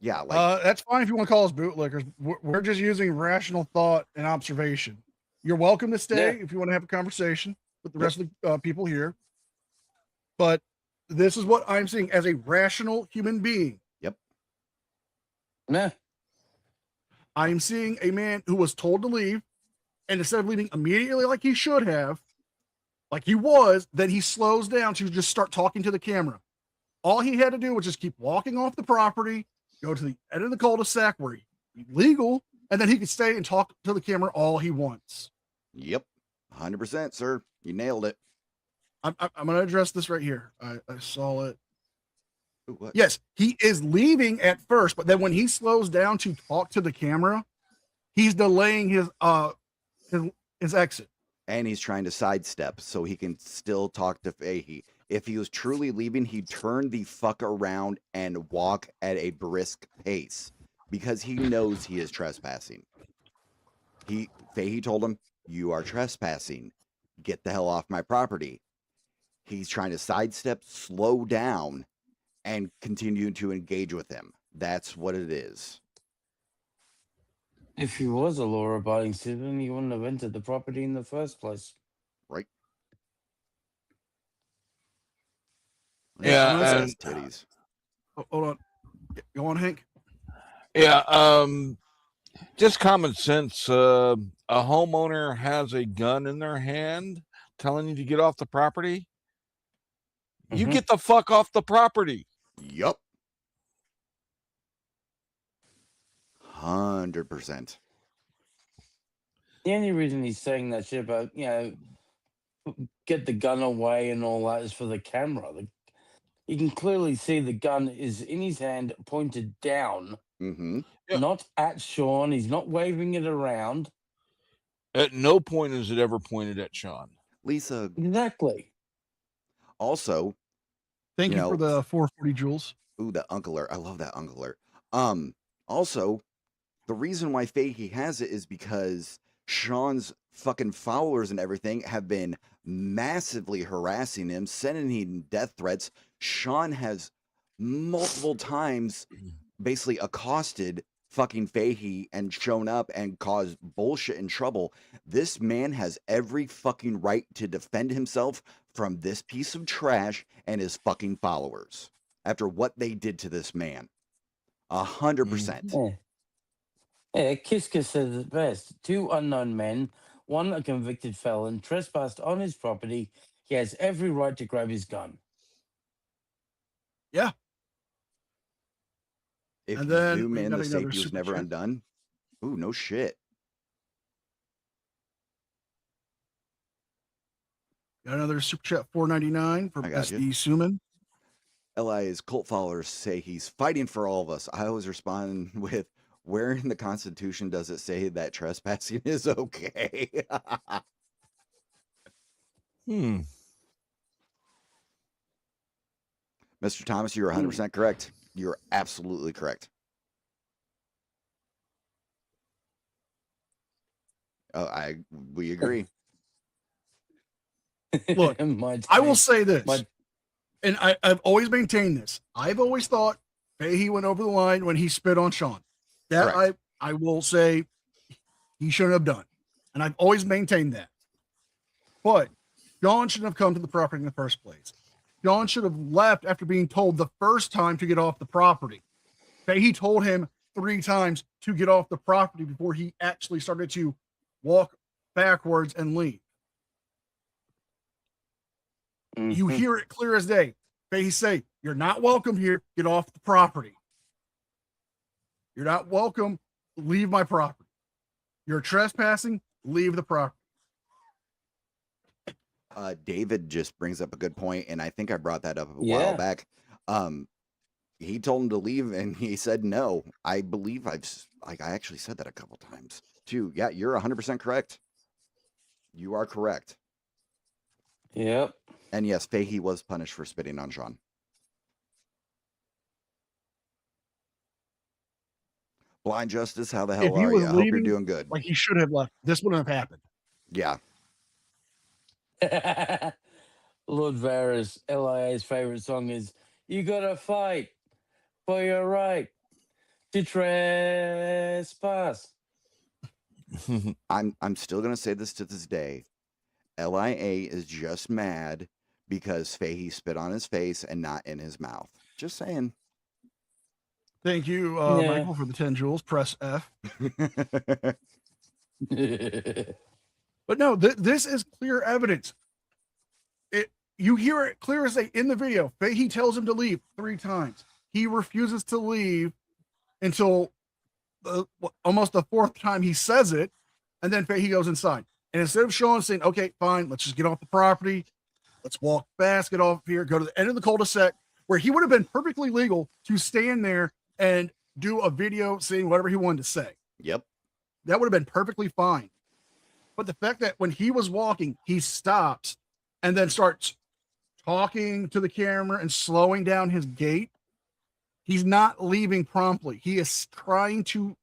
[SPEAKER 19] Yeah, like
[SPEAKER 5] That's fine if you want to call us bootlickers. We're just using rational thought and observation. You're welcome to stay if you want to have a conversation with the rest of the people here. But this is what I'm seeing as a rational human being.
[SPEAKER 19] Yep.
[SPEAKER 6] Nah.
[SPEAKER 5] I'm seeing a man who was told to leave, and instead of leaving immediately like he should have, like he was, then he slows down to just start talking to the camera. All he had to do was just keep walking off the property, go to the end of the cul-de-sac where he's legal, and then he could stay and talk to the camera all he wants.
[SPEAKER 19] Yep. 100%, sir. You nailed it.
[SPEAKER 5] I'm going to address this right here. I saw it.
[SPEAKER 19] Ooh, what?
[SPEAKER 5] Yes, he is leaving at first, but then when he slows down to talk to the camera, he's delaying his exit.
[SPEAKER 19] And he's trying to sidestep so he can still talk to Fahey. If he was truly leaving, he'd turn the fuck around and walk at a brisk pace because he knows he is trespassing. Fahey told him, "You are trespassing. Get the hell off my property." He's trying to sidestep, slow down, and continue to engage with him. That's what it is.
[SPEAKER 6] If he was a law-abiding citizen, he wouldn't have entered the property in the first place.
[SPEAKER 19] Right.
[SPEAKER 18] Yeah,
[SPEAKER 19] Says titties.
[SPEAKER 5] Hold on. Go on, Hank.
[SPEAKER 18] Yeah, just common sense. A homeowner has a gun in their hand telling you to get off the property. You get the fuck off the property.
[SPEAKER 19] Yup. 100%.
[SPEAKER 6] The only reason he's saying that shit about, get the gun away and all that is for the camera. You can clearly see the gun is in his hand, pointed down, not at Sean. He's not waving it around.
[SPEAKER 18] At no point is it ever pointed at Sean.
[SPEAKER 19] Lisa.
[SPEAKER 6] Exactly.
[SPEAKER 19] Also,
[SPEAKER 5] Thank you for the 440 joules.
[SPEAKER 19] Ooh, that Uncle alert. I love that Uncle alert. Also, the reason why Fahey has it is because Sean's fucking followers and everything have been massively harassing him, sending him death threats. Sean has multiple times basically accosted fucking Fahey and shown up and caused bullshit and trouble. This man has every fucking right to defend himself from this piece of trash and his fucking followers after what they did to this man. 100%.
[SPEAKER 6] Yeah, Kiska says it best. Two unknown men, one a convicted felon, trespassed on his property. He has every right to grab his gun.
[SPEAKER 5] Yeah.
[SPEAKER 19] If
[SPEAKER 5] And
[SPEAKER 19] you
[SPEAKER 5] then
[SPEAKER 19] zoom
[SPEAKER 5] we
[SPEAKER 19] in,
[SPEAKER 5] got
[SPEAKER 19] the
[SPEAKER 5] another
[SPEAKER 19] safety was
[SPEAKER 5] super
[SPEAKER 19] never
[SPEAKER 5] chat.
[SPEAKER 19] undone. Ooh, no shit.
[SPEAKER 5] Got another super chat, $4.99 from
[SPEAKER 19] I got you.
[SPEAKER 5] SD Suman.
[SPEAKER 19] LIA's cult followers say he's fighting for all of us. I always respond with, where in the Constitution does it say that trespassing is okay? Mr. Thomas, you're 100% correct. You're absolutely correct. We agree.
[SPEAKER 5] Look, I will say this, and I've always maintained this. I've always thought Fahey went over the line when he spit on Sean. That I will say he shouldn't have done. And I've always maintained that. But Sean shouldn't have come to the property in the first place. Sean should have left after being told the first time to get off the property. Fahey told him 3 times to get off the property before he actually started to walk backwards and leave. You hear it clear as day. They say, "You're not welcome here. Get off the property. You're not welcome. Leave my property." You're trespassing. Leave the property.
[SPEAKER 19] David just brings up a good point, and I think I brought that up a
[SPEAKER 6] Yeah.
[SPEAKER 19] while back. He told him to leave, and he said no. I believe I actually said that a couple times too. Yeah, you're 100% correct. You are correct.
[SPEAKER 6] Yep.
[SPEAKER 19] And yes, Fahey was punished for spitting on Sean. Blind Justice, how the hell
[SPEAKER 5] If he
[SPEAKER 19] are
[SPEAKER 5] was
[SPEAKER 19] you? I hope you're
[SPEAKER 5] leaving,
[SPEAKER 19] doing good.
[SPEAKER 5] like he should have left. This wouldn't have happened.
[SPEAKER 19] Yeah.
[SPEAKER 6] Lord Varys, LIA's favorite song is "You Gotta Fight for Your Right to Trespass."
[SPEAKER 19] I'm still gonna say this to this day. LIA is just mad because Fahey spit on his face and not in his mouth. Just saying.
[SPEAKER 5] Thank you, Michael, for the 10 jewels. Press F. But no, this is clear evidence. You hear it clear as day in the video. Fahey tells him to leave 3 times. He refuses to leave until almost the 4th time he says it, and then Fahey goes inside. And instead of Sean saying, okay, fine, let's just get off the property, let's walk fast, get off here, go to the end of the cul-de-sac, where he would have been perfectly legal to stand there and do a video saying whatever he wanted to say.
[SPEAKER 19] Yep.
[SPEAKER 5] That would have been perfectly fine. But the fact that when he was walking, he stops and then starts talking to the camera and slowing down his gait, he's not leaving promptly. He is trying to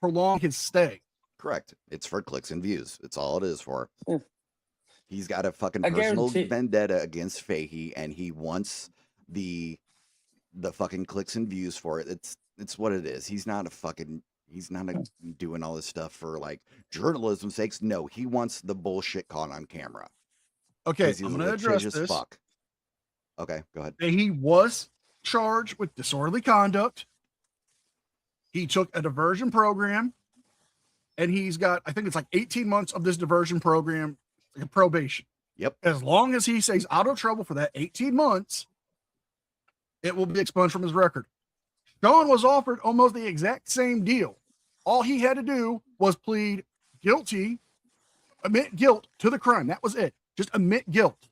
[SPEAKER 5] prolong his stay.
[SPEAKER 19] Correct. It's for clicks and views. It's all it is for. He's got a fucking
[SPEAKER 6] I
[SPEAKER 19] personal
[SPEAKER 6] guarantee-
[SPEAKER 19] vendetta against Fahey, and he wants the fucking clicks and views for it. It's what it is. He's not doing all this stuff for like journalism's sakes. No, he wants the bullshit caught on camera.
[SPEAKER 5] Okay,
[SPEAKER 19] 'Cause he's
[SPEAKER 5] I'm going to address
[SPEAKER 19] litigious
[SPEAKER 5] this.
[SPEAKER 19] fuck. Okay, go ahead.
[SPEAKER 5] He was charged with disorderly conduct. He took a diversion program, and he's got, I think it's like 18 months of this diversion program, like probation.
[SPEAKER 19] Yep.
[SPEAKER 5] As long as he stays out of trouble for that 18 months, it will be expunged from his record. Sean was offered almost the exact same deal. All he had to do was plead guilty, admit guilt to the crime. That was it. Just admit guilt.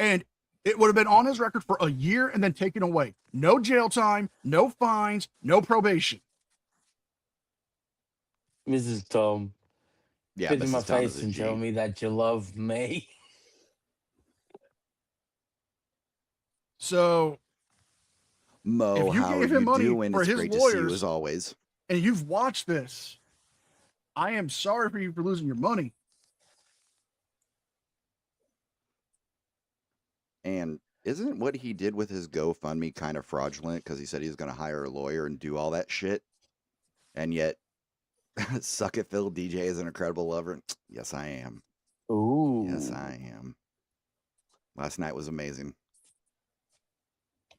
[SPEAKER 5] And it would have been on his record for a year and then taken away. No jail time, no fines, no probation.
[SPEAKER 6] Mrs. Tom,
[SPEAKER 19] Yeah,
[SPEAKER 6] spit in my
[SPEAKER 19] Mrs. Tom is
[SPEAKER 6] face
[SPEAKER 19] a
[SPEAKER 6] and
[SPEAKER 19] G.
[SPEAKER 6] tell me that you love me.
[SPEAKER 5] So,
[SPEAKER 19] Mo,
[SPEAKER 5] if you
[SPEAKER 19] how are
[SPEAKER 5] gave him
[SPEAKER 19] you
[SPEAKER 5] money
[SPEAKER 19] doing?
[SPEAKER 5] for
[SPEAKER 19] It's
[SPEAKER 5] his
[SPEAKER 19] great to see you
[SPEAKER 5] lawyers,
[SPEAKER 19] as always.
[SPEAKER 5] and you've watched this, I am sorry for you for losing your money.
[SPEAKER 19] And isn't what he did with his GoFundMe kind of fraudulent because he said he was going to hire a lawyer and do all that shit? And yet, suck it, Phil, DJ is an incredible lover. Yes, I am.
[SPEAKER 6] Ooh.
[SPEAKER 19] Yes, I am. Last night was amazing.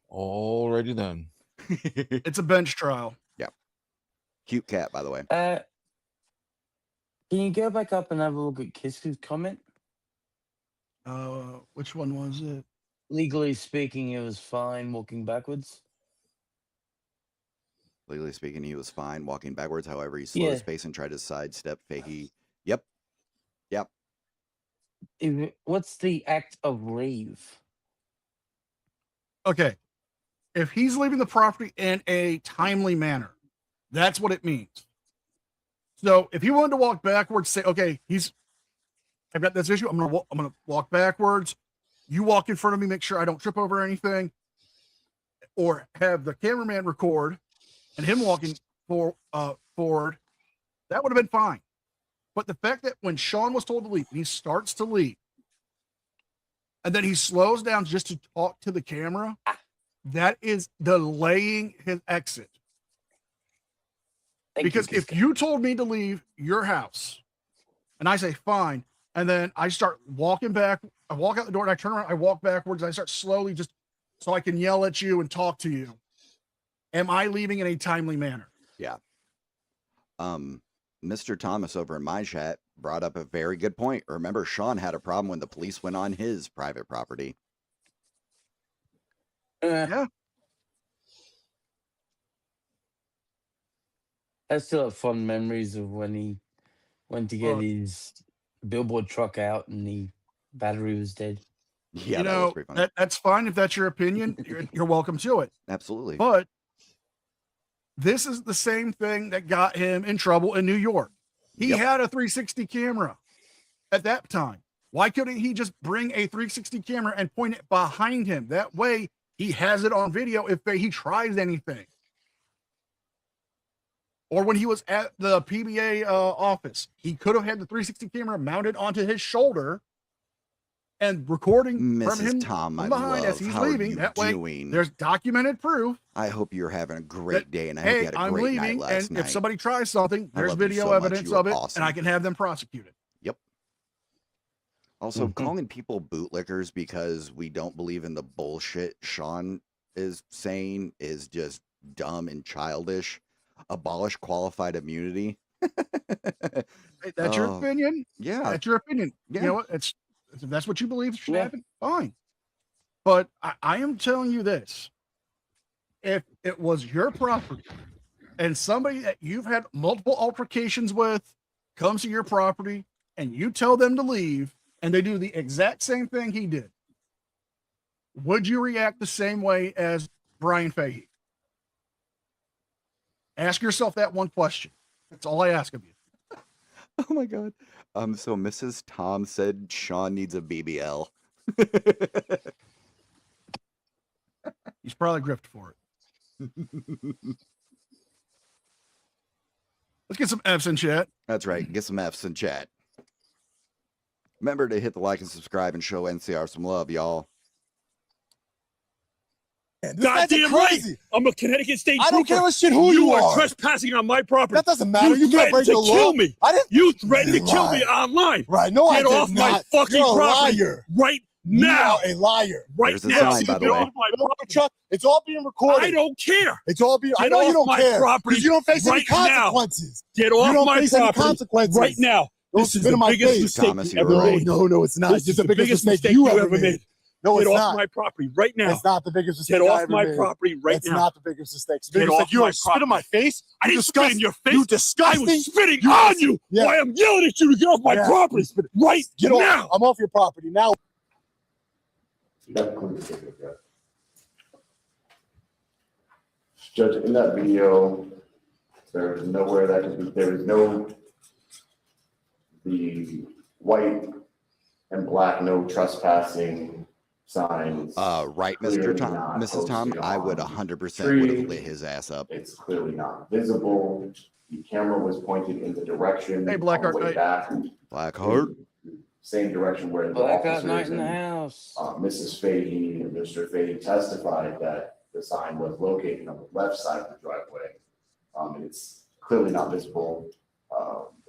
[SPEAKER 18] Already done.
[SPEAKER 5] It's a bench trial.
[SPEAKER 19] Yeah. Cute cat, by the way.
[SPEAKER 6] Can you go back up and have a look at Kiss's comment?
[SPEAKER 5] Which one was it?
[SPEAKER 6] Legally speaking, it was fine walking backwards.
[SPEAKER 19] Legally speaking, he was fine walking backwards. However, he slowed his pace and tried to sidestep Fahey. Yep. Yep.
[SPEAKER 6] What's the act of leave?
[SPEAKER 5] Okay. If he's leaving the property in a timely manner, that's what it means. So if he wanted to walk backwards, say, okay, I've got this issue. I'm gonna walk backwards. You walk in front of me, make sure I don't trip over anything, or have the cameraman record and him walking forward. That would have been fine. But the fact that when Sean was told to leave, and he starts to leave, and then he slows down just to talk to the camera, that is delaying his exit. Because if you told me to leave your house and I say fine, and then I start walking back, I walk out the door and I turn around, I walk backwards, and I start slowly just so I can yell at you and talk to you. Am I leaving in a timely manner?
[SPEAKER 19] Yeah. Mr. Thomas over in my chat brought up a very good point. Remember, Sean had a problem when the police went on his private property.
[SPEAKER 5] Yeah.
[SPEAKER 6] I still have fond memories of when he went to get his billboard truck out and the battery was dead.
[SPEAKER 19] Yeah,
[SPEAKER 5] you
[SPEAKER 19] that was
[SPEAKER 5] know,
[SPEAKER 19] pretty funny.
[SPEAKER 5] that's fine if that's your opinion. You're welcome to it.
[SPEAKER 19] Absolutely.
[SPEAKER 5] But this is the same thing that got him in trouble in New York. He had a 360 camera at that time. Why couldn't he just bring a 360 camera and point it behind him? That way he has it on video if he tries anything. Or when he was at the PBA office, he could have had the 360 camera mounted onto his shoulder and recording from
[SPEAKER 19] Mrs.
[SPEAKER 5] him
[SPEAKER 19] Tom,
[SPEAKER 5] from
[SPEAKER 19] I
[SPEAKER 5] behind as
[SPEAKER 19] love.
[SPEAKER 5] he's
[SPEAKER 19] How are
[SPEAKER 5] leaving.
[SPEAKER 19] you
[SPEAKER 5] That way,
[SPEAKER 19] doing?
[SPEAKER 5] there's documented proof.
[SPEAKER 19] I hope you're having a great day, and I hope
[SPEAKER 5] Hey,
[SPEAKER 19] you had a
[SPEAKER 5] I'm
[SPEAKER 19] great night
[SPEAKER 5] leaving,
[SPEAKER 19] last
[SPEAKER 5] and
[SPEAKER 19] night.
[SPEAKER 5] if somebody tries something,
[SPEAKER 19] I
[SPEAKER 5] there's
[SPEAKER 19] love you
[SPEAKER 5] video
[SPEAKER 19] so much.
[SPEAKER 5] evidence
[SPEAKER 19] You were
[SPEAKER 5] of it,
[SPEAKER 19] awesome.
[SPEAKER 5] and I can have them prosecuted.
[SPEAKER 19] Yep. Also, calling people bootlickers because we don't believe in the bullshit Sean is saying is just dumb and childish. Abolish qualified immunity.
[SPEAKER 5] Hey, that's your opinion.
[SPEAKER 19] Yeah.
[SPEAKER 5] That's your opinion.
[SPEAKER 19] Yeah.
[SPEAKER 5] You know what? If that's what you believe should happen, fine. But I am telling you this. If it was your property and somebody that you've had multiple altercations with comes to your property and you tell them to leave and they do the exact same thing he did, would you react the same way as Brian Fahey? Ask yourself that one question. That's all I ask of you.
[SPEAKER 19] Oh my God. So Mrs. Tom said Sean needs a BBL.
[SPEAKER 5] He's probably grifted for it. Let's get some F's in chat.
[SPEAKER 19] That's right. Get some F's in chat. Remember to hit the like and subscribe and show NCR some love, y'all.
[SPEAKER 20] Goddamn right. I'm a Connecticut State Trooper.
[SPEAKER 17] I don't give a shit who you are.
[SPEAKER 20] Trespassing on my property.
[SPEAKER 17] That doesn't matter. You can't break the law.
[SPEAKER 20] Kill me.
[SPEAKER 17] I didn't.
[SPEAKER 20] You threatened to
[SPEAKER 17] You
[SPEAKER 20] kill me
[SPEAKER 17] lied.
[SPEAKER 20] online.
[SPEAKER 17] Right? No, I
[SPEAKER 20] Get
[SPEAKER 17] did
[SPEAKER 20] off my
[SPEAKER 17] not.
[SPEAKER 20] fucking
[SPEAKER 17] You're a
[SPEAKER 20] property
[SPEAKER 17] liar.
[SPEAKER 20] right now.
[SPEAKER 17] You are a liar.
[SPEAKER 20] Right
[SPEAKER 19] There's a
[SPEAKER 20] now.
[SPEAKER 19] sign, by the
[SPEAKER 20] Get
[SPEAKER 19] way.
[SPEAKER 20] off my property.
[SPEAKER 17] Chuck, it's all being recorded.
[SPEAKER 20] I don't care.
[SPEAKER 17] It's all being. I
[SPEAKER 20] Get
[SPEAKER 17] know you
[SPEAKER 20] off
[SPEAKER 17] don't
[SPEAKER 20] my
[SPEAKER 17] care.
[SPEAKER 20] property
[SPEAKER 17] 'Cause you don't face any
[SPEAKER 20] right now.
[SPEAKER 17] consequences.
[SPEAKER 20] Get
[SPEAKER 17] You
[SPEAKER 20] off
[SPEAKER 17] don't
[SPEAKER 20] my
[SPEAKER 17] face any
[SPEAKER 20] property
[SPEAKER 17] consequences.
[SPEAKER 20] right now.
[SPEAKER 17] Don't
[SPEAKER 20] This is
[SPEAKER 17] spit
[SPEAKER 20] the
[SPEAKER 17] in my
[SPEAKER 20] biggest
[SPEAKER 17] face.
[SPEAKER 20] mistake
[SPEAKER 19] Thomas,
[SPEAKER 20] you
[SPEAKER 19] you
[SPEAKER 20] ever
[SPEAKER 19] were
[SPEAKER 20] made.
[SPEAKER 19] right.
[SPEAKER 17] No, it's not.
[SPEAKER 20] This
[SPEAKER 17] It's
[SPEAKER 20] is
[SPEAKER 17] the biggest mistake
[SPEAKER 20] you
[SPEAKER 17] ever made. No,
[SPEAKER 20] Get
[SPEAKER 17] it's
[SPEAKER 20] off
[SPEAKER 17] not.
[SPEAKER 20] my property right now.
[SPEAKER 17] It's not the biggest mistake
[SPEAKER 20] Get
[SPEAKER 17] I
[SPEAKER 20] off
[SPEAKER 17] ever
[SPEAKER 20] my
[SPEAKER 17] made.
[SPEAKER 20] property right
[SPEAKER 17] It's
[SPEAKER 20] now.
[SPEAKER 17] not the biggest mistake. The
[SPEAKER 20] Get
[SPEAKER 17] biggest
[SPEAKER 20] off
[SPEAKER 17] mistake. You
[SPEAKER 20] my
[SPEAKER 17] like spit in my face?
[SPEAKER 20] I
[SPEAKER 17] You
[SPEAKER 20] didn't spit in
[SPEAKER 17] disgusting.
[SPEAKER 20] your face.
[SPEAKER 17] You disgusting.
[SPEAKER 20] I was spitting
[SPEAKER 17] You
[SPEAKER 20] on
[SPEAKER 17] dis-
[SPEAKER 20] you.
[SPEAKER 17] Yeah.
[SPEAKER 20] I am yelling at you to get off my
[SPEAKER 17] Yeah.
[SPEAKER 20] property right
[SPEAKER 17] Get off.
[SPEAKER 20] now.
[SPEAKER 17] I'm off your property now.
[SPEAKER 14] Judge, in that video, there is nowhere that could be, there is no, the white and black no trespassing signs.
[SPEAKER 19] Right, Mr.
[SPEAKER 14] clearly
[SPEAKER 19] Tom,
[SPEAKER 14] not
[SPEAKER 19] Mrs. Tom,
[SPEAKER 14] posted
[SPEAKER 19] I would
[SPEAKER 14] on
[SPEAKER 19] 100% would have
[SPEAKER 14] tree.
[SPEAKER 19] lit his ass up.
[SPEAKER 14] It's clearly not visible. The camera was pointed in the direction.
[SPEAKER 5] Hey, Blackheart,
[SPEAKER 14] on the way
[SPEAKER 5] hey.
[SPEAKER 14] back.
[SPEAKER 19] Blackheart.
[SPEAKER 14] Same direction where the
[SPEAKER 6] Black
[SPEAKER 14] officers
[SPEAKER 6] night in the
[SPEAKER 14] and
[SPEAKER 6] house.
[SPEAKER 14] Mrs. Fahey and Mr. Fahey testified that the sign was located on the left side of the driveway. And it's clearly not visible.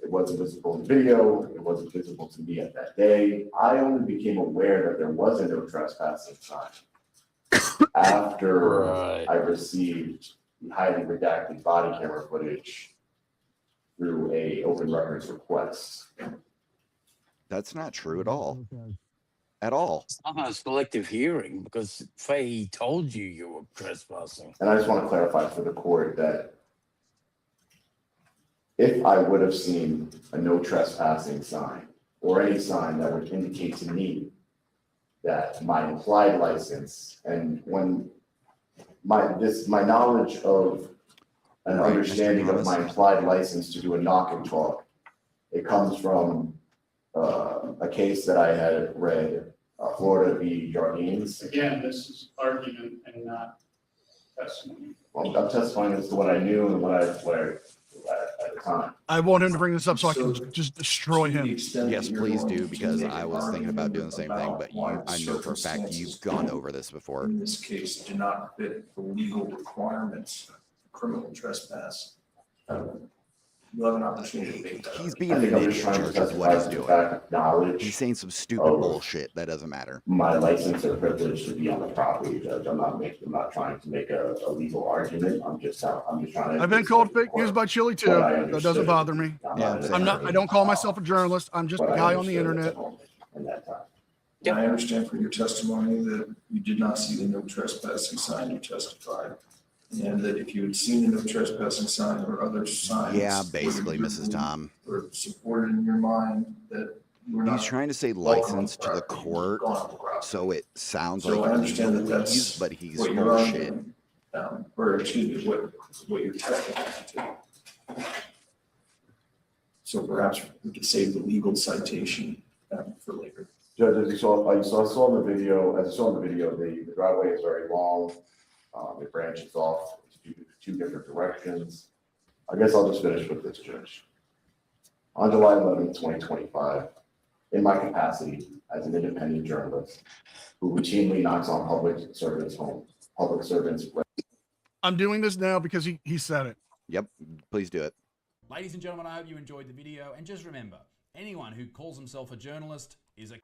[SPEAKER 14] It wasn't visible in the video. It wasn't visible to me at that day. I only became aware that there was a no trespassing sign after I received the highly redacted body camera footage through a open records request.
[SPEAKER 19] That's not true at all. At all.
[SPEAKER 6] It's not a selective hearing because Fahey told you were trespassing.
[SPEAKER 14] And I just want to clarify for the court that if I would have seen a no trespassing sign or any sign that would indicate to me that my implied license and when my knowledge of an
[SPEAKER 19] Right, Mr.
[SPEAKER 14] understanding of
[SPEAKER 19] Thomas.
[SPEAKER 14] my implied license to do a knock and talk, it comes from a case that I had read, Florida v. Jardines.
[SPEAKER 3] Again, this is argument and not testimony.
[SPEAKER 14] Well, I'm testifying as to what I knew and what I at the time.
[SPEAKER 5] I want him to bring this up so I can just destroy him.
[SPEAKER 19] Yes, please do, because I was thinking about doing the same thing, but I know for a fact you've gone over this before.
[SPEAKER 11] In this case, do not fit the legal requirements of criminal trespass. You'll have an opportunity to make that.
[SPEAKER 19] He's being
[SPEAKER 14] I
[SPEAKER 19] an
[SPEAKER 14] think I'm
[SPEAKER 19] idiot,
[SPEAKER 14] just trying to
[SPEAKER 19] Church, is what he's
[SPEAKER 14] testify to the
[SPEAKER 19] doing.
[SPEAKER 14] fact of knowledge.
[SPEAKER 19] He's saying some stupid
[SPEAKER 14] of
[SPEAKER 19] bullshit that doesn't matter.
[SPEAKER 14] My license or privilege to be on the property, Judge. I'm not trying to make a legal argument. I'm just trying to.
[SPEAKER 5] I've been called fake news by Chili too.
[SPEAKER 14] what I
[SPEAKER 5] That doesn't
[SPEAKER 14] understood.
[SPEAKER 5] bother me.
[SPEAKER 19] Yeah,
[SPEAKER 5] I'm not. I don't call myself a journalist. I'm just a
[SPEAKER 14] What I
[SPEAKER 5] guy on the
[SPEAKER 14] understood at
[SPEAKER 5] internet.
[SPEAKER 14] the moment in that time.
[SPEAKER 11] And I understand from your testimony that you did not see the no trespassing sign you testified. And that if you had seen a no trespassing sign or other signs.
[SPEAKER 19] Yeah, basically, Mrs. Tom.
[SPEAKER 11] Or supported in your mind that you were not.
[SPEAKER 19] He's trying to say
[SPEAKER 11] welcome on
[SPEAKER 19] license to the
[SPEAKER 11] property,
[SPEAKER 19] court,
[SPEAKER 11] gone on the ground.
[SPEAKER 19] so it sounds
[SPEAKER 11] So I
[SPEAKER 19] like
[SPEAKER 11] understand that
[SPEAKER 19] legalese,
[SPEAKER 11] that's
[SPEAKER 19] but he's
[SPEAKER 11] what
[SPEAKER 19] full
[SPEAKER 11] you're
[SPEAKER 19] of shit.
[SPEAKER 11] arguing, or excuse me, what you're testifying to. So perhaps we could save the legal citation for later.
[SPEAKER 14] Judge, as you saw, I saw in the video, the driveway is very long. It branches off to two different directions. I guess I'll just finish with this, Judge. On July 11th, 2025, in my capacity as an independent journalist who routinely knocks on public servants' homes, public servants.
[SPEAKER 5] I'm doing this now because he said it.
[SPEAKER 19] Yep, please do it.
[SPEAKER 21] Ladies and gentlemen, I hope you enjoyed the video, and just remember, anyone who calls himself a journalist is a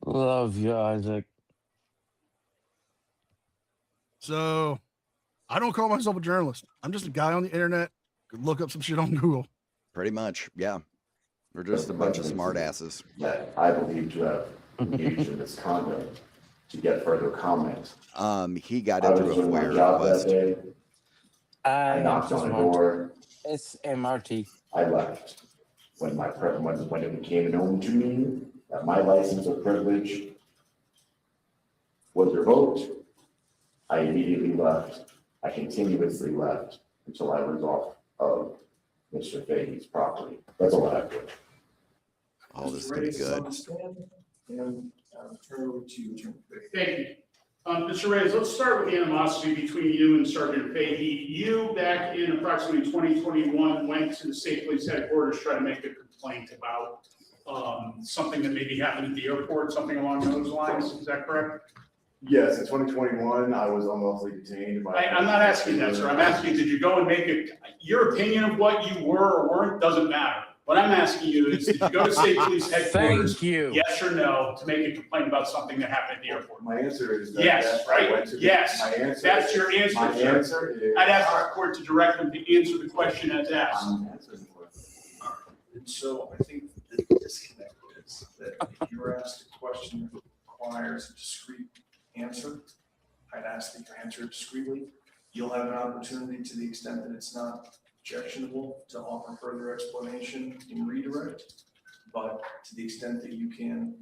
[SPEAKER 6] Love you, Isaac.
[SPEAKER 5] So, I don't call myself a journalist. I'm just a guy on the internet. Could look up some shit on Google.
[SPEAKER 19] Pretty much, yeah. We're just a bunch of smart asses.
[SPEAKER 14] That I believe to have engaged in this conduct to get further comment.
[SPEAKER 19] He got it through a FOIA request.
[SPEAKER 14] I knocked on the door.
[SPEAKER 6] It's MRT.
[SPEAKER 14] I left. When it became known to me that my license or privilege was revoked, I immediately left. I continuously left until I was off of Mr. Fahey's property. That's all I have to.
[SPEAKER 19] Oh, this is gonna be good.
[SPEAKER 11] And turn over to you, Attorney Fahey.
[SPEAKER 3] Thank you. Mr. Reyes, let's start with the animosity between you and Sergeant Fahey. You, back in approximately 2021, went to the state police headquarters to try to make a complaint about something that maybe happened at the airport, something along those lines. Is that correct?
[SPEAKER 14] Yes, in 2021, I was unlawfully detained.
[SPEAKER 3] I'm not asking that, sir. I'm asking, did you go and make your opinion of what you were or weren't doesn't matter. What I'm asking you is, did you go to state police headquarters?
[SPEAKER 6] Thank you.
[SPEAKER 3] Yes or no, to make a complaint about something that happened at the airport?
[SPEAKER 14] My answer is that
[SPEAKER 3] yes, right? Yes.
[SPEAKER 14] My answer.
[SPEAKER 3] That's your answer,
[SPEAKER 14] My
[SPEAKER 3] sir.
[SPEAKER 14] answer is.
[SPEAKER 3] I'd ask the court to direct them to answer the question as asked.
[SPEAKER 11] And so I think the disconnect is that if you're asked a question that requires a discrete answer, I'd ask that you answer it discreetly. You'll have an opportunity, to the extent that it's not objectionable, to offer further explanation in redirect. But to the extent that you can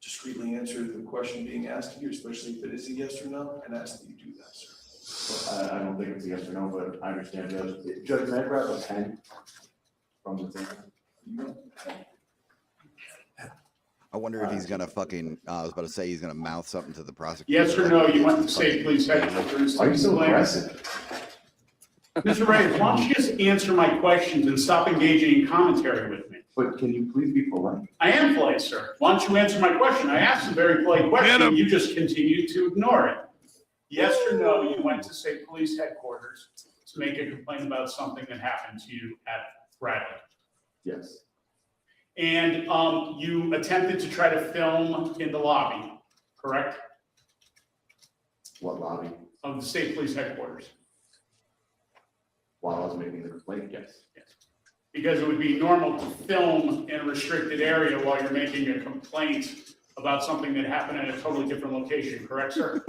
[SPEAKER 11] discreetly answer the question being asked of you, especially if it is a yes or no, I'd ask that you do that, sir.
[SPEAKER 14] I don't think it's a yes or no, but I understand. Judge, may I grab a pen from the table?
[SPEAKER 19] I wonder if he's gonna fucking, I was about to say he's gonna mouth something to the prosecutor.
[SPEAKER 3] Yes or no, you went to state police headquarters.
[SPEAKER 14] Why are you so aggressive?
[SPEAKER 3] Mr. Reyes, why don't you just answer my questions and stop engaging in commentary with me?
[SPEAKER 14] But can you please be polite?
[SPEAKER 3] I am polite, sir. Why don't you answer my question? I asked a very polite question. You just continue to ignore it. Yes or no, you went to state police headquarters to make a complaint about something that happened to you at Bradley?
[SPEAKER 14] Yes.
[SPEAKER 3] And you attempted to try to film in the lobby, correct?
[SPEAKER 14] What lobby?
[SPEAKER 3] Of the state police headquarters.
[SPEAKER 14] While I was making the complaint, yes.
[SPEAKER 3] Because it would be normal to film in a restricted area while you're making a complaint about something that happened at a totally different location, correct, sir?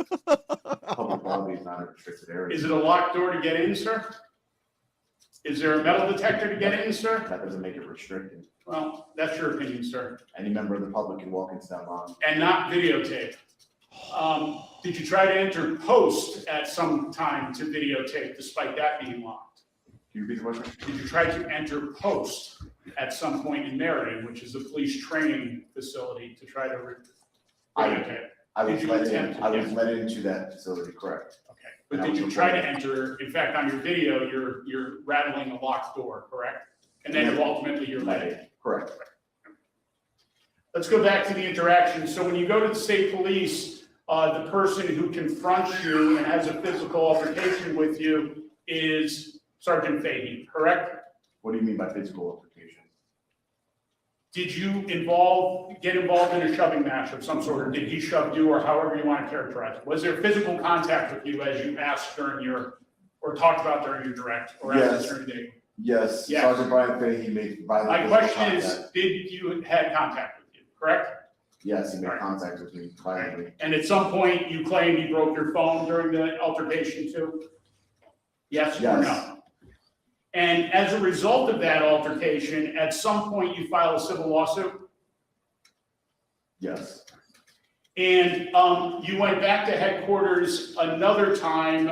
[SPEAKER 14] Public lobby is not a restricted area.
[SPEAKER 3] Is it a locked door to get in, sir? Is there a metal detector to get in, sir?
[SPEAKER 14] That doesn't make it restricted.
[SPEAKER 3] Well, that's your opinion, sir.
[SPEAKER 14] Any member of the public can walk into that lobby.
[SPEAKER 3] And not videotape. Did you try to enter post at some time to videotape despite that being locked?
[SPEAKER 14] Can you repeat the question?
[SPEAKER 3] Did you try to enter post at some point in Meriden, which is a police training facility, to try to videotape?
[SPEAKER 14] I was
[SPEAKER 3] Did you attempt to-
[SPEAKER 14] I was let into that facility, correct.
[SPEAKER 3] Okay, but did you try to enter, in fact, on your video, you're rattling a locked door, correct? And then ultimately you're let in.
[SPEAKER 14] Correct.
[SPEAKER 3] Let's go back to the interaction. So when you go to the state police, the person who confronts you and has a physical altercation with you is Sergeant Fahey, correct?
[SPEAKER 14] What do you mean by physical altercation?
[SPEAKER 3] Did you get involved in a shoving match of some sort, or did he shove you, or however you want to characterize it? Was there physical contact with you as you asked during your, or talked about during your direct, or asked during the day?
[SPEAKER 14] Yes.
[SPEAKER 3] Yes.
[SPEAKER 14] Sergeant Brian Fahey made violent
[SPEAKER 3] My
[SPEAKER 14] physical
[SPEAKER 3] question
[SPEAKER 14] contact.
[SPEAKER 3] is, did you had contact with you, correct?
[SPEAKER 19] Yes, he made contact with me violently.
[SPEAKER 3] And at some point, you claimed he broke your phone during the altercation too? Yes or no? And as a result of that altercation, at some point you file a civil lawsuit?
[SPEAKER 19] Yes.
[SPEAKER 3] And you went back to headquarters another time,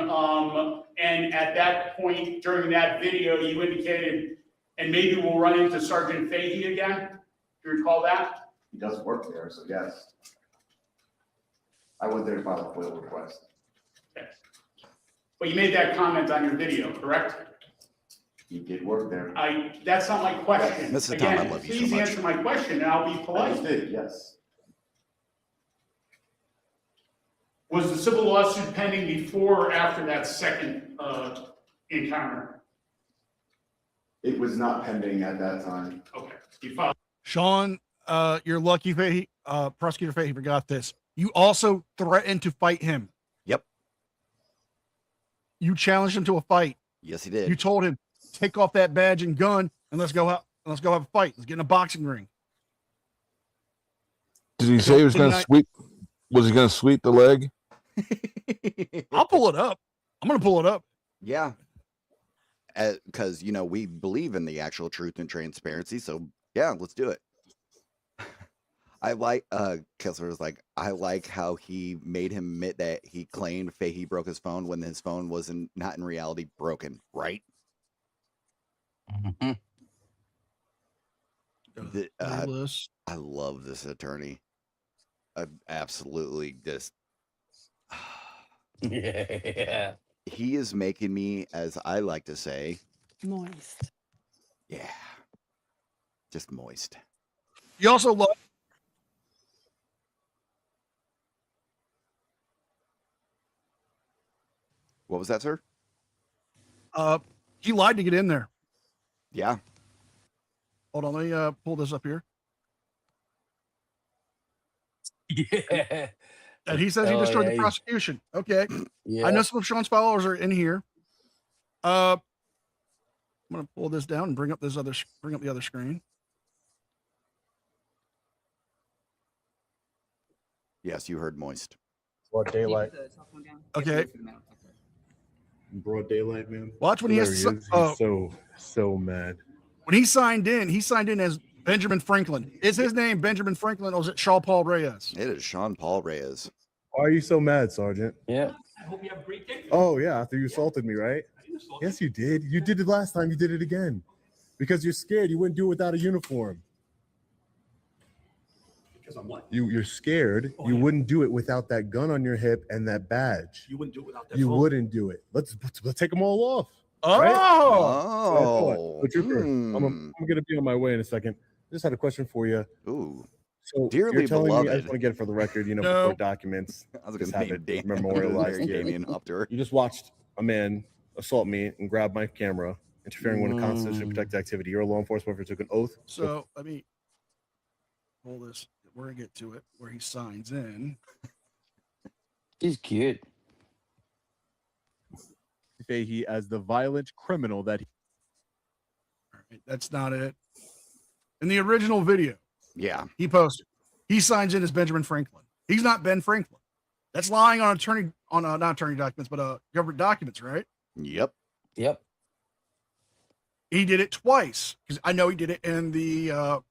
[SPEAKER 3] and at that point during that video, you indicated, and maybe we'll run into Sergeant Fahey again. Do you recall that?
[SPEAKER 19] He does work there, so yes. I went there to file a FOIL request.
[SPEAKER 3] Okay. But you made that comment on your video, correct?
[SPEAKER 19] He did work there.
[SPEAKER 3] That's not my question.
[SPEAKER 19] Mr. Tom, I love you so
[SPEAKER 3] Please
[SPEAKER 19] much.
[SPEAKER 3] answer my question and I'll be
[SPEAKER 19] I
[SPEAKER 3] polite.
[SPEAKER 19] just did, yes.
[SPEAKER 3] Was the civil lawsuit pending before or after that second encounter?
[SPEAKER 19] It was not pending at that time.
[SPEAKER 3] Okay. You filed.
[SPEAKER 5] Sean, you're lucky, Fahey. Prosecutor Fahey forgot this. You also threatened to fight him.
[SPEAKER 19] Yep.
[SPEAKER 5] You challenged him to a fight.
[SPEAKER 19] Yes, he did.
[SPEAKER 5] You told him, take off that badge and gun and let's go out. Let's go have a fight. Let's get in a boxing ring.
[SPEAKER 18] Did he say he was going to sweep? Was he going to sweep the leg?
[SPEAKER 5] I'll pull it up. I'm going to pull it up.
[SPEAKER 19] Yeah. Because, you know, we believe in the actual truth and transparency. So, yeah, let's do it. I like, Kessler was like, I like how he made him admit that he claimed Fahey broke his phone when his phone was not in reality broken, right?
[SPEAKER 5] Mm-hmm.
[SPEAKER 19] I love this attorney. I absolutely just.
[SPEAKER 6] Yeah.
[SPEAKER 19] He is making me, as I like to say,
[SPEAKER 6] moist.
[SPEAKER 19] Yeah. Just moist.
[SPEAKER 5] You also love.
[SPEAKER 19] What was that, sir?
[SPEAKER 5] He lied to get in there.
[SPEAKER 19] Yeah.
[SPEAKER 5] Hold on, let me pull this up here.
[SPEAKER 6] Yeah.
[SPEAKER 5] And he says he destroyed the prosecution. Okay.
[SPEAKER 6] Yeah.
[SPEAKER 5] I know some of Sean's followers are in here. I'm gonna pull this down and bring up the other screen.
[SPEAKER 19] Yes, you heard moist.
[SPEAKER 9] Broad daylight.
[SPEAKER 5] Okay.
[SPEAKER 9] Broad daylight, man.
[SPEAKER 5] Watch when he has
[SPEAKER 9] He's so mad.
[SPEAKER 5] When he signed in as Benjamin Franklin. Is his name Benjamin Franklin or is it Sean Paul Reyes?
[SPEAKER 19] It is Sean Paul Reyes.
[SPEAKER 9] Why are you so mad, Sergeant?
[SPEAKER 6] Yeah.
[SPEAKER 3] I hope you have a great day.
[SPEAKER 9] Oh, yeah, after you assaulted me, right? Yes, you did. You did it last time. You did it again. Because you're scared. You wouldn't do it without a uniform.
[SPEAKER 3] Because I'm what?
[SPEAKER 9] You're scared. You wouldn't do it without that gun on your hip and that badge.
[SPEAKER 3] You wouldn't do it without that
[SPEAKER 9] You
[SPEAKER 3] phone?
[SPEAKER 9] wouldn't do it. Let's take them all off.
[SPEAKER 5] Oh,
[SPEAKER 9] right?
[SPEAKER 19] Oh.
[SPEAKER 9] But you're first. I'm going to be on my way in a second. Just had a question for you.
[SPEAKER 19] Ooh.
[SPEAKER 9] So
[SPEAKER 19] Dearly
[SPEAKER 9] you're telling me, I
[SPEAKER 19] beloved.
[SPEAKER 9] just want to get it for the record, you know,
[SPEAKER 5] No.
[SPEAKER 9] before documents.
[SPEAKER 19] I was
[SPEAKER 9] just
[SPEAKER 19] going
[SPEAKER 9] have
[SPEAKER 19] to
[SPEAKER 9] it memorialized here.
[SPEAKER 19] Damien Hopter.
[SPEAKER 9] You just watched a man assault me and grab my camera, interfering with a constitutionally protected activity. You're a law enforcement officer, took an oath.
[SPEAKER 5] So let me pull this. We're gonna get to it where he signs in.
[SPEAKER 6] He's cute.
[SPEAKER 9] Fahey as the violent criminal that he.
[SPEAKER 5] All right, that's not it. In the original video,
[SPEAKER 19] Yeah.
[SPEAKER 5] he posted. He signs in as Benjamin Franklin. He's not Ben Franklin. That's lying on not attorney documents, but government documents, right?
[SPEAKER 19] Yep.
[SPEAKER 6] Yep.
[SPEAKER 5] He did it twice because I know he did it in the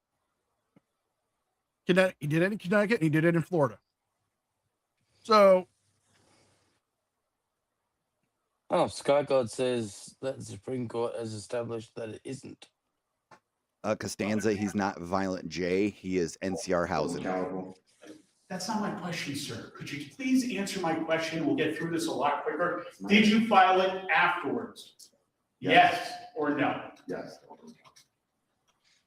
[SPEAKER 5] Connecticut. He did it in Connecticut. And he did it in Florida. So,
[SPEAKER 6] Sky God says that the Supreme Court has established that it isn't.
[SPEAKER 19] Costanza, he's not Violent J. He is NCR housing.
[SPEAKER 3] That's not my question, sir. Could you please answer my question? We'll get through this a lot quicker. Did you file it afterwards? Yes or no?
[SPEAKER 19] Yes.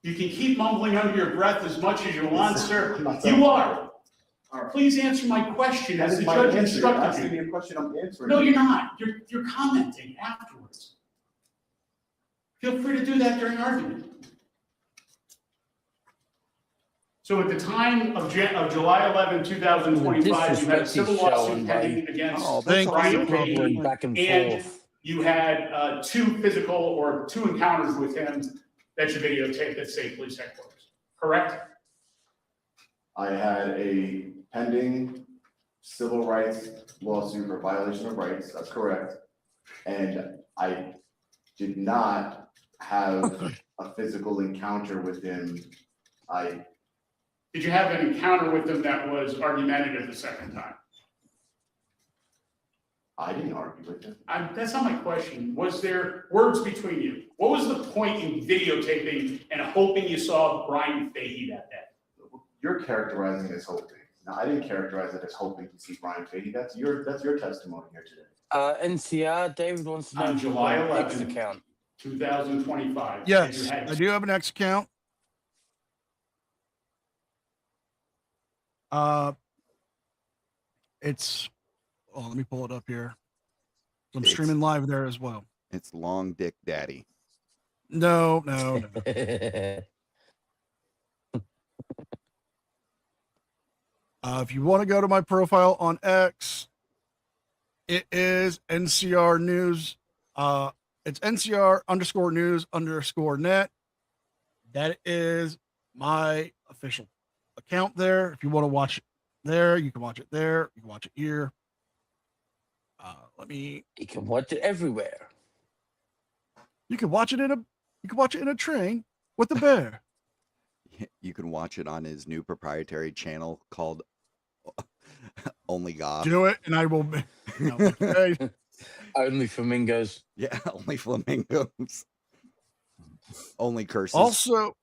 [SPEAKER 3] You can keep mumbling under your breath as much as you want, sir. You are. Please answer my question as the judge instructed you.
[SPEAKER 19] a question, I'm answering.
[SPEAKER 3] No, you're not. You're commenting afterwards. Feel free to do that during argument. So at the time of July 11, 2025, you had a civil lawsuit pending against Brian Fahey,
[SPEAKER 6] Back and
[SPEAKER 3] and
[SPEAKER 6] forth.
[SPEAKER 3] you had two encounters with him that you videotaped at State Police Headquarters, correct?
[SPEAKER 9] I had a pending civil rights lawsuit for violation of rights, that's correct. And I did not have a physical encounter with him.
[SPEAKER 3] Did you have an encounter with him that was argumentative the second time?
[SPEAKER 9] I didn't argue with him.
[SPEAKER 3] That's not my question. Was there words between you? What was the point in videotaping and hoping you saw Brian Fahey that day?
[SPEAKER 9] You're characterizing it as hoping. Now, I didn't characterize it as hoping to see Brian Fahey. That's your testimony here today.
[SPEAKER 6] NCR, David wants to know
[SPEAKER 3] On
[SPEAKER 6] if you
[SPEAKER 3] July
[SPEAKER 6] have an X
[SPEAKER 3] 11th,
[SPEAKER 6] account.
[SPEAKER 3] 2025.
[SPEAKER 5] Yes, I do have an X account. It's, oh, let me pull it up here. I'm streaming live there as well.
[SPEAKER 19] It's Long Dick Daddy.
[SPEAKER 5] No. If you want to go to my profile on X, it is NCR News. It's NCR_news_net. That is my official account there. If you want to watch it there, you can watch it there. You can watch it here. You
[SPEAKER 6] can watch it everywhere.
[SPEAKER 5] You can watch it in a train with a bear.
[SPEAKER 19] You can watch it on his new proprietary channel called Only God.
[SPEAKER 5] Do it, and I will. Okay.
[SPEAKER 6] Only flamingos.
[SPEAKER 19] Yeah, only flamingos. Only curses.
[SPEAKER 5] Also,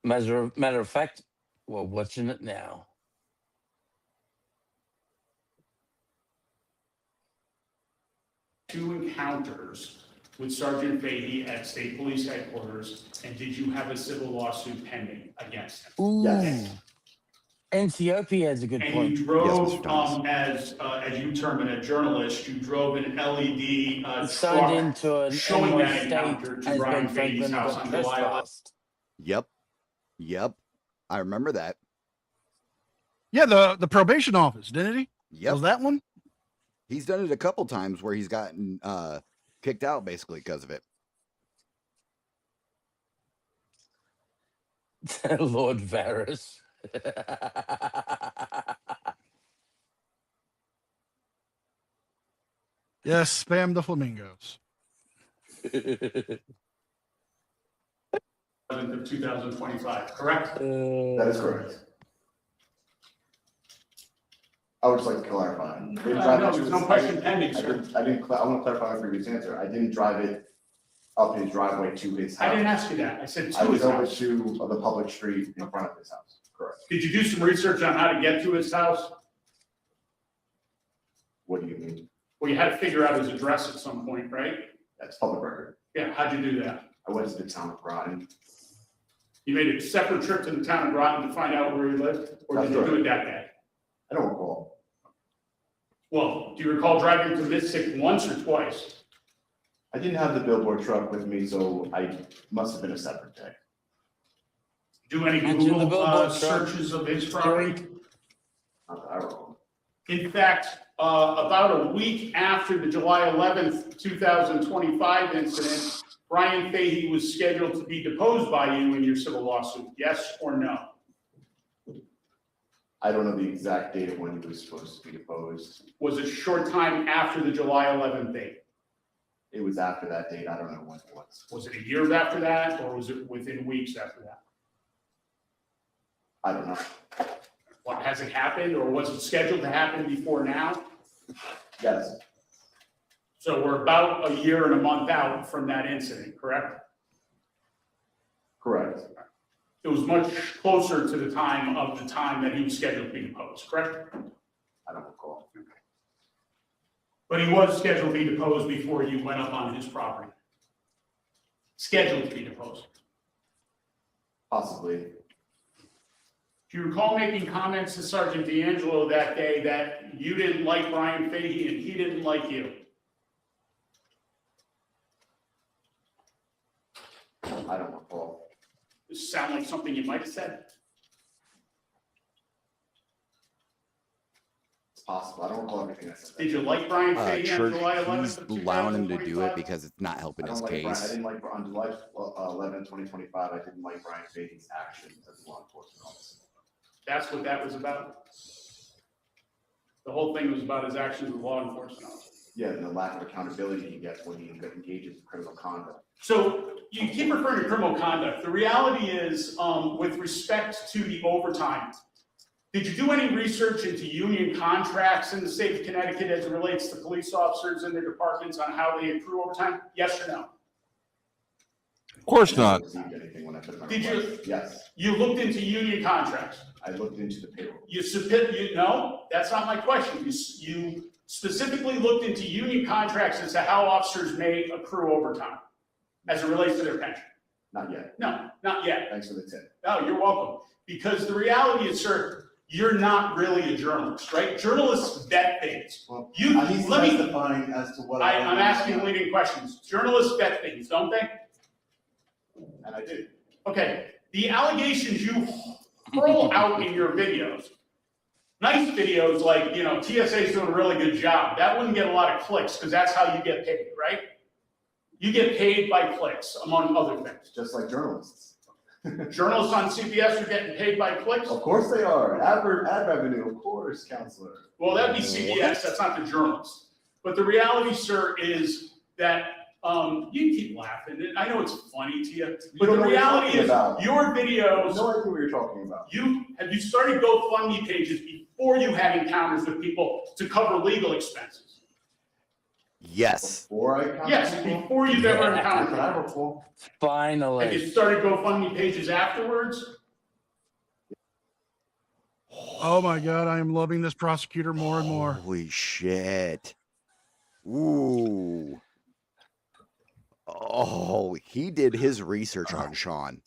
[SPEAKER 6] matter of fact, we're watching it now.
[SPEAKER 3] Two encounters with Sergeant Fahey at State Police Headquarters, and did you have a civil lawsuit pending against him?
[SPEAKER 6] Ooh.
[SPEAKER 3] Yes.
[SPEAKER 6] NCOP has a good
[SPEAKER 3] And
[SPEAKER 6] point.
[SPEAKER 3] you drove, as you term it, a journalist, you drove an LED
[SPEAKER 6] signed into an
[SPEAKER 3] showing
[SPEAKER 6] NY
[SPEAKER 3] that
[SPEAKER 6] state
[SPEAKER 3] encounter to
[SPEAKER 6] as
[SPEAKER 3] Brian
[SPEAKER 6] Ben
[SPEAKER 3] Fahey's
[SPEAKER 6] Franklin
[SPEAKER 3] house
[SPEAKER 6] got
[SPEAKER 3] on July 11th.
[SPEAKER 6] trespassed.
[SPEAKER 19] Yep. I remember that.
[SPEAKER 5] yeah, the probation office, didn't he?
[SPEAKER 19] Yep.
[SPEAKER 5] Was that one?
[SPEAKER 19] He's done it a couple times where he's gotten kicked out basically because of it.
[SPEAKER 6] Lord Varys.
[SPEAKER 5] Yes, spam the flamingos.
[SPEAKER 3] Of 2025, correct?
[SPEAKER 9] That is correct. I would just like to clarify.
[SPEAKER 3] No, there's no question pending, sir.
[SPEAKER 9] I want to clarify my previous answer. I didn't drive it up his driveway to his house.
[SPEAKER 3] I didn't ask you that. I said
[SPEAKER 9] I
[SPEAKER 3] to
[SPEAKER 9] was
[SPEAKER 3] his
[SPEAKER 9] over
[SPEAKER 3] house.
[SPEAKER 9] to the public street in front of his house. Correct.
[SPEAKER 3] Did you do some research on how to get to his house?
[SPEAKER 9] What do you mean?
[SPEAKER 3] Well, you had to figure out his address at some point, right?
[SPEAKER 9] That's public record.
[SPEAKER 3] Yeah, how'd you do that?
[SPEAKER 9] I went to the town of Groton.
[SPEAKER 3] You made a separate trip to the town of Groton to find out where he lived? Or did you do it that day?
[SPEAKER 9] I don't recall.
[SPEAKER 3] Well, do you recall driving to Mystic once or twice?
[SPEAKER 9] I didn't have the billboard truck with me, so I must have been a separate day.
[SPEAKER 3] Do any
[SPEAKER 6] Mention the
[SPEAKER 3] Google
[SPEAKER 6] billboard truck.
[SPEAKER 3] searches of his property?
[SPEAKER 9] Not that I recall.
[SPEAKER 3] In fact, about a week after the July 11th, 2025 incident, Brian Fahey was scheduled to be deposed by you in your civil lawsuit, yes or no?
[SPEAKER 9] I don't know the exact date of when he was supposed to be deposed.
[SPEAKER 3] Was it a short time after the July 11th date?
[SPEAKER 9] It was after that date. I don't know when it was.
[SPEAKER 3] Was it a year after that, or was it within weeks after that?
[SPEAKER 9] I don't know.
[SPEAKER 3] What, has it happened, or was it scheduled to happen before now?
[SPEAKER 9] Yes.
[SPEAKER 3] So we're about a year and a month out from that incident, correct?
[SPEAKER 9] Correct.
[SPEAKER 3] It was much closer to the time that he was scheduled to be deposed, correct?
[SPEAKER 9] I don't recall.
[SPEAKER 3] But he was scheduled to be deposed before you went up on his property. Scheduled to be deposed.
[SPEAKER 9] Possibly.
[SPEAKER 3] Do you recall making comments to Sergeant D'Angelo that day that you didn't like Brian Fahey and he didn't like you?
[SPEAKER 9] I don't recall.
[SPEAKER 3] Does this sound like something you might have said?
[SPEAKER 9] It's possible. I don't recall everything I said.
[SPEAKER 3] Did you like Brian Fahey on
[SPEAKER 19] Church,
[SPEAKER 3] July 11th?
[SPEAKER 19] he's
[SPEAKER 3] of
[SPEAKER 19] allowing him to do
[SPEAKER 3] 2025?
[SPEAKER 19] it because it's not helping his
[SPEAKER 9] I
[SPEAKER 19] case.
[SPEAKER 9] didn't like on July 11, 2025. I didn't like Brian Fahey's actions as a law enforcement officer.
[SPEAKER 3] That's what that was about. The whole thing was about his actions with law enforcement officers.
[SPEAKER 19] Yeah, and the lack of accountability he gets when he engages in criminal conduct.
[SPEAKER 3] So you keep referring to criminal conduct. The reality is, with respect to the overtime, did you do any research into union contracts in the state of Connecticut as it relates to police officers and their departments on how they accrue overtime? Yes or no?
[SPEAKER 18] Of course not.
[SPEAKER 3] Did you?
[SPEAKER 19] Yes.
[SPEAKER 3] You looked into union contracts?
[SPEAKER 19] I looked into the payroll.
[SPEAKER 3] No, that's not my question. You specifically looked into union contracts as to how officers may accrue overtime as it relates to their pension?
[SPEAKER 19] Not yet.
[SPEAKER 3] No, not yet.
[SPEAKER 19] Thanks for the tip.
[SPEAKER 3] Oh, you're welcome. Because the reality is, sir, you're not really a journalist, right? Journalists vet things.
[SPEAKER 19] Well,
[SPEAKER 3] Let me
[SPEAKER 19] define as to what
[SPEAKER 3] I'm asking leading questions. Journalists vet things, don't they?
[SPEAKER 19] And I did.
[SPEAKER 3] Okay. The allegations you hurl out in your videos, nice videos like, you know, TSA's doing a really good job. That wouldn't get a lot of clicks because that's how you get paid, right? You get paid by clicks, among other things.
[SPEAKER 19] Just like journalists.
[SPEAKER 3] Journalists on CBS are getting paid by clicks?
[SPEAKER 19] Of course they are. Ad revenue, of course, counselor.
[SPEAKER 3] Well, that'd be CBS. That's not the journalists. But the reality, sir, is that you keep laughing. I know it's funny to you, but the reality is your videos.
[SPEAKER 19] No idea what you're talking about.
[SPEAKER 3] Have you started GoFundMe pages before you had encounters with people to cover legal expenses?
[SPEAKER 19] Yes. Before
[SPEAKER 3] you've ever encountered
[SPEAKER 19] people.
[SPEAKER 6] Finally.
[SPEAKER 3] Have you started GoFundMe pages afterwards?
[SPEAKER 5] Oh my God, I am loving this prosecutor more and more.
[SPEAKER 19] Holy shit. Ooh. Oh, he did his research on Sean.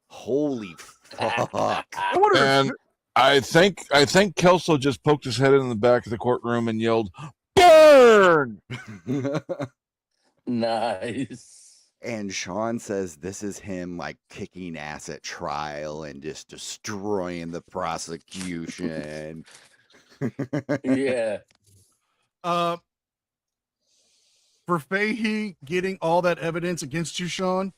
[SPEAKER 19] Holy fuck.
[SPEAKER 18] And I think Kelso just poked his head in the back of the courtroom and yelled, "Burn!"
[SPEAKER 6] Nice.
[SPEAKER 19] And Sean says this is him like kicking ass at trial and just destroying the prosecution.
[SPEAKER 6] Yeah.
[SPEAKER 5] For Fahey getting all that evidence against you, Sean.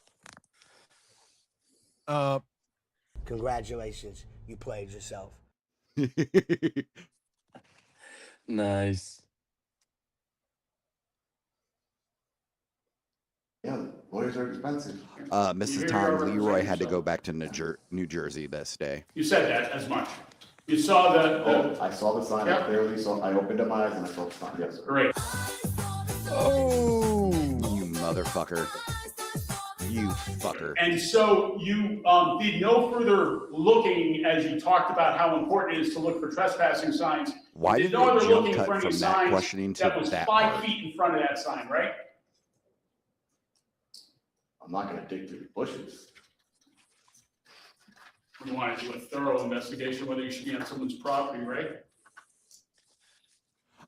[SPEAKER 17] Congratulations, you played yourself.
[SPEAKER 6] Nice.
[SPEAKER 19] Yeah, lawyers are expensive. Mrs. Tom Leroy had to go back to New Jersey this day.
[SPEAKER 3] You said that as much. You saw
[SPEAKER 19] I saw the sign. I clearly saw. I opened up my eyes and I saw the sign. Yes, sir.
[SPEAKER 3] Great.
[SPEAKER 19] Oh, you motherfucker. You fucker.
[SPEAKER 3] And so you did no further looking as you talked about how important it is to look for trespassing signs.
[SPEAKER 19] Why did
[SPEAKER 3] no
[SPEAKER 19] they
[SPEAKER 3] other
[SPEAKER 19] jump
[SPEAKER 3] looking
[SPEAKER 19] cut
[SPEAKER 3] for any
[SPEAKER 19] from that
[SPEAKER 3] signs
[SPEAKER 19] questioning to
[SPEAKER 3] that was
[SPEAKER 19] that
[SPEAKER 3] 5
[SPEAKER 19] part?
[SPEAKER 3] feet in front of that sign, right?
[SPEAKER 19] I'm not going to dig through the bushes.
[SPEAKER 3] You want to do a thorough investigation whether you should be on someone's property, right?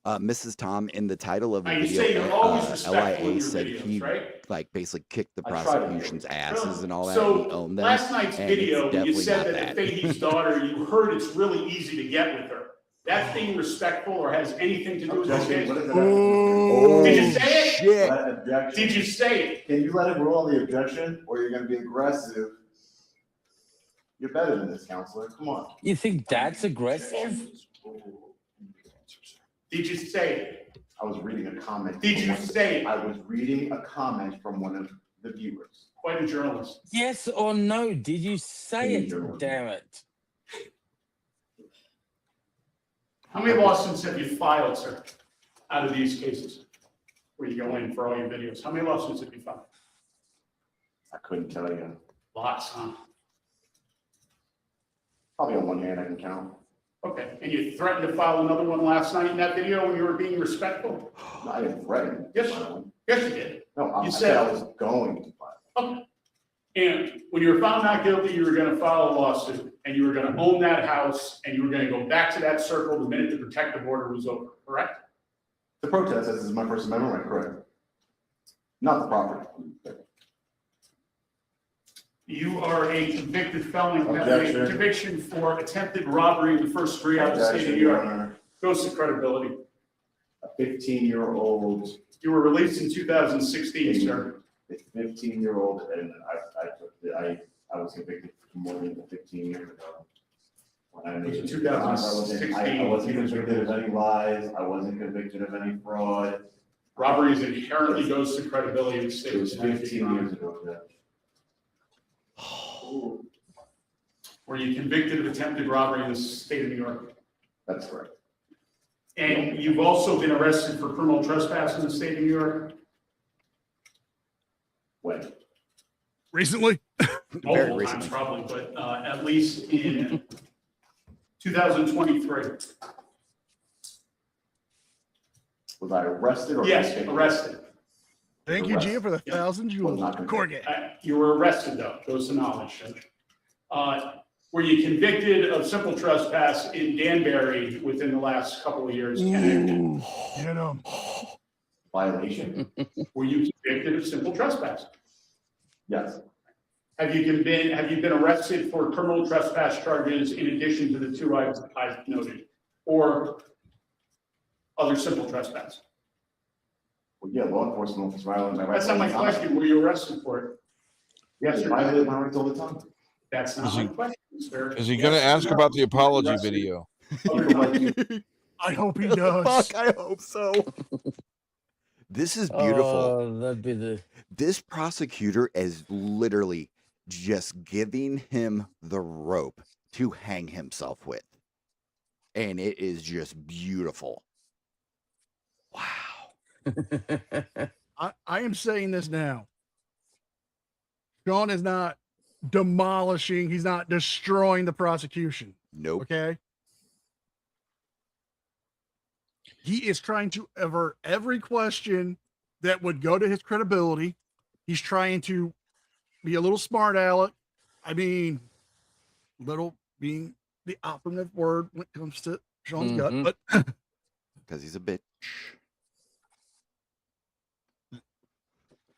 [SPEAKER 19] Mrs. Tom, in the title of the
[SPEAKER 3] Now, you say
[SPEAKER 19] video,
[SPEAKER 3] you're always respectful in
[SPEAKER 19] LIA
[SPEAKER 3] your
[SPEAKER 19] said
[SPEAKER 3] videos,
[SPEAKER 19] he
[SPEAKER 3] right?
[SPEAKER 19] like basically kicked the
[SPEAKER 3] I try to
[SPEAKER 19] prosecution's asses and all that.
[SPEAKER 3] So,
[SPEAKER 19] and he owned them.
[SPEAKER 3] last night's
[SPEAKER 19] and it's
[SPEAKER 3] video, you
[SPEAKER 19] definitely
[SPEAKER 3] said
[SPEAKER 19] not
[SPEAKER 3] that the Fahey's daughter, you heard it's really easy to get with her. That's being respectful or has anything to do with this case?
[SPEAKER 19] Oh,
[SPEAKER 3] Did you say it?
[SPEAKER 19] shit.
[SPEAKER 3] Did you say it?
[SPEAKER 19] Can you let him rule on the objection or you're going to be aggressive? You're better than this, counselor. Come on.
[SPEAKER 6] You think that's aggressive?
[SPEAKER 3] Did you say it?
[SPEAKER 19] I was reading a comment.
[SPEAKER 3] Did you say it?
[SPEAKER 19] I was reading a comment from one of the viewers.
[SPEAKER 3] Quite a journalist.
[SPEAKER 6] Yes or no? Did you say it? Damn it.
[SPEAKER 3] How many lawsuits have you filed, sir, out of these cases where you go in for all your videos? How many lawsuits have you filed?
[SPEAKER 19] I couldn't tell you.
[SPEAKER 3] Lots, huh?
[SPEAKER 19] Probably on one hand I can count.
[SPEAKER 3] Okay, and you threatened to file another one last night in that video when you were being respectful?
[SPEAKER 19] No, I didn't threaten.
[SPEAKER 3] Yes, yes you did.
[SPEAKER 19] No,
[SPEAKER 3] You
[SPEAKER 19] I
[SPEAKER 3] said-
[SPEAKER 19] said I was going to file.
[SPEAKER 3] Okay. And when you were found not guilty, you were gonna file a lawsuit, and you were gonna own that house, and you were gonna go back to that circle the minute the protective order was over, correct?
[SPEAKER 19] The protest, this is my First Amendment right, correct? Not the property.
[SPEAKER 3] You are a convicted felon, you have a
[SPEAKER 19] Objection.
[SPEAKER 3] conviction for attempted robbery in the first degree out of the state of
[SPEAKER 19] Objection,
[SPEAKER 3] New
[SPEAKER 19] Your
[SPEAKER 3] York.
[SPEAKER 19] Honor.
[SPEAKER 3] Goes to credibility.
[SPEAKER 19] A 15-year-old.
[SPEAKER 3] You were released in 2016, sir.
[SPEAKER 19] A 15-year-old, and I was convicted for more than 15 years ago.
[SPEAKER 3] Was it
[SPEAKER 9] I wasn't
[SPEAKER 3] 2016?
[SPEAKER 9] convicted of any lies. I wasn't convicted of any fraud.
[SPEAKER 3] Robberies inherently goes to credibility of the state.
[SPEAKER 9] It was 15 years ago, Judge.
[SPEAKER 3] Were you convicted of attempted robbery in the state of New York?
[SPEAKER 9] That's correct.
[SPEAKER 3] And you've also been arrested for criminal trespass in the state of New York?
[SPEAKER 9] When?
[SPEAKER 5] Recently?
[SPEAKER 3] Multiple times probably, but at least in 2023.
[SPEAKER 9] Was I arrested or
[SPEAKER 3] Yes,
[SPEAKER 9] convicted?
[SPEAKER 3] arrested.
[SPEAKER 5] Thank you, Gia, for the 1,000 jewels. Corget.
[SPEAKER 3] You were arrested though, goes to knowledge, Judge. Were you convicted of simple trespass in Danbury within the last couple of years?
[SPEAKER 5] Get him.
[SPEAKER 9] Violation?
[SPEAKER 3] Were you convicted of simple trespass?
[SPEAKER 9] Yes.
[SPEAKER 3] Have you been arrested for criminal trespass charges in addition to the two I've noted, or other simple trespass?
[SPEAKER 9] Well, yeah, law enforcement officers violate my rights.
[SPEAKER 3] That's not my
[SPEAKER 9] all the time.
[SPEAKER 3] question. Were you arrested for it?
[SPEAKER 9] Yes, I violate my rights all the time.
[SPEAKER 3] That's not my question, sir.
[SPEAKER 18] Is he going to ask about the apology video?
[SPEAKER 5] I hope he does.
[SPEAKER 9] Fuck, I hope so.
[SPEAKER 19] This is beautiful.
[SPEAKER 6] Oh, that'd be the.
[SPEAKER 19] This prosecutor is literally just giving him the rope to hang himself with. And it is just beautiful. Wow.
[SPEAKER 5] I am saying this now. Sean is not demolishing, he's not destroying the prosecution.
[SPEAKER 19] Nope.
[SPEAKER 5] Okay. He is trying to avert every question that would go to his credibility. He's trying to be a little smart aleck. I mean, little being the operative word when it comes to Sean's gut, but
[SPEAKER 19] because he's a bitch.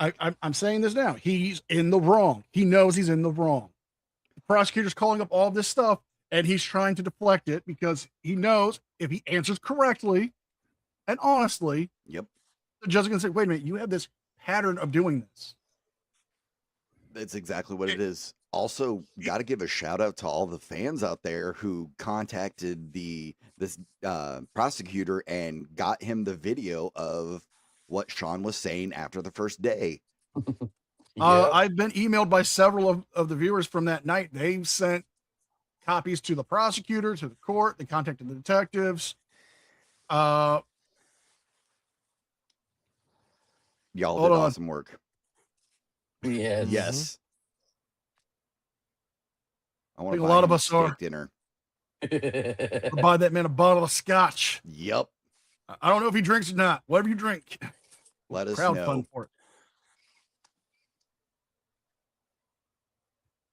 [SPEAKER 5] I'm saying this now. He's in the wrong. He knows he's in the wrong. The prosecutor's calling up all this stuff, and he's trying to deflect it because he knows if he answers correctly and honestly,
[SPEAKER 19] the
[SPEAKER 5] judge is going to say, wait a minute, you have this pattern of doing this.
[SPEAKER 19] That's exactly what it is. Also, got to give a shout out to all the fans out there who contacted this prosecutor and got him the video of what Sean was saying after the first day.
[SPEAKER 5] I've been emailed by several of the viewers from that night. They've sent copies to the prosecutor, to the court. They contacted the detectives.
[SPEAKER 19] Y'all did awesome work.
[SPEAKER 6] Yes.
[SPEAKER 19] Yes. I want
[SPEAKER 5] think
[SPEAKER 19] to
[SPEAKER 5] a lot of
[SPEAKER 19] him
[SPEAKER 5] us
[SPEAKER 19] steak
[SPEAKER 5] are.
[SPEAKER 19] dinner.
[SPEAKER 5] Or buy that man a bottle of scotch.
[SPEAKER 19] Yep.
[SPEAKER 5] I don't know if he drinks or not. Whatever you drink.
[SPEAKER 19] Let us
[SPEAKER 5] Crowd
[SPEAKER 19] know.
[SPEAKER 5] fund for it.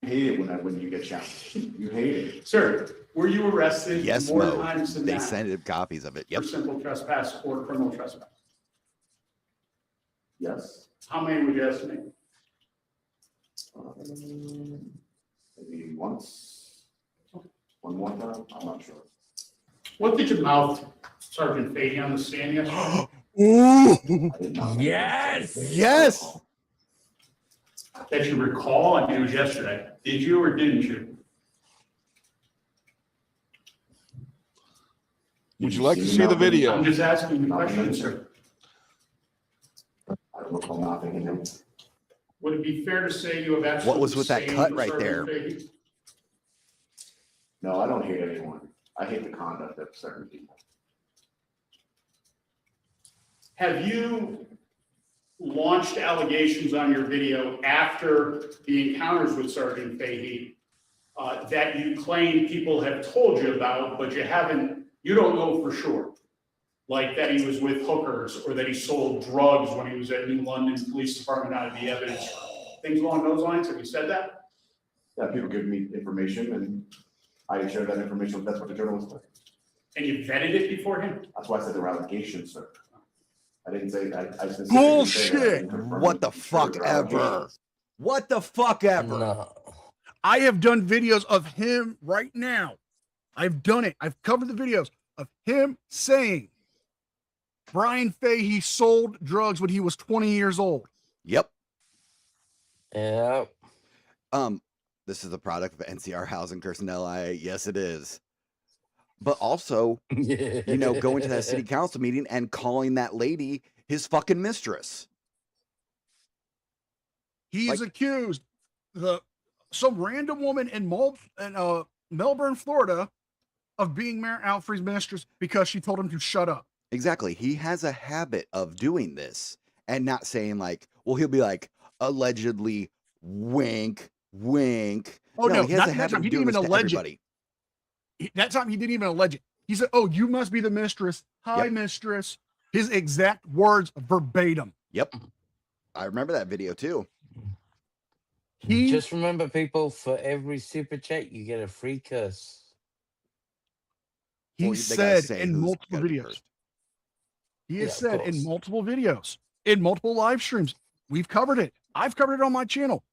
[SPEAKER 9] You hate it when you get challenged. You hate it.
[SPEAKER 3] Sir, were you arrested
[SPEAKER 19] Yes,
[SPEAKER 3] more
[SPEAKER 19] Mo.
[SPEAKER 3] times than
[SPEAKER 19] They
[SPEAKER 3] that
[SPEAKER 19] sent him copies of it. Yep.
[SPEAKER 3] for simple trespass or criminal trespass?
[SPEAKER 9] Yes.
[SPEAKER 3] How many would you estimate?
[SPEAKER 9] Maybe once. One more time. I'm not sure.
[SPEAKER 3] What did you mouth Sergeant Fahey on the stand yesterday?
[SPEAKER 6] Yes.
[SPEAKER 9] Yes.
[SPEAKER 3] That you recall? I mean, it was yesterday. Did you or didn't you?
[SPEAKER 18] Would you like to see the video?
[SPEAKER 3] I'm just asking the question, sir.
[SPEAKER 9] I don't recall nothing in him.
[SPEAKER 3] Would it be fair to say you have absolutely
[SPEAKER 19] What was with that
[SPEAKER 3] same
[SPEAKER 19] cut right
[SPEAKER 3] Sergeant
[SPEAKER 19] there?
[SPEAKER 3] Fahey?
[SPEAKER 9] No, I don't hate anyone. I hate the conduct of certain people.
[SPEAKER 3] Have you launched allegations on your video after the encounters with Sergeant Fahey that you claim people have told you about, but you don't know for sure? Like that he was with hookers or that he sold drugs when he was at New London Police Department out of the evidence. Things along those lines. Have you said that?
[SPEAKER 9] Yeah, people give me information and I share that information. That's what the journalists do.
[SPEAKER 3] And you vetted it beforehand?
[SPEAKER 9] That's why I said there were allegations, sir. I didn't say, I specifically didn't say that. I
[SPEAKER 19] Bullshit.
[SPEAKER 9] didn't confirm
[SPEAKER 19] What
[SPEAKER 9] it.
[SPEAKER 19] the
[SPEAKER 9] Sure,
[SPEAKER 19] fuck
[SPEAKER 9] there are
[SPEAKER 19] ever?
[SPEAKER 9] allegations.
[SPEAKER 19] What the fuck ever?
[SPEAKER 6] No.
[SPEAKER 5] I have done videos of him right now. I've done it. I've covered the videos of him saying Brian Fahey sold drugs when he was 20 years old.
[SPEAKER 19] Yep.
[SPEAKER 6] Yeah.
[SPEAKER 19] This is the product of NCR housing curse in LIA. Yes, it is. but also, you know, going to that city council meeting and calling that lady his fucking mistress.
[SPEAKER 5] He's accused some random woman in Melbourne, Florida, of being Mayor Alfred's mistress because she told him to shut up.
[SPEAKER 19] Exactly. He has a habit of doing this and not saying like, well, he'll be like, allegedly, wink, wink.
[SPEAKER 5] Oh no,
[SPEAKER 19] he has
[SPEAKER 5] not
[SPEAKER 19] a
[SPEAKER 5] that
[SPEAKER 19] habit
[SPEAKER 5] time.
[SPEAKER 19] of
[SPEAKER 5] He
[SPEAKER 19] doing
[SPEAKER 5] didn't
[SPEAKER 19] this
[SPEAKER 5] even
[SPEAKER 19] to
[SPEAKER 5] allege
[SPEAKER 19] everybody.
[SPEAKER 5] it. That time he didn't even allege it. He said, "Oh, you must be the mistress. Hi, mistress." His exact words, verbatim.
[SPEAKER 19] Yep. I remember that video too.
[SPEAKER 6] Just remember, people, for every super chat, you get a free curse.
[SPEAKER 5] He said in multiple videos. He has said in multiple videos, in multiple live streams, we've covered it. I've covered it on my channel.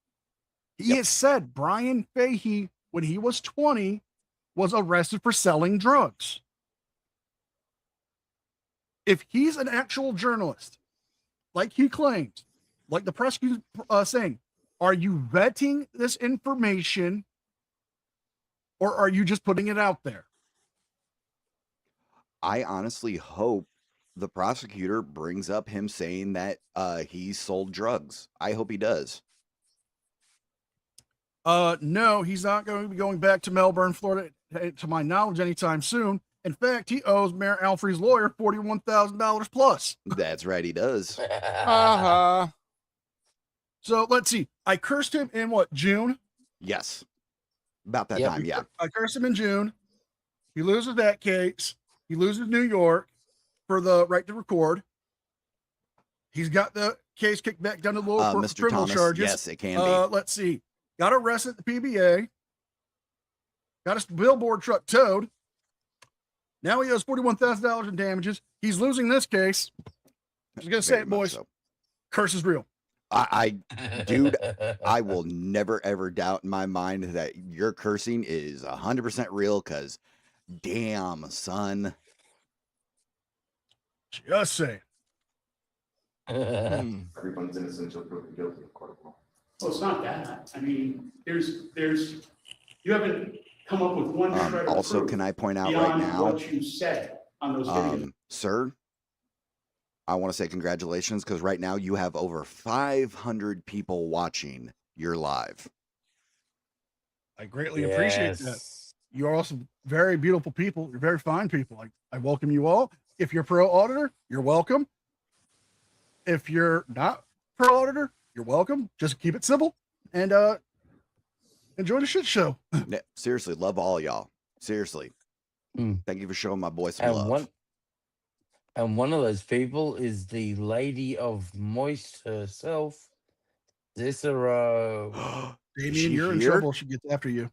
[SPEAKER 5] He has said Brian Fahey, when he was 20, was arrested for selling drugs. If he's an actual journalist, like he claims, like the prosecutor saying, are you vetting this information or are you just putting it out there?
[SPEAKER 19] I honestly hope the prosecutor brings up him saying that he sold drugs. I hope he does.
[SPEAKER 5] No, he's not going to be going back to Melbourne, Florida, to my knowledge, anytime soon. In fact, he owes Mayor Alfred's lawyer $41,000 plus.
[SPEAKER 19] That's right, he does.
[SPEAKER 5] So let's see. I cursed him in what, June?
[SPEAKER 19] Yes. About that time, yeah.
[SPEAKER 5] I cursed him in June. He loses that case. He loses New York for the right to record. He's got the case kicked back down to lower court for
[SPEAKER 19] Mr.
[SPEAKER 5] criminal
[SPEAKER 19] Thomas,
[SPEAKER 5] charges.
[SPEAKER 19] yes, it can be.
[SPEAKER 5] Let's see. Got arrested at the PBA. Got a billboard truck towed. Now he owes $41,000 in damages. He's losing this case. I was going to say it, boys. So. Curse is real.
[SPEAKER 19] Dude, I will never, ever doubt in my mind that your cursing is 100% real because damn, son.
[SPEAKER 5] Just say.
[SPEAKER 14] Everyone's innocent until proven guilty of court of law.
[SPEAKER 3] Well, it's not that. I mean, there's, you haven't come up with one shred of
[SPEAKER 19] also,
[SPEAKER 3] proof
[SPEAKER 19] can I point out
[SPEAKER 3] beyond
[SPEAKER 19] right now,
[SPEAKER 3] what you said on those videos.
[SPEAKER 19] Sir, I want to say congratulations because right now you have over 500 people watching your live.
[SPEAKER 5] I greatly appreciate that. You are also very beautiful people. You're very fine people. I welcome you all. If you're pro auditor, you're welcome. If you're not pro auditor, you're welcome. Just keep it simple and enjoy the shit show.
[SPEAKER 19] Yeah, seriously, love all y'all. Seriously. Thank you for showing my boy some love.
[SPEAKER 6] And one of those people is the Lady of Moist herself, Cicero.
[SPEAKER 5] Damien, you're in trouble. She gets after you.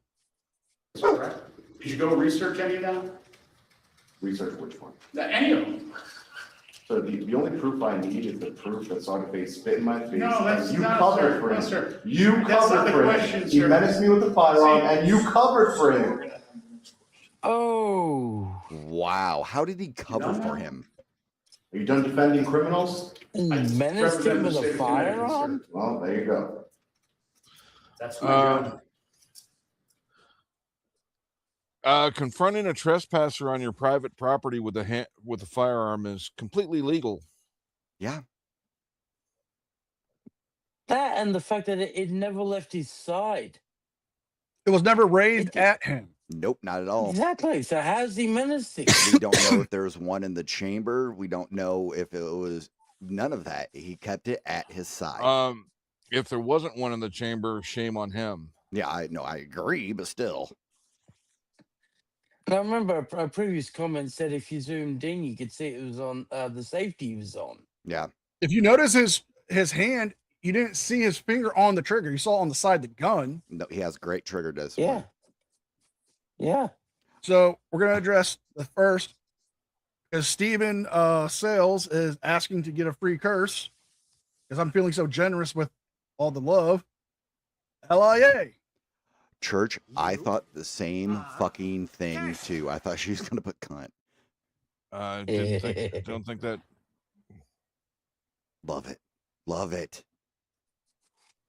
[SPEAKER 3] Is that right? Did you go research any of that?
[SPEAKER 14] Research which one?
[SPEAKER 3] Any of them.
[SPEAKER 14] So the only proof I need is the proof that Scarface spit in my face.
[SPEAKER 3] No, that's
[SPEAKER 14] you
[SPEAKER 3] not,
[SPEAKER 14] covered
[SPEAKER 3] sir.
[SPEAKER 14] for him.
[SPEAKER 3] No, sir.
[SPEAKER 14] You
[SPEAKER 3] That's not
[SPEAKER 14] covered
[SPEAKER 3] the
[SPEAKER 14] for
[SPEAKER 3] question,
[SPEAKER 14] him. He
[SPEAKER 3] sir.
[SPEAKER 14] menaced me with the firearm, and you covered for him.
[SPEAKER 6] Oh.
[SPEAKER 19] Wow. How did he cover for him?
[SPEAKER 14] Are you done defending criminals?
[SPEAKER 6] Menaced him with a firearm?
[SPEAKER 14] Well, there you go.
[SPEAKER 3] That's my job.
[SPEAKER 18] Confronting a trespasser on your private property with a firearm is completely legal.
[SPEAKER 19] Yeah.
[SPEAKER 6] That and the fact that it never left his side.
[SPEAKER 5] It was never raised at him.
[SPEAKER 19] Nope, not at all.
[SPEAKER 6] Exactly. So how's he menacing?
[SPEAKER 19] We don't know if there was one in the chamber. We don't know if it was none of that. He kept it at his side.
[SPEAKER 18] If there wasn't one in the chamber, shame on him.
[SPEAKER 19] Yeah, I agree, but still.
[SPEAKER 6] Now, I remember a previous comment said if you zoomed in, you could see it was on the safety was on.
[SPEAKER 19] Yeah.
[SPEAKER 5] If you notice his hand, you didn't see his finger on the trigger. You saw it on the side of the gun.
[SPEAKER 19] No, he has great trigger discipline.
[SPEAKER 6] Yeah. Yeah.
[SPEAKER 5] So we're going to address the first, because Steven Sales is asking to get a free curse, because I'm feeling so generous with all the love. LIA.
[SPEAKER 19] Church, I thought the same fucking thing too. I thought she was going to put cunt.
[SPEAKER 18] Don't think that.
[SPEAKER 19] Love it. Love it.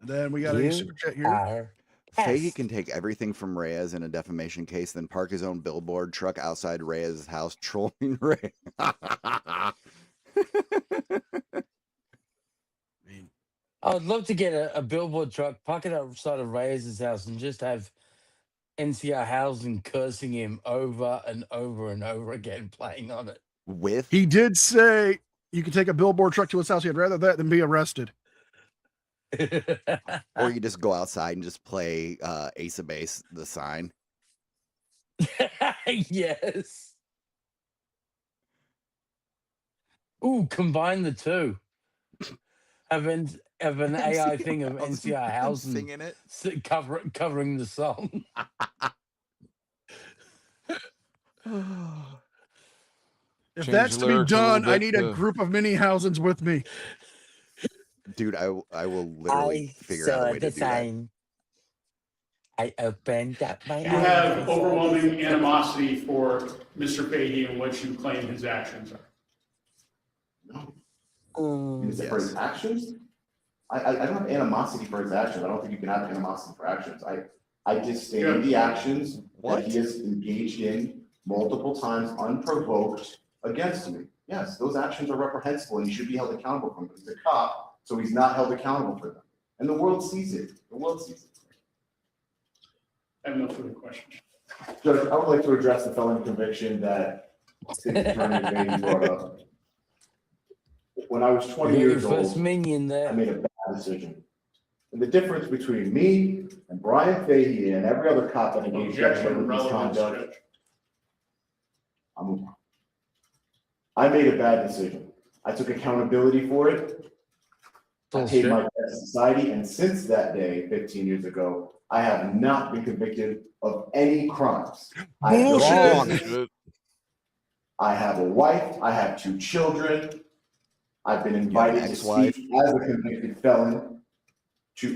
[SPEAKER 5] And then we got a super chat here.
[SPEAKER 19] Fahey can take everything from Reyes in a defamation case, then park his own billboard truck outside Reyes' house trolling Reyes.
[SPEAKER 6] I'd love to get a billboard truck, park it outside of Reyes' house, and just have NCR housing cursing him over and over and over again, playing on it.
[SPEAKER 5] He did say you can take a billboard truck to his house. He'd rather that than be arrested.
[SPEAKER 19] Or you just go outside and just play Ace of Base, the sign.
[SPEAKER 6] Yes. Ooh, combine the two. Have an AI thing of NCR housing
[SPEAKER 19] singing it,
[SPEAKER 6] covering the song.
[SPEAKER 5] If that's to be done, I need a group of mini housings with me.
[SPEAKER 19] Dude, I will literally figure out a way to do that.
[SPEAKER 6] I opened up my
[SPEAKER 3] You have overwhelming animosity for Mr. Fahey and what you claim his actions are.
[SPEAKER 1] For his actions? I don't have animosity for his actions. I don't think you can have animosity for actions. I just stated the actions that he has engaged in multiple times unprovoked against me. Yes, those actions are reprehensible and he should be held accountable for them. He's a cop, so he's not held accountable for them. And the world sees it. The world sees it.
[SPEAKER 3] I have no further questions.
[SPEAKER 1] Judge, I would like to address the felony conviction that City Attorney Bailey brought up. When I was 20 years old, I made a bad decision. And the difference between me and Brian Fahey and every other cop that engaged in misconduct, I made a bad decision. I took accountability for it. I paid my debt to society, and since that day, 15 years ago, I have not been convicted of any crimes.
[SPEAKER 18] Bullshit.
[SPEAKER 1] I have a wife. I have 2 children. I've been invited to speak as a convicted felon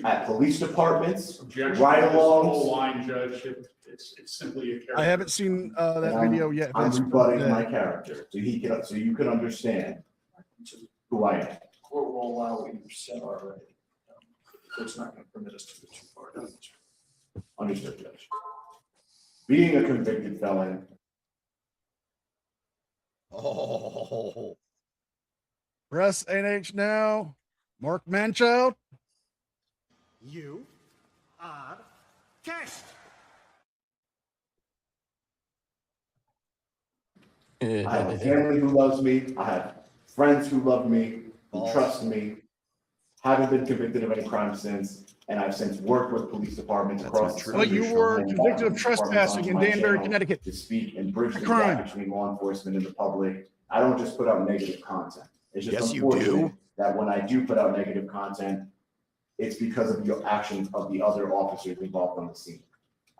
[SPEAKER 1] at police departments, ride-alongs.
[SPEAKER 3] Line, Judge. It's simply a character.
[SPEAKER 5] I haven't seen that video yet.
[SPEAKER 1] I'm rebutting my character, so you can understand who I am.
[SPEAKER 11] Court will allow what you've said already. The court's not going to permit us to go too far down.
[SPEAKER 1] Understood, Judge. Being a convicted felon.
[SPEAKER 19] Oh.
[SPEAKER 5] Press NH now. Mark Manchild.
[SPEAKER 17] You are cashed.
[SPEAKER 1] I have a family who loves me. I have friends who love me, who trust me. Haven't been convicted of any crime since, and I've since worked with police departments across the country.
[SPEAKER 5] Well, you were convicted of trespassing in Danbury, Connecticut.
[SPEAKER 1] To speak and bridge the gap between law enforcement and the public. I don't just put out negative content. It's just unfortunate that when I do put out negative content, it's because of the actions of the other officers involved on the scene.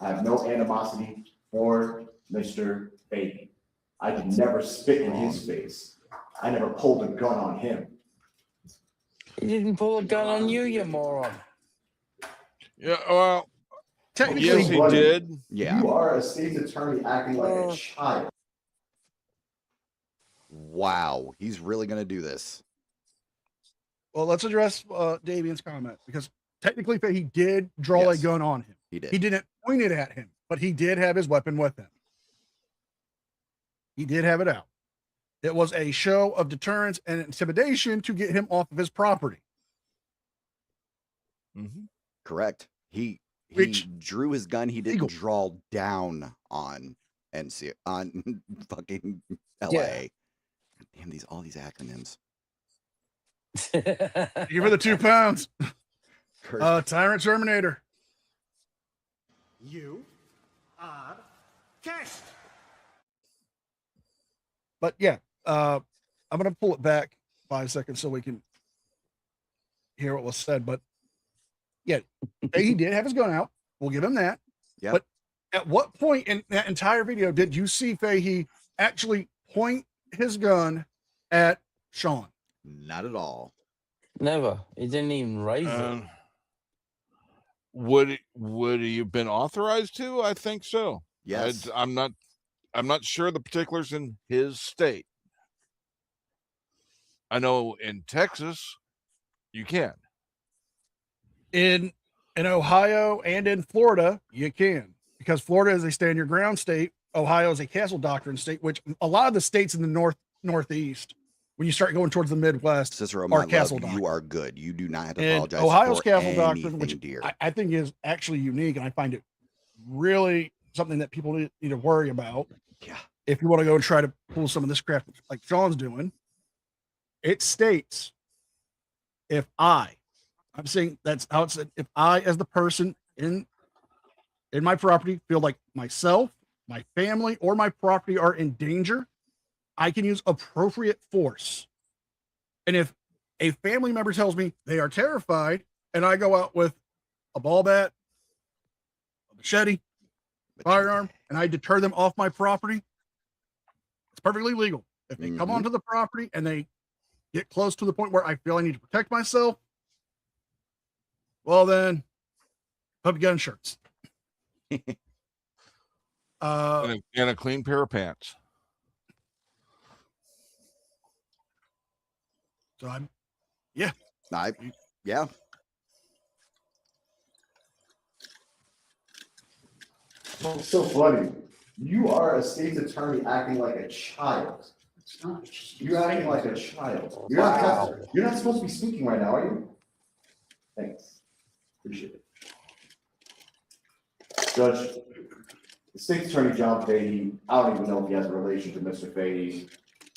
[SPEAKER 1] I have no animosity for Mr. Fahey. I did never spit in his face. I never pulled a gun on him.
[SPEAKER 6] He didn't pull a gun on you, you moron.
[SPEAKER 18] Yeah, well,
[SPEAKER 5] technically,
[SPEAKER 18] yes, he did.
[SPEAKER 19] Yeah.
[SPEAKER 1] You are a state's attorney acting like a child.
[SPEAKER 19] Wow, he's really going to do this.
[SPEAKER 5] Well, let's address Davian's comment, because technically he did draw a gun on him.
[SPEAKER 19] He did.
[SPEAKER 5] He didn't point it at him, but he did have his weapon with him. He did have it out. It was a show of deterrence and intimidation to get him off of his property.
[SPEAKER 19] Correct. He drew his gun. He didn't draw down on NCR, on fucking LIA.
[SPEAKER 6] Yeah.
[SPEAKER 19] Damn, all these acronyms.
[SPEAKER 5] Give her the 2 pounds. Tyrant Terminator.
[SPEAKER 17] You are cashed.
[SPEAKER 5] But yeah, I'm going to pull it back 5 seconds so we can hear what was said. But yeah, he did have his gun out. We'll give him that.
[SPEAKER 19] Yeah.
[SPEAKER 5] But at what point in that entire video did you see Fahey actually point his gun at Sean?
[SPEAKER 19] Not at all.
[SPEAKER 6] Never. He didn't even raise it.
[SPEAKER 18] Would he have been authorized to? I think so.
[SPEAKER 19] Yes.
[SPEAKER 18] I'm not sure the particulars in his state. I know in Texas, you can.
[SPEAKER 5] In In Ohio and in Florida, you can, because Florida is a stand your ground state. Ohio is a castle doctrine state, which a lot of the states in the northeast, when you start going towards the Midwest,
[SPEAKER 19] Cicero,
[SPEAKER 5] are
[SPEAKER 19] my
[SPEAKER 5] castle
[SPEAKER 19] love,
[SPEAKER 5] doctrine.
[SPEAKER 19] you are good. You do not have to
[SPEAKER 5] And
[SPEAKER 19] apologize
[SPEAKER 5] Ohio's
[SPEAKER 19] for
[SPEAKER 5] castle doctrine, which
[SPEAKER 19] anything, dear.
[SPEAKER 5] I think is actually unique, and I find it really something that people need to worry about.
[SPEAKER 19] Yeah.
[SPEAKER 5] If you want to go and try to pull some of this crap like Sean's doing, it states I'm saying that's how it said, if I, as the person in my property, feel like myself, my family, or my property are in danger, I can use appropriate force. And if a family member tells me they are terrified, and I go out with a ball bat, a machete, firearm, and I deter them off my property, it's perfectly legal. If they come onto the property and they get close to the point where I feel I need to protect myself, well then, put gun shirts.
[SPEAKER 18] And a clean pair of pants.
[SPEAKER 5] So
[SPEAKER 19] yeah.
[SPEAKER 1] Well, it's so funny. You are a state's attorney acting like a child. You're acting like a child. You're not supposed to be speaking right now, are you? Thanks. Appreciate it. Judge, the state's attorney, John Fahey, I don't even know if he has a relation to Mr. Fahey.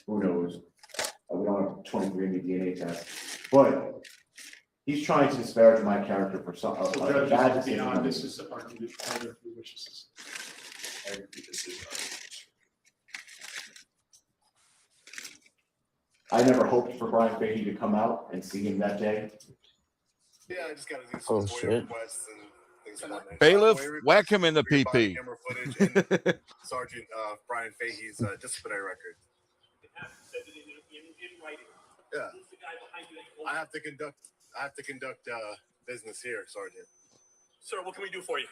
[SPEAKER 1] Who knows? We don't have 23andMe DNA test. But he's trying to disparage my character for some
[SPEAKER 3] Judge,
[SPEAKER 1] bad
[SPEAKER 3] to be
[SPEAKER 1] decision.
[SPEAKER 3] honest, this is our condition.
[SPEAKER 1] I never hoped for Brian Fahey to come out and see him that day.
[SPEAKER 17] Yeah, I just got to do some FOIA requests and things like that.
[SPEAKER 18] Bailiff, whack him in the PP.
[SPEAKER 17] Camera footage and Sergeant Brian Fahey's disciplinary record. Yeah. I have to conduct business here, Sergeant.
[SPEAKER 16] Sir, what can we do for you?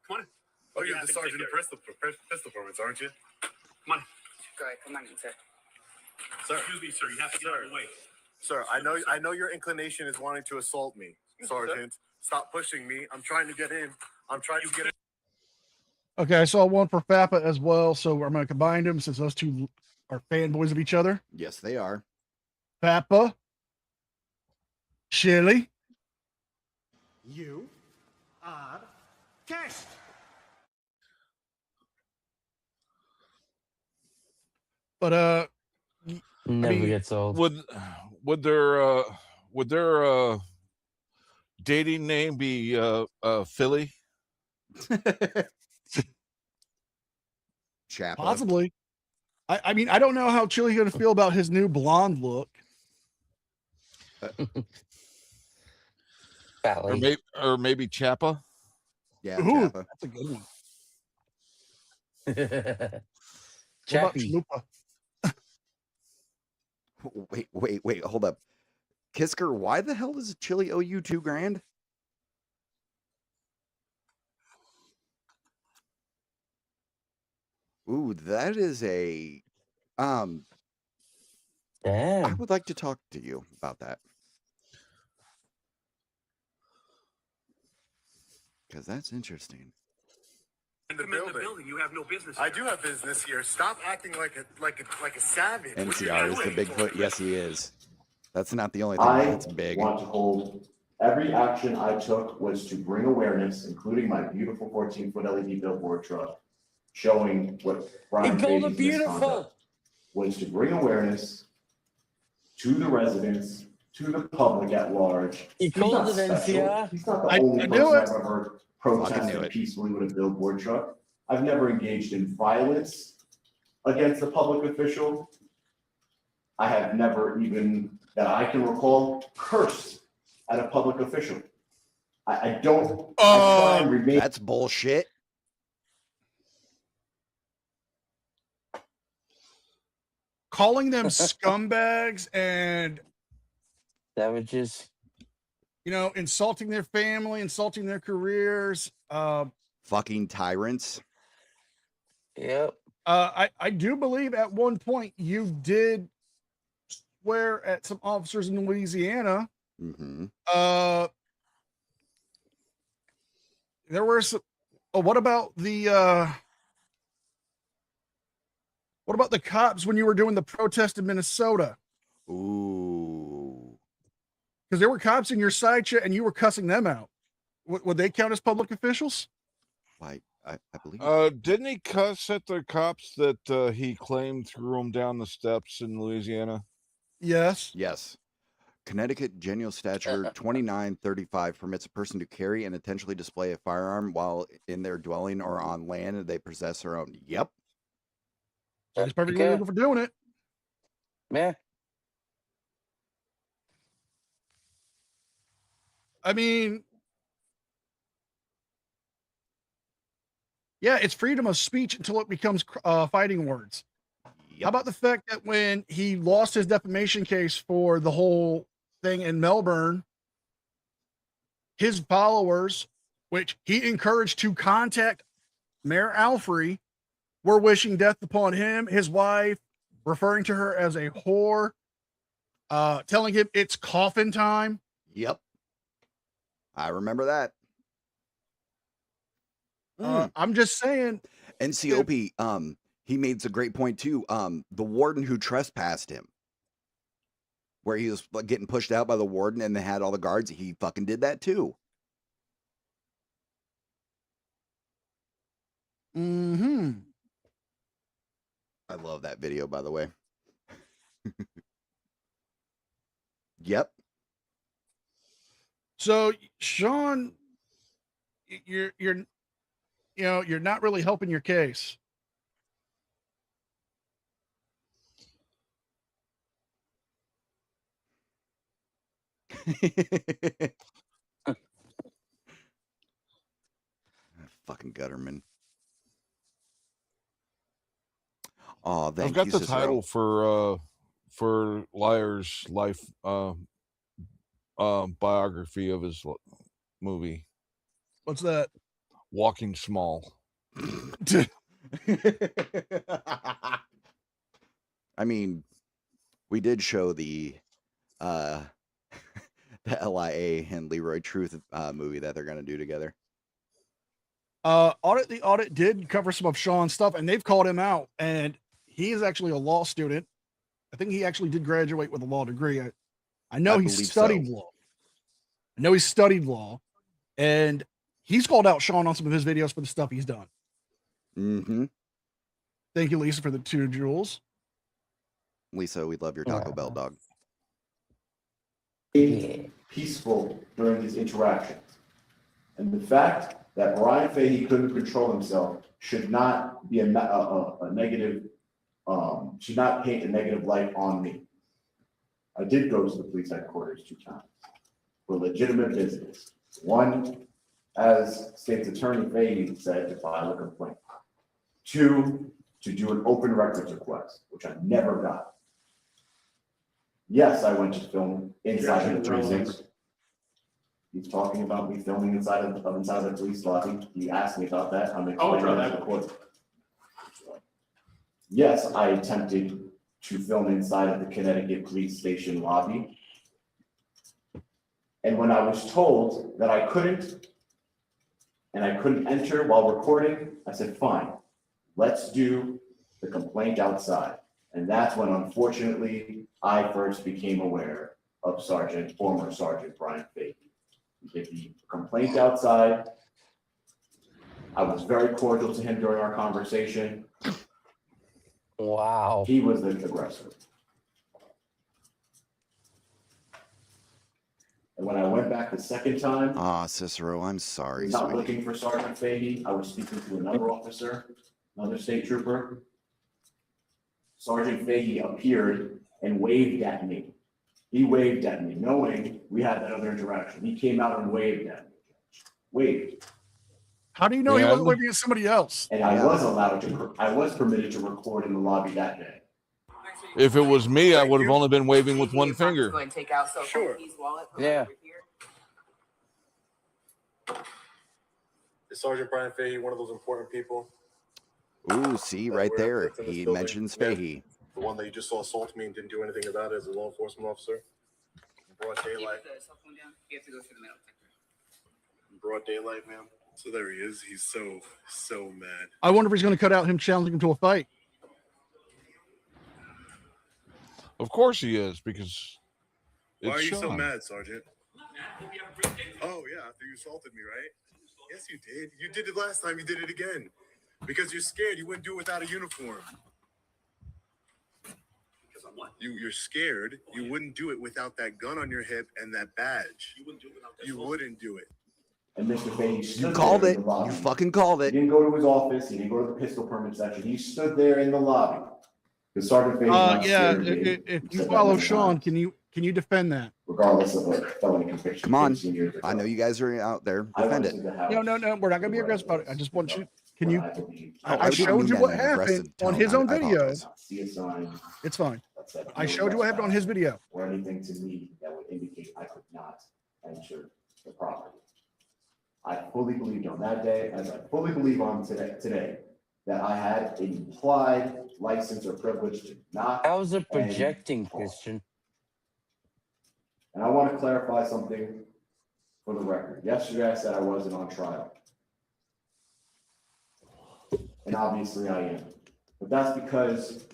[SPEAKER 16] Come on.
[SPEAKER 17] Oh, you're the sergeant of pistol permits, aren't you?
[SPEAKER 16] Come on. Go ahead. Come on, sir.
[SPEAKER 17] Sir.
[SPEAKER 16] Excuse me, sir. You have to get out of the way.
[SPEAKER 17] Sir, I know your inclination is wanting to assault me, Sergeant. Stop pushing me. I'm trying to get in.
[SPEAKER 5] Okay, I saw one for FAPA as well, so I'm going to combine them since those two are fanboys of each other.
[SPEAKER 19] Yes, they are.
[SPEAKER 5] FAPA, Chili.
[SPEAKER 4] You are guest.
[SPEAKER 5] But
[SPEAKER 6] never gets old.
[SPEAKER 18] Would their dating name be Philly?
[SPEAKER 19] Chappa.
[SPEAKER 5] Possibly. I mean, I don't know how Chili's going to feel about his new blonde look.
[SPEAKER 18] Or maybe Chappa.
[SPEAKER 19] Yeah,
[SPEAKER 5] Ooh,
[SPEAKER 19] Chappa.
[SPEAKER 5] that's a good one.
[SPEAKER 6] Chappie.
[SPEAKER 19] Wait, hold up. Kisker, why the hell does Chili owe you $2,000? Ooh, that is a
[SPEAKER 6] Damn.
[SPEAKER 19] I would like to talk to you about that. Because that's interesting.
[SPEAKER 17] In the building. You have no business here. I do have business here. Stop acting like a savage.
[SPEAKER 19] NCR is the Bigfoot. Yes, he is. That's not the only thing
[SPEAKER 1] I
[SPEAKER 19] that's big.
[SPEAKER 1] want to hold, every action I took was to bring awareness, including my beautiful 14-foot LED billboard truck, showing what Brian Fahey's misconduct was, to bring awareness to the residents, to the public at large.
[SPEAKER 6] He called it NCR.
[SPEAKER 1] He's not the only person I've ever heard protesting peacefully with a billboard truck. I've never engaged in violence against a public official. I have never even, that I can recall, cursed at a public official. I don't. I try and remain.
[SPEAKER 19] That's bullshit.
[SPEAKER 5] Calling them scumbags and
[SPEAKER 6] savages,
[SPEAKER 5] insulting their family, insulting their careers,
[SPEAKER 19] fucking tyrants.
[SPEAKER 6] Yep.
[SPEAKER 5] I do believe at one point you did swear at some officers in Louisiana.
[SPEAKER 19] Mm-hmm.
[SPEAKER 5] there were some. Oh, what about the cops when you were doing the protest in Minnesota?
[SPEAKER 19] Ooh.
[SPEAKER 5] Because there were cops in your side chat and you were cussing them out. Would they count as public officials?
[SPEAKER 19] Why, I believe.
[SPEAKER 18] Didn't he cuss at the cops that he claimed threw him down the steps in Louisiana?
[SPEAKER 5] Yes.
[SPEAKER 19] Yes. Connecticut General Statute 2935 permits a person to carry and intentionally display a firearm while in their dwelling or on land they possess their own. Yep.
[SPEAKER 5] So it's perfectly legal for doing it.
[SPEAKER 6] Yeah.
[SPEAKER 5] I mean, yeah, it's freedom of speech until it becomes fighting words. How about the fact that when he lost his defamation case for the whole thing in Melbourne, his followers, which he encouraged to contact Mayor Alfrey, were wishing death upon him, his wife, referring to her as a whore, telling him it's coffin time.
[SPEAKER 19] Yep. I remember that.
[SPEAKER 5] I'm just saying.
[SPEAKER 19] NCOP, he made a great point too. The warden who trespassed him, where he was getting pushed out by the warden and they had all the guards, he fucking did that too.
[SPEAKER 5] Mm-hmm.
[SPEAKER 19] I love that video, by the way. Yep.
[SPEAKER 5] So, Sean, you're not really helping your case.
[SPEAKER 19] Fucking Gutterman. Oh, thank
[SPEAKER 18] I've got
[SPEAKER 19] you,
[SPEAKER 18] the
[SPEAKER 19] Cicero.
[SPEAKER 18] title for Liar's life biography of his movie.
[SPEAKER 5] What's that?
[SPEAKER 18] Walking Small.
[SPEAKER 19] I mean, we did show the the LIA and Leroy Truth movie that they're going to do together.
[SPEAKER 5] The Audit did cover some of Sean's stuff, and they've called him out. And he is actually a law student. I think he actually did graduate with a law degree. I know he studied law. I know he studied law, and he's called out Sean on some of his videos for the stuff he's done.
[SPEAKER 19] Mm-hmm.
[SPEAKER 5] Thank you, Lisa, for the 2 jewels.
[SPEAKER 19] Lisa, we love your Taco Bell dog.
[SPEAKER 1] Peaceful during these interactions. And the fact that Brian Fahey couldn't control himself should not be a negative, should not paint a negative light on me. I did go to the police headquarters 2 times for legitimate business. One, as State's Attorney Fahey said, to file a complaint. 2, to do an open records request, which I never got. Yes, I went to film inside the precinct. He's talking about me filming inside of the police lobby. He asked me about that. I'm explaining that in the court. Yes, I attempted to film inside of the Connecticut police station lobby. And when I was told that I couldn't, and I couldn't enter while recording, I said, fine, let's do the complaint outside. And that's when, unfortunately, I first became aware of former Sergeant Brian Fahey. He did the complaint outside. I was very cordial to him during our conversation.
[SPEAKER 6] Wow.
[SPEAKER 1] He was the aggressor. And when I went back the second time,
[SPEAKER 19] Cicero, I'm sorry.
[SPEAKER 1] I was not
[SPEAKER 19] Sweetie.
[SPEAKER 1] looking for Sergeant Fahey. I was speaking to another officer, another state trooper. Sergeant Fahey appeared and waved at me. He waved at me, knowing we had that other interaction. He came out and waved at me. Waved.
[SPEAKER 5] How do you know he wasn't waving at somebody else?
[SPEAKER 1] And I was allowed to, I was permitted to record in the lobby that day.
[SPEAKER 18] If it was me, I would have only been waving with one finger.
[SPEAKER 2] Go and take out
[SPEAKER 6] Sure. Yeah.
[SPEAKER 14] Is Sergeant Brian Fahey one of those important people?
[SPEAKER 19] Ooh, see, right there. He mentions Fahey.
[SPEAKER 14] The one that you just saw assault me and didn't do anything about it as a law enforcement officer? In broad daylight.
[SPEAKER 2] You have to go through the metal detector.
[SPEAKER 14] In broad daylight, man.
[SPEAKER 17] So there he is. He's so mad.
[SPEAKER 5] I wonder if he's going to cut out him challenging him to a fight.
[SPEAKER 18] Of course he is, because it's
[SPEAKER 17] Why are you
[SPEAKER 18] Sean.
[SPEAKER 17] so mad, Sergeant? Oh yeah, after you assaulted me, right? Yes, you did. You did it last time. You did it again. Because you're scared. You wouldn't do it without a uniform. Because I'm what? You're scared. You wouldn't do it without that gun on your hip and that badge. You wouldn't do it without that. You wouldn't do it.
[SPEAKER 1] And Mr. Fahey stood
[SPEAKER 19] You called
[SPEAKER 1] there
[SPEAKER 19] it.
[SPEAKER 1] in the lobby.
[SPEAKER 19] You fucking called
[SPEAKER 1] He
[SPEAKER 19] it.
[SPEAKER 1] didn't go to his office. He didn't go to the pistol permit section. He stood there in the lobby. Because Sergeant Fahey not
[SPEAKER 5] Yeah,
[SPEAKER 1] scared of me.
[SPEAKER 5] if
[SPEAKER 1] He
[SPEAKER 5] you
[SPEAKER 1] said that
[SPEAKER 5] follow
[SPEAKER 1] many
[SPEAKER 5] Sean,
[SPEAKER 1] times.
[SPEAKER 5] can you defend that?
[SPEAKER 1] Regardless of a felony conviction.
[SPEAKER 19] Come on.
[SPEAKER 1] 15 years ago.
[SPEAKER 19] I know you guys are out there.
[SPEAKER 1] I
[SPEAKER 19] Defend
[SPEAKER 1] went
[SPEAKER 19] it.
[SPEAKER 1] to the house
[SPEAKER 5] No, we're not going to be aggressive about it. I just want you. Can you?
[SPEAKER 1] where I believe-
[SPEAKER 19] Oh,
[SPEAKER 5] I
[SPEAKER 19] didn't
[SPEAKER 5] showed
[SPEAKER 19] mean
[SPEAKER 5] you
[SPEAKER 19] that
[SPEAKER 5] what
[SPEAKER 19] in an aggressive
[SPEAKER 5] happened on
[SPEAKER 19] tone.
[SPEAKER 5] his own
[SPEAKER 19] I
[SPEAKER 5] video.
[SPEAKER 19] apologize.
[SPEAKER 1] See a sign
[SPEAKER 5] It's fine.
[SPEAKER 1] that said
[SPEAKER 5] I
[SPEAKER 1] no
[SPEAKER 5] showed you what happened on his video.
[SPEAKER 1] or anything to me that would indicate I could not enter the property. I fully believed on that day, as I fully believe on today, that I had an implied license or privilege to knock.
[SPEAKER 6] How's it
[SPEAKER 1] and
[SPEAKER 6] projecting,
[SPEAKER 1] talk.
[SPEAKER 6] Christian?
[SPEAKER 1] And I want to clarify something for the record. Yesterday I said I wasn't on trial. And obviously I am. But that's because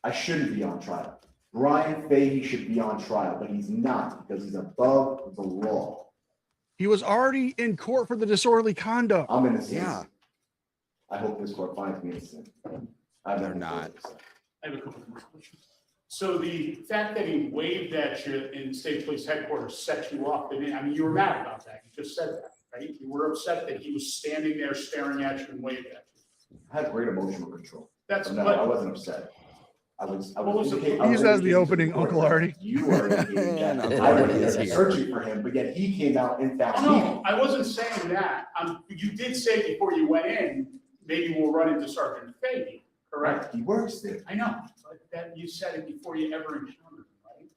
[SPEAKER 1] I shouldn't be on trial. Brian Fahey should be on trial, but he's not because he's above the law.
[SPEAKER 5] He was already in court for the disorderly conduct.
[SPEAKER 1] I'm innocent.
[SPEAKER 19] Yeah.
[SPEAKER 1] I hope this court finds me innocent.
[SPEAKER 19] They're not.
[SPEAKER 3] I have a couple more questions. So the fact that he waved at you in state police headquarters set you off. I mean, you were mad about that. You just said that, right? You were upset that he was standing there staring at you and waved at you.
[SPEAKER 1] I had great emotional control.
[SPEAKER 3] That's
[SPEAKER 1] No,
[SPEAKER 3] what.
[SPEAKER 1] I wasn't upset. I was
[SPEAKER 3] He
[SPEAKER 5] used that as the opening, Uncle Artie.
[SPEAKER 1] You are indicating that
[SPEAKER 19] Uncle
[SPEAKER 1] I went
[SPEAKER 19] Artie is
[SPEAKER 1] there
[SPEAKER 19] here.
[SPEAKER 1] searching for him, but yet he came out and found me.
[SPEAKER 3] No, I wasn't saying that. You did say before you went in, maybe we'll run into Sergeant Fahey, correct?
[SPEAKER 1] He works there.
[SPEAKER 3] I know, but that you said it before you ever encountered him, right?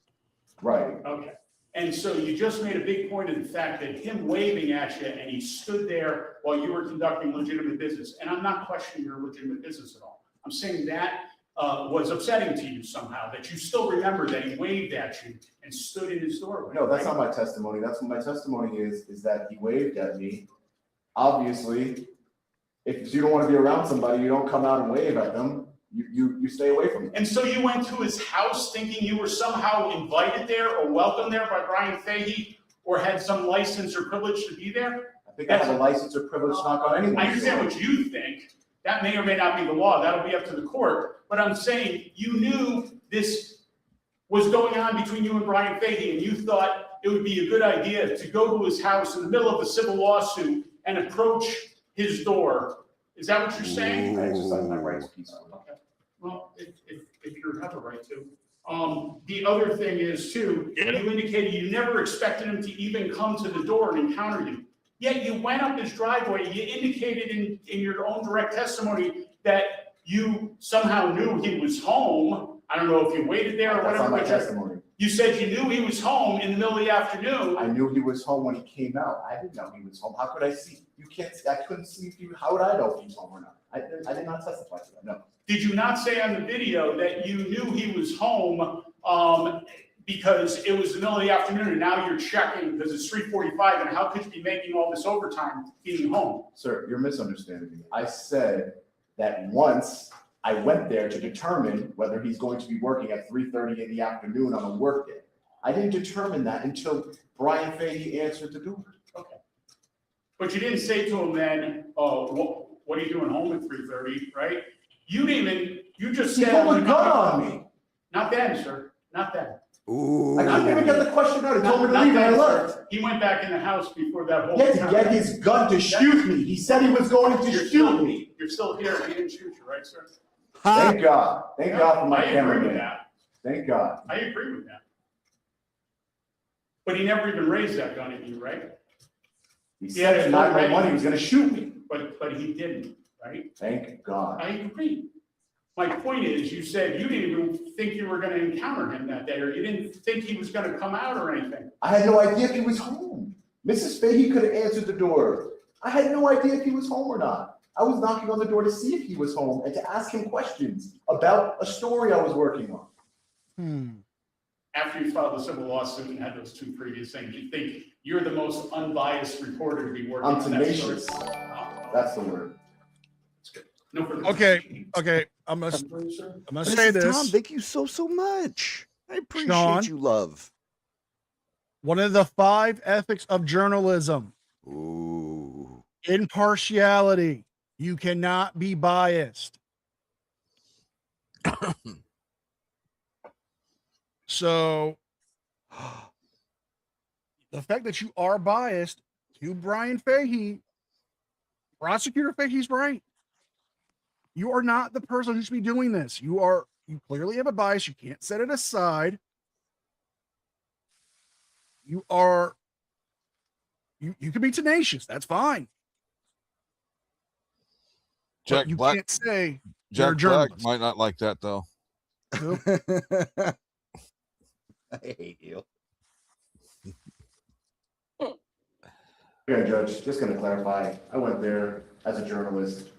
[SPEAKER 1] Right.
[SPEAKER 3] Okay. And so you just made a big point of the fact that him waving at you and he stood there while you were conducting legitimate business. And I'm not questioning your legitimate business at all. I'm saying that was upsetting to you somehow, that you still remember that he waved at you and stood in his doorway.
[SPEAKER 1] No, that's
[SPEAKER 3] right?
[SPEAKER 1] not my testimony. That's what my testimony is that he waved at me. Obviously, if you don't want to be around somebody, you don't come out and wave at them. You stay away from them.
[SPEAKER 3] And so you went to his house thinking you were somehow invited there or welcomed there by Brian Fahey or had some license or privilege to be there?
[SPEAKER 1] I think I have a license or privilege to knock on anyone.
[SPEAKER 3] I understand what you think. That may or may not be the law. That'll be up to the court. But I'm saying you knew this was going on between you and Brian Fahey, and you thought it would be a good idea to go to his house in the middle of a civil lawsuit and approach his door. Is that what you're saying?
[SPEAKER 1] I exercise my rights peacefully.
[SPEAKER 3] Okay. Well, if you have a right to. The other thing is too, you indicated you never expected him to even come to the door and encounter you. Yet you went up his driveway, you indicated in your own direct testimony that you somehow knew he was home. I don't know if you waited there or
[SPEAKER 1] That's not
[SPEAKER 3] whatever.
[SPEAKER 1] my
[SPEAKER 3] but
[SPEAKER 1] testimony.
[SPEAKER 3] You said you knew he was home in the middle of the afternoon.
[SPEAKER 1] I knew he was home when he came out. I didn't know he was home. How could I see? You can't. I couldn't see if he. How would I know if he's home or not? I did not testify to that. No.
[SPEAKER 3] Did you not say on the video that you knew he was home because it was the middle of the afternoon and now you're checking because it's 3:45 and how could you be making all this overtime being home?
[SPEAKER 1] Sir, you're misunderstanding me. I said that once I went there to determine whether he's going to be working at 3:30 in the afternoon on a work day. I didn't determine that until Brian Fahey answered the door.
[SPEAKER 3] Okay. But you didn't say to him then, what are you doing home at 3:30, right? You didn't even, you just said.
[SPEAKER 1] He pulled a gun on me.
[SPEAKER 3] Not then, sir, not then.
[SPEAKER 19] Ooh.
[SPEAKER 1] I couldn't even get the question out. He told me to
[SPEAKER 3] Not
[SPEAKER 1] leave and I
[SPEAKER 3] then,
[SPEAKER 1] left.
[SPEAKER 3] sir. He went back in the house before that whole.
[SPEAKER 1] He had to
[SPEAKER 3] time.
[SPEAKER 1] get his gun to shoot me. He said he was going to shoot me.
[SPEAKER 3] You're still here, he didn't shoot you, right, sir?
[SPEAKER 1] Thank God. Thank God for my
[SPEAKER 3] I agree with
[SPEAKER 1] cameraman.
[SPEAKER 3] that.
[SPEAKER 1] Thank God.
[SPEAKER 3] I agree with that. But he never even raised that gun at you, right?
[SPEAKER 1] He
[SPEAKER 3] Yeah,
[SPEAKER 1] said at 911 he was going to shoot me.
[SPEAKER 3] But he didn't, right?
[SPEAKER 1] Thank God.
[SPEAKER 3] I agree. My point is, you said you didn't even think you were gonna encounter him that day, or you didn't think he was gonna come out or anything.
[SPEAKER 1] I had no idea if he was home. Mrs. Fahey could have answered the door. I had no idea if he was home or not. I was knocking on the door to see if he was home and to ask him questions about a story I was working on.
[SPEAKER 3] After you filed the civil lawsuit and had those two previous things, you think you're the most unbiased reporter to be working
[SPEAKER 1] I'm
[SPEAKER 3] on that sort of
[SPEAKER 1] tenacious. That's the word.
[SPEAKER 3] No further
[SPEAKER 5] Okay. I'm gonna say
[SPEAKER 19] Listen, Tom,
[SPEAKER 5] this.
[SPEAKER 19] thank you so much. I appreciate
[SPEAKER 5] Sean,
[SPEAKER 19] you, love.
[SPEAKER 5] one of the 5 ethics of journalism.
[SPEAKER 19] Ooh.
[SPEAKER 5] Impartiality. You cannot be biased. So the fact that you are biased to Brian Fahey, Prosecutor Fahey's right. You are not the person who should be doing this. You clearly have a bias. You can't set it aside. You can be tenacious. That's fine.
[SPEAKER 18] Jack
[SPEAKER 5] you
[SPEAKER 18] Black,
[SPEAKER 5] can't say
[SPEAKER 18] Jack
[SPEAKER 5] you're a
[SPEAKER 18] Black
[SPEAKER 5] journalist.
[SPEAKER 18] might not like that though.
[SPEAKER 19] I hate you.
[SPEAKER 1] Okay, Judge, just gonna clarify, I went there as a journalist,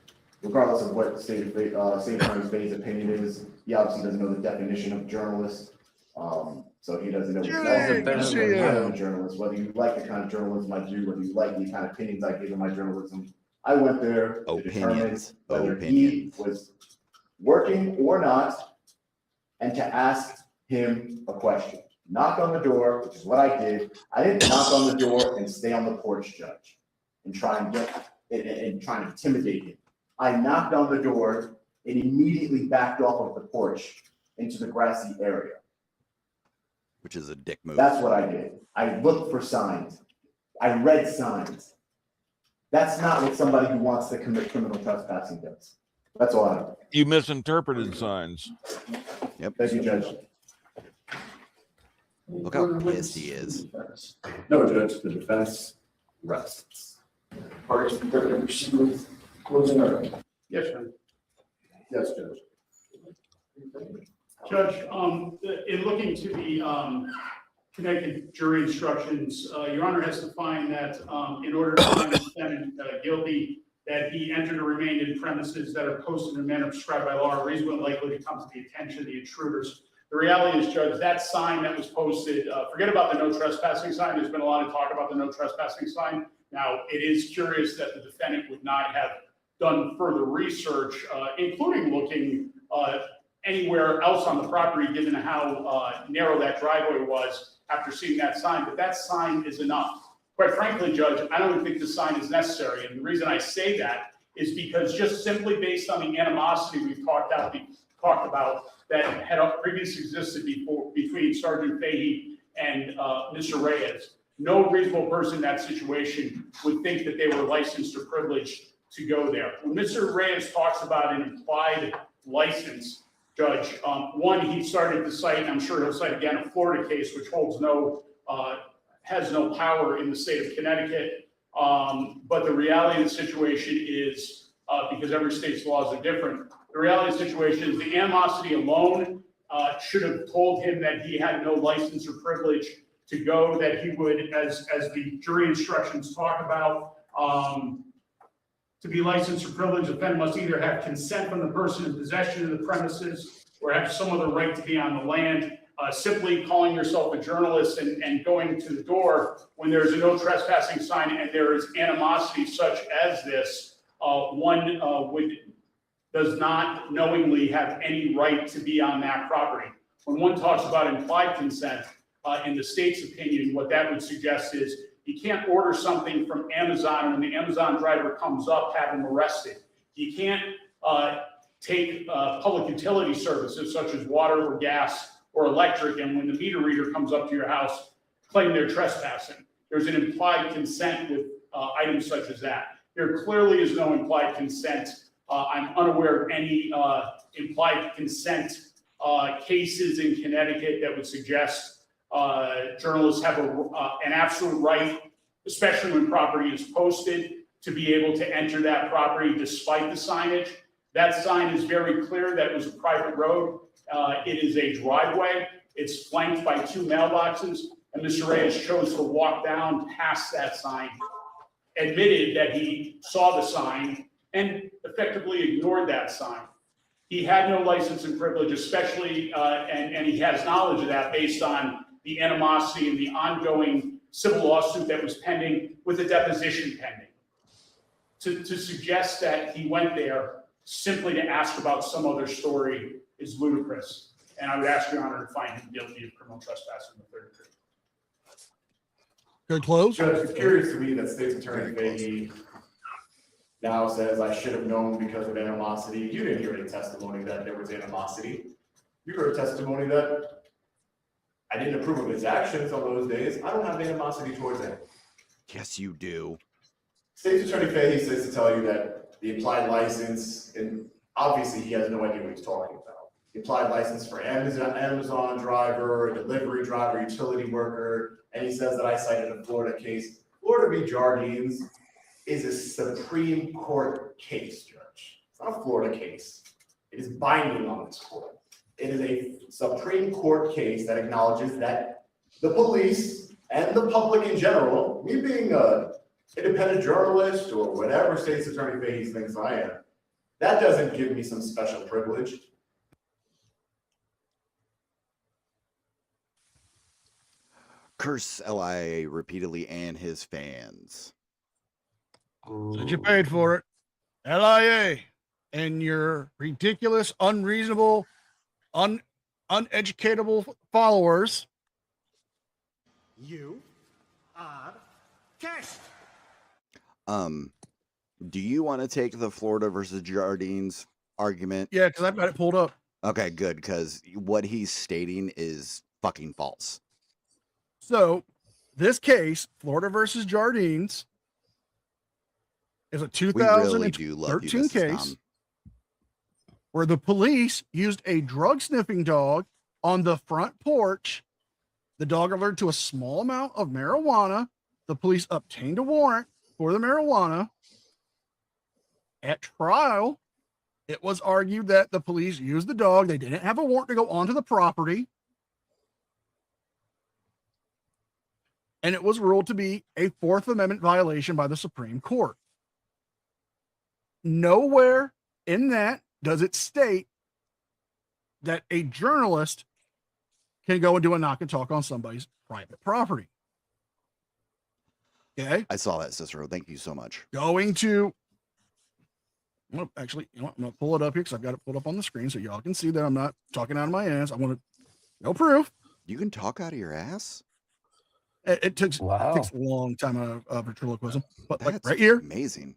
[SPEAKER 1] regardless of what State Attorney Fay's opinion is, he obviously doesn't know the definition of journalist. So he doesn't know exactly. I'm a journalist, whether you like the kind of journalism I do, whether you like the kind of opinions I give in my journalism. I went there to determine whether he was working or not, and to ask him a question. Knock on the door, which is what I did. I didn't knock on the door and stay on the porch, Judge, and try and try and intimidate him. I knocked on the door and immediately backed off of the porch into the grassy area.
[SPEAKER 19] Which is a dick move.
[SPEAKER 1] That's what I did. I looked for signs. I read signs. That's not what somebody who wants to commit criminal trespassing does. That's all I know.
[SPEAKER 18] You misinterpreted signs.
[SPEAKER 19] Yep.
[SPEAKER 1] Thank you, Judge.
[SPEAKER 19] Look how pissed he is.
[SPEAKER 14] No, Judge, the defense rests.
[SPEAKER 11] Parties prepared to proceed with closing argument.
[SPEAKER 3] Yes, sir.
[SPEAKER 1] Yes, Judge.
[SPEAKER 3] Judge, in looking to the Connecticut jury instructions, Your Honor has to find that in order to find the defendant guilty, that he entered or remained in premises that are posted in a manner prescribed by law or reasonably likely to come to the attention of the intruders. The reality is, Judge, that sign that was posted, forget about the no trespassing sign. There's been a lot of talk about the no trespassing sign. Now, it is curious that the defendant would not have done further research, including looking anywhere else on the property, given how narrow that driveway was after seeing that sign. But that sign is enough. Quite frankly, Judge, I don't even think the sign is necessary. And the reason I say that is because just simply based on the animosity we've talked about that had previously existed between Sergeant Fahey and Mr. Reyes, no reasonable person in that situation would think that they were licensed or privileged to go there. When Mr. Reyes talks about an implied license, Judge, one, he started to cite, and I'm sure he'll cite again, a Florida case which has no power in the state of Connecticut. But the reality of the situation is, because every state's laws are different, the reality of the situation is the animosity alone should have told him that he had no license or privilege to go, that he would, as the jury instructions talk about, to be licensed or privileged, the defendant must either have consent from the person in possession of the premises or have some other right to be on the land. Simply calling yourself a journalist and going to the door when there's a no trespassing sign and there is animosity such as this, one does not knowingly have any right to be on that property. When one talks about implied consent, in the state's opinion, what that would suggest is you can't order something from Amazon and when the Amazon driver comes up, have him arrested. You can't take public utility services such as water or gas or electric, and when the meter reader comes up to your house, claim they're trespassing. There's an implied consent with items such as that. There clearly is no implied consent. I'm unaware of any implied consent cases in Connecticut that would suggest journalists have an absolute right, especially when property is posted, to be able to enter that property despite the signage. That sign is very clear that it was a private road. It is a driveway. It's flanked by 2 mailboxes, and Mr. Reyes chose to walk down past that sign, admitted that he saw the sign, and effectively ignored that sign. He had no license and privilege, especially, and he has knowledge of that based on the animosity and the ongoing civil lawsuit that was pending with a deposition pending. To suggest that he went there simply to ask about some other story is ludicrous. And I would ask Your Honor to find him guilty of criminal trespass in the third degree.
[SPEAKER 5] Good close.
[SPEAKER 1] Judge, it's curious to me that State's Attorney Fahey now says I should have known because of animosity. You didn't hear any testimony that there was animosity. You heard testimony that I didn't approve of his actions on those days. I don't have animosity towards him.
[SPEAKER 19] Yes, you do.
[SPEAKER 1] State's Attorney Fahey says to tell you that the implied license, and obviously he has no idea what he's talking about. The implied license for Amazon driver, delivery driver, utility worker, and he says that I cited a Florida case. Florida v. Jardines is a Supreme Court case, Judge. It's not a Florida case. It is binding on this court. It is a Supreme Court case that acknowledges that the police and the public in general, me being a independent journalist or whatever State's Attorney Fahey thinks I am, that doesn't give me some special privilege.
[SPEAKER 19] Curse LIA repeatedly and his fans.
[SPEAKER 5] Said you paid for it. LIA and your ridiculous, unreasonable, uneducatable followers.
[SPEAKER 4] You are cashed.
[SPEAKER 19] Do you want to take the Florida versus Jardines argument?
[SPEAKER 5] Yeah, because I've got it pulled up.
[SPEAKER 19] Okay, good, because what he's stating is fucking false.
[SPEAKER 5] So, this case, Florida versus Jardines, is a
[SPEAKER 19] We really do love you,
[SPEAKER 5] 2013
[SPEAKER 19] Mrs.
[SPEAKER 5] case
[SPEAKER 19] Tom.
[SPEAKER 5] where the police used a drug sniffing dog on the front porch. The dog alerted to a small amount of marijuana. The police obtained a warrant for the marijuana. At trial, it was argued that the police used the dog. They didn't have a warrant to go onto the property. And it was ruled to be a Fourth Amendment violation by the Supreme Court. Nowhere in that does it state that a journalist can go and do a knock and talk on somebody's private property. Okay.
[SPEAKER 19] I saw that, Cicero. Thank you so much.
[SPEAKER 5] Going to, well, actually, you know what? I'm going to pull it up here because I've got it pulled up on the screen so y'all can see that I'm not talking out of my ass. I want to, no proof.
[SPEAKER 19] You can talk out of your ass?
[SPEAKER 5] It takes a long time of ventriloquism, but like
[SPEAKER 19] That's
[SPEAKER 5] right here,
[SPEAKER 19] amazing.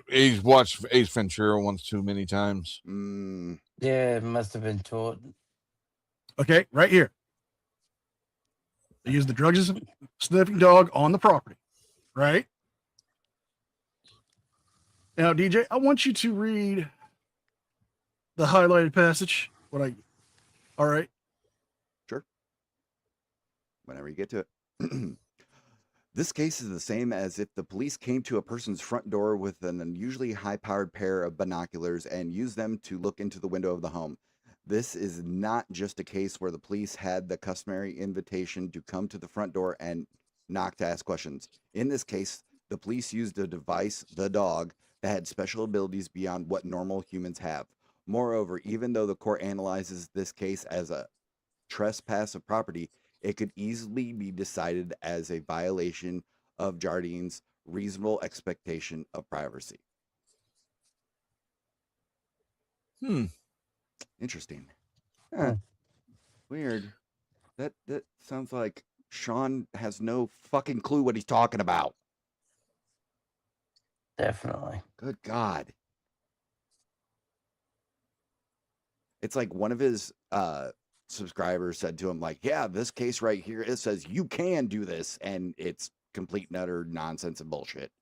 [SPEAKER 18] He's watched Ace Ventura once too many times.
[SPEAKER 6] Yeah, it must have been taught.
[SPEAKER 5] okay, right here. They use the drug sniffing dog on the property, right? Now, DJ, I want you to read the highlighted passage. All right.
[SPEAKER 19] Sure. Whenever you get to it. This case is the same as if the police came to a person's front door with an unusually high-powered pair of binoculars and used them to look into the window of the home. This is not just a case where the police had the customary invitation to come to the front door and knock to ask questions. In this case, the police used a device, the dog, that had special abilities beyond what normal humans have. Moreover, even though the court analyzes this case as a trespass of property, it could easily be decided as a violation of Jardines' reasonable expectation of privacy. Interesting. Huh. Weird. That sounds like Sean has no fucking clue what he's talking about.
[SPEAKER 6] Definitely.
[SPEAKER 19] Good God. It's like one of his subscribers said to him, like, yeah, this case right here, it says you can do this, and it's complete and utter nonsense and bullshit.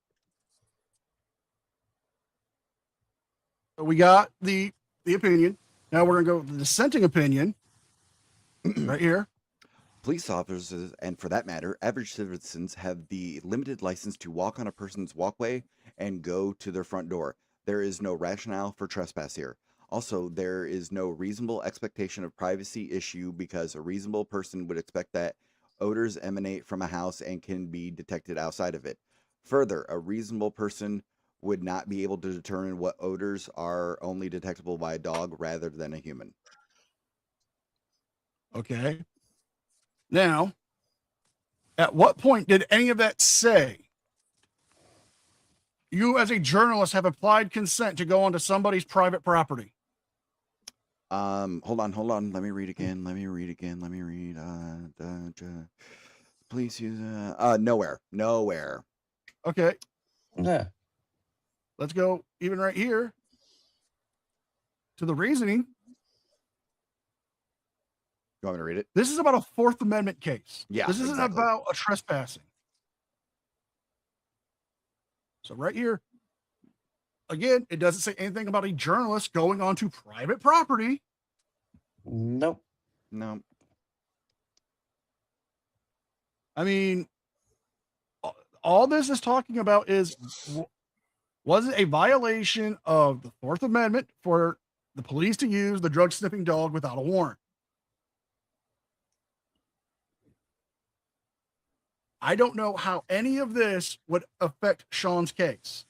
[SPEAKER 5] So we got the opinion. Now we're going to go with the dissenting opinion right here.
[SPEAKER 19] Police officers, and for that matter, average citizens, have the limited license to walk on a person's walkway and go to their front door. There is no rationale for trespass here. Also, there is no reasonable expectation of privacy issue because a reasonable person would expect that odors emanate from a house and can be detected outside of it. Further, a reasonable person would not be able to determine what odors are only detectable by a dog rather than a human.
[SPEAKER 5] Okay. Now, At what point did any of that say you as a journalist have applied consent to go onto somebody's private property?
[SPEAKER 19] Hold on. Let me read again. Please use nowhere.
[SPEAKER 5] Okay.
[SPEAKER 6] Yeah.
[SPEAKER 5] Let's go even right here to the reasoning.
[SPEAKER 19] You want me to read it?
[SPEAKER 5] This is about a Fourth Amendment case.
[SPEAKER 19] Yeah,
[SPEAKER 5] This isn't
[SPEAKER 19] exactly.
[SPEAKER 5] about a trespassing. So right here, again, it doesn't say anything about a journalist going onto private property.
[SPEAKER 6] Nope.
[SPEAKER 19] No.
[SPEAKER 5] I mean, all this is talking about is, was it a violation of the Fourth Amendment for the police to use the drug sniffing dog without a warrant? I don't know how any of this would affect Sean's case.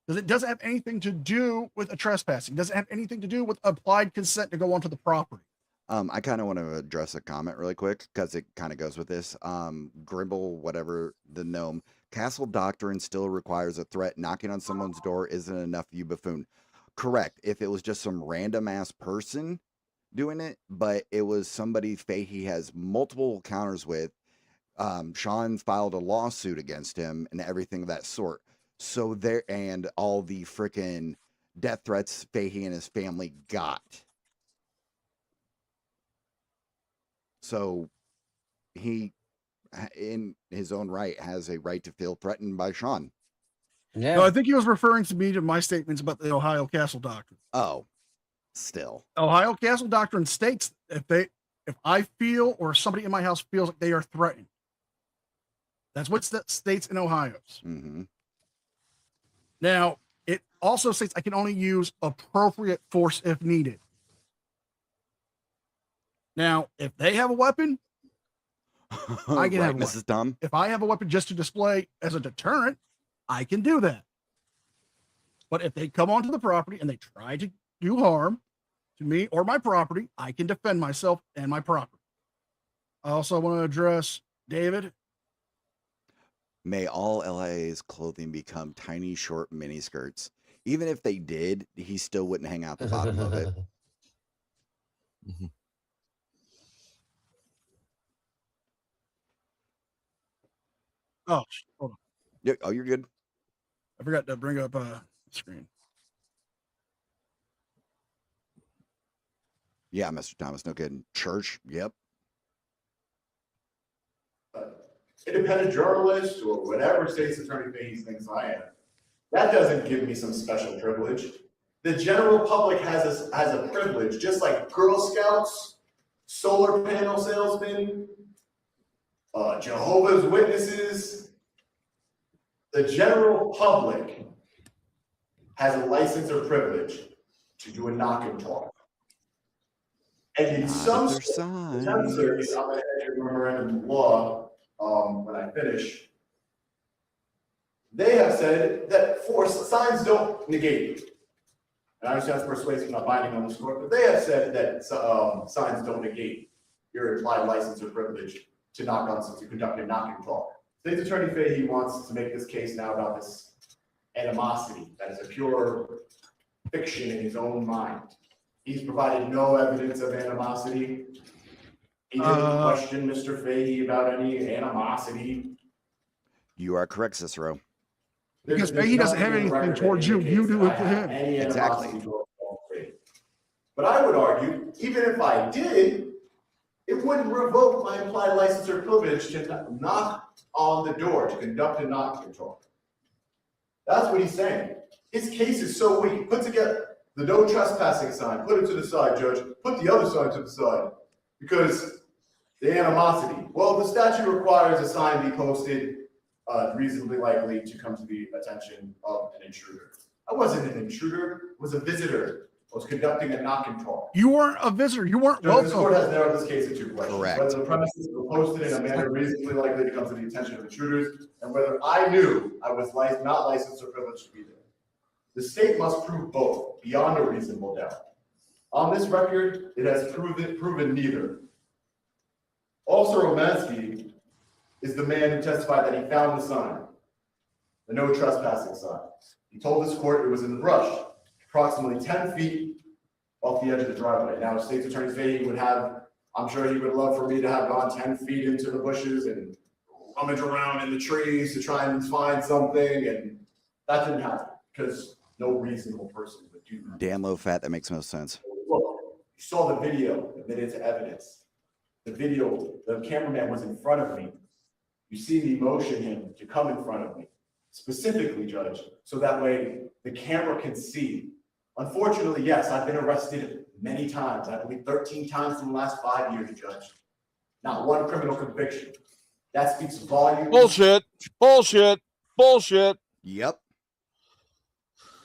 [SPEAKER 5] Because it doesn't have anything to do with a trespassing. It doesn't have anything to do with applied consent to go onto the property.
[SPEAKER 19] I kind of want to address a comment really quick because it kind of goes with this. Grimble, whatever the gnome, castle doctrine still requires a threat. Knocking on someone's door isn't enough, you buffoon. Correct. If it was just some random ass person doing it, but it was somebody Fahey has multiple encounters with. Sean filed a lawsuit against him and everything of that sort. So there, and all the freaking death threats Fahey and his family got. So he, in his own right, has a right to feel threatened by Sean.
[SPEAKER 6] Yeah.
[SPEAKER 5] No, I think he was referring to me to my statements about the Ohio Castle Doctrine.
[SPEAKER 19] Oh, still.
[SPEAKER 5] Ohio Castle Doctrine states if I feel or somebody in my house feels like they are threatened. That's what that states in Ohio's.
[SPEAKER 19] Mm-hmm.
[SPEAKER 5] Now, it also states I can only use appropriate force if needed. Now, if they have a weapon, I can have a
[SPEAKER 19] Mrs. Dumb.
[SPEAKER 5] If I have a weapon just to display as a deterrent, I can do that. But if they come onto the property and they try to do harm to me or my property, I can defend myself and my property. I also want to address David.
[SPEAKER 19] May all LIA's clothing become tiny, short mini skirts. Even if they did, he still wouldn't hang out the bottom of it.
[SPEAKER 18] Mm-hmm.
[SPEAKER 5] Oh, hold on.
[SPEAKER 19] Yeah, oh, you're good.
[SPEAKER 5] I forgot to bring up the screen.
[SPEAKER 19] Yeah, Mr. Thomas, no kidding. Church, yep.
[SPEAKER 1] Independent journalist or whatever state's attorney Fahey thinks I am. That doesn't give me some special privilege. The general public has a privilege, just like Girl Scouts, solar panel salesmen, Jehovah's Witnesses. The general public has a license or privilege to do a knock and talk. And in some states, I'm going to enter memorandum law when I finish. They have said that signs don't negate. And I understand it's persuasive, not binding on this court, but they have said that signs don't negate your implied license or privilege to conduct a knock and talk. State's Attorney Fahey wants to make this case now about this animosity that is a pure fiction in his own mind. He's provided no evidence of animosity. He didn't question Mr. Fahey about any animosity.
[SPEAKER 19] You are correct, Cicero.
[SPEAKER 5] Because Fahey doesn't have anything towards you. You do it to him.
[SPEAKER 19] Exactly.
[SPEAKER 1] But I would argue, even if I did, it wouldn't revoke my implied license or privilege to knock on the door, to conduct a knock and talk. That's what he's saying. His case is so weak. Put together the no trespassing sign, put it to the side, Judge. Put the other sign to the side. Because the animosity. Well, the statute requires a sign be posted reasonably likely to come to the attention of an intruder. I wasn't an intruder, I was a visitor. I was conducting a knock and talk.
[SPEAKER 5] You weren't a visitor. You weren't welcome.
[SPEAKER 1] This court has narrowed this case into two questions.
[SPEAKER 19] Correct.
[SPEAKER 1] Whether the premises were posted in a manner reasonably likely to come to the attention of intruders, and whether I knew I was not licensed or privileged to be there. The state must prove both, beyond a reasonable doubt. On this record, it has proven neither. Officer Romansky is the man who testified that he found the sign, the no trespassing sign. He told this court it was in the brush, approximately 10 feet off the edge of the driveway. Now, State's Attorney Fahey would have, I'm sure he would love for me to have gone 10 feet into the bushes and rummage around in the trees to try and find something, and that didn't happen because no reasonable person would do that.
[SPEAKER 19] Damn low fat. That makes no sense.
[SPEAKER 1] Look, you saw the video admitted to evidence. The video, the cameraman was in front of me. You see me motion him to come in front of me, specifically, Judge, so that way the camera can see. Unfortunately, yes, I've been arrested many times. I believe 13 times in the last 5 years, Judge. Not one criminal conviction. That speaks volumes.
[SPEAKER 18] Bullshit. Bullshit. Bullshit.
[SPEAKER 19] Yep.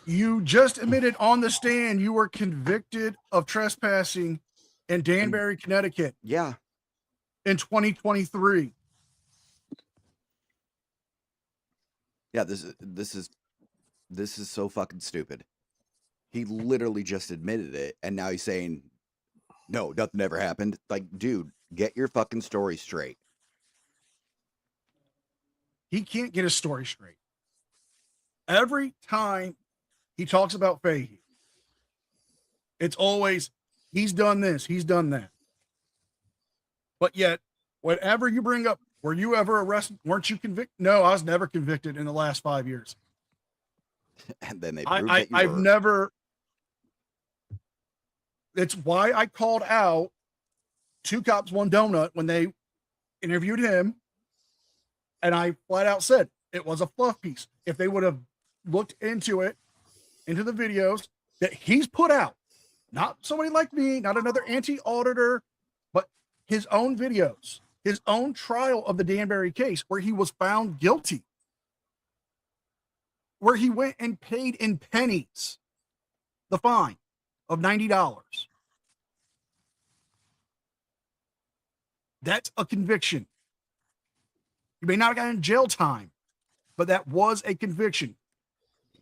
[SPEAKER 5] You just admitted on the stand you were convicted of trespassing in Danbury, Connecticut.
[SPEAKER 19] Yeah.
[SPEAKER 5] In 2023.
[SPEAKER 19] Yeah, this is so fucking stupid. He literally just admitted it, and now he's saying, no, nothing ever happened. Like, dude, get your fucking story straight.
[SPEAKER 5] He can't get his story straight. Every time he talks about Fahey, it's always, he's done this, he's done that. But yet, whatever you bring up, were you ever arrested? Weren't you convicted? No, I was never convicted in the last 5 years.
[SPEAKER 19] And then they proved that you
[SPEAKER 5] I've
[SPEAKER 19] were.
[SPEAKER 5] never. It's why I called out Two Cops, One Donut when they interviewed him. And I flat out said it was a fluff piece. If they would have looked into it, into the videos that he's put out, not somebody like me, not another anti-auditor, but his own videos, his own trial of the Danbury case where he was found guilty, where he went and paid in pennies the fine of $90. That's a conviction. You may not have gotten jail time, but that was a conviction.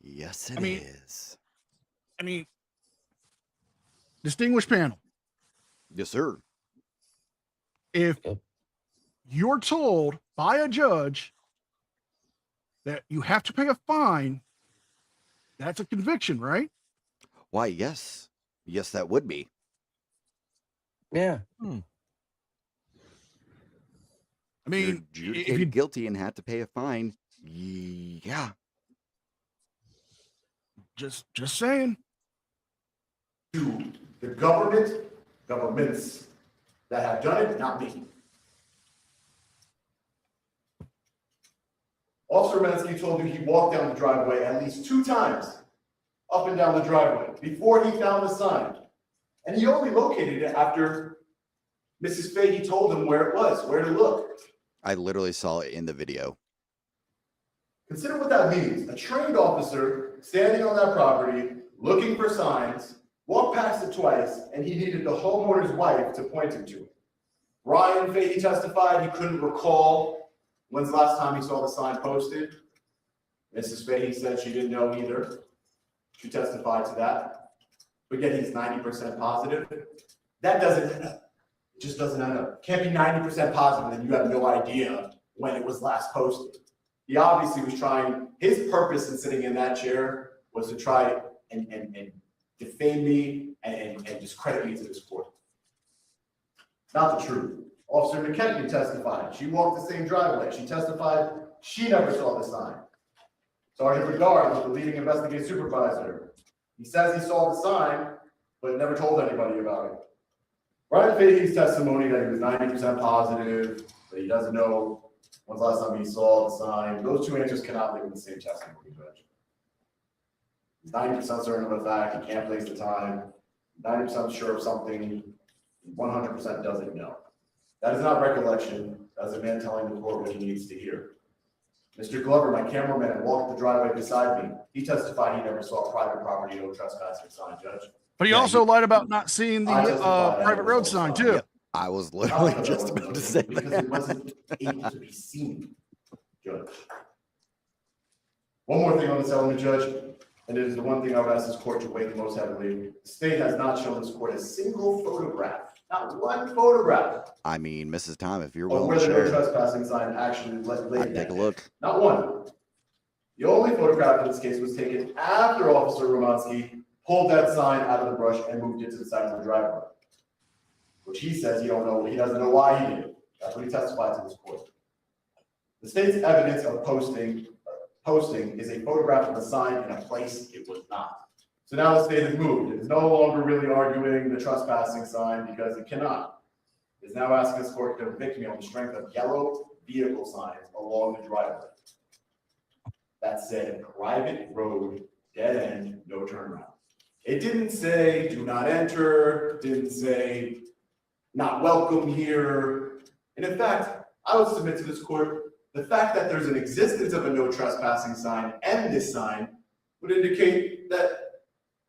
[SPEAKER 19] Yes, it is.
[SPEAKER 5] I mean, distinguished panel.
[SPEAKER 19] Yes, sir.
[SPEAKER 5] If you're told by a judge that you have to pay a fine, that's a conviction, right?
[SPEAKER 19] Why, yes. Yes, that would be.
[SPEAKER 6] Yeah.
[SPEAKER 5] I mean,
[SPEAKER 19] you're adjudicated guilty and had to pay a fine. Yeah.
[SPEAKER 5] Just saying.
[SPEAKER 1] To the governments that have done it, not me. Officer Mensky told you he walked down the driveway at least 2 times up and down the driveway before he found the sign. And he only located it after Mrs. Fahey told him where it was, where to look.
[SPEAKER 19] I literally saw it in the video.
[SPEAKER 1] Consider what that means. A trained officer standing on that property, looking for signs, walked past it twice, and he needed the homeowner's wife to point him to it. Ryan Fahey testified he couldn't recall when's the last time he saw the sign posted. Mrs. Fahey said she didn't know either. She testified to that. But yet he's 90% positive. That doesn't add up. It just doesn't add up. Can't be 90% positive and you have no idea when it was last posted. He obviously was trying, his purpose in sitting in that chair was to try and defame me and discredit me to this court. Not the truth. Officer McKechnie testified. She walked the same driveway. She testified she never saw the sign. Sergeant Bedard was the leading investigative supervisor. He says he saw the sign, but never told anybody about it. Ryan Fahey's testimony that he was 90% positive, that he doesn't know when's the last time he saw the sign, those 2 answers cannot live in the same testimony, Judge. He's 90% certain of a fact, he can't place the time, 90% sure of something, 100% doesn't know. That is not recollection, that is a man telling the court what he needs to hear. Mr. Glover, my cameraman, walked the driveway beside me. He testified he never saw private property, no trespassing sign, Judge.
[SPEAKER 5] But he also lied about not seeing the private road sign, too.
[SPEAKER 19] Yep. I was literally just about to say
[SPEAKER 1] because
[SPEAKER 19] that.
[SPEAKER 1] it wasn't able to be seen, Judge. One more thing on this element, Judge. and it is the one thing I would ask this court to weigh the most heavily. The state has not shown this court a single photograph, not one photograph,
[SPEAKER 19] I mean, Mrs. Tom, if you're
[SPEAKER 1] of
[SPEAKER 19] willing
[SPEAKER 1] where
[SPEAKER 19] to
[SPEAKER 1] the no
[SPEAKER 19] share,
[SPEAKER 1] trespassing sign actually laid
[SPEAKER 19] I'd take a look.
[SPEAKER 1] Not one. The only photograph in this case was taken after Officer Romansky pulled that sign out of the brush and moved it to the side of the driveway, which he says he doesn't know why he did it. That's what he testified to this court. The state's evidence of posting is a photograph of the sign in a place it was not. So now the state has moved. It is no longer really arguing the trespassing sign because it cannot. It is now asking this court to convict me on the strength of yellow vehicle signs along the driveway that said private road, dead end, no turnaround. It didn't say do not enter, didn't say not welcome here. And in fact, I would submit to this court, the fact that there's an existence of a no trespassing sign and this sign would indicate that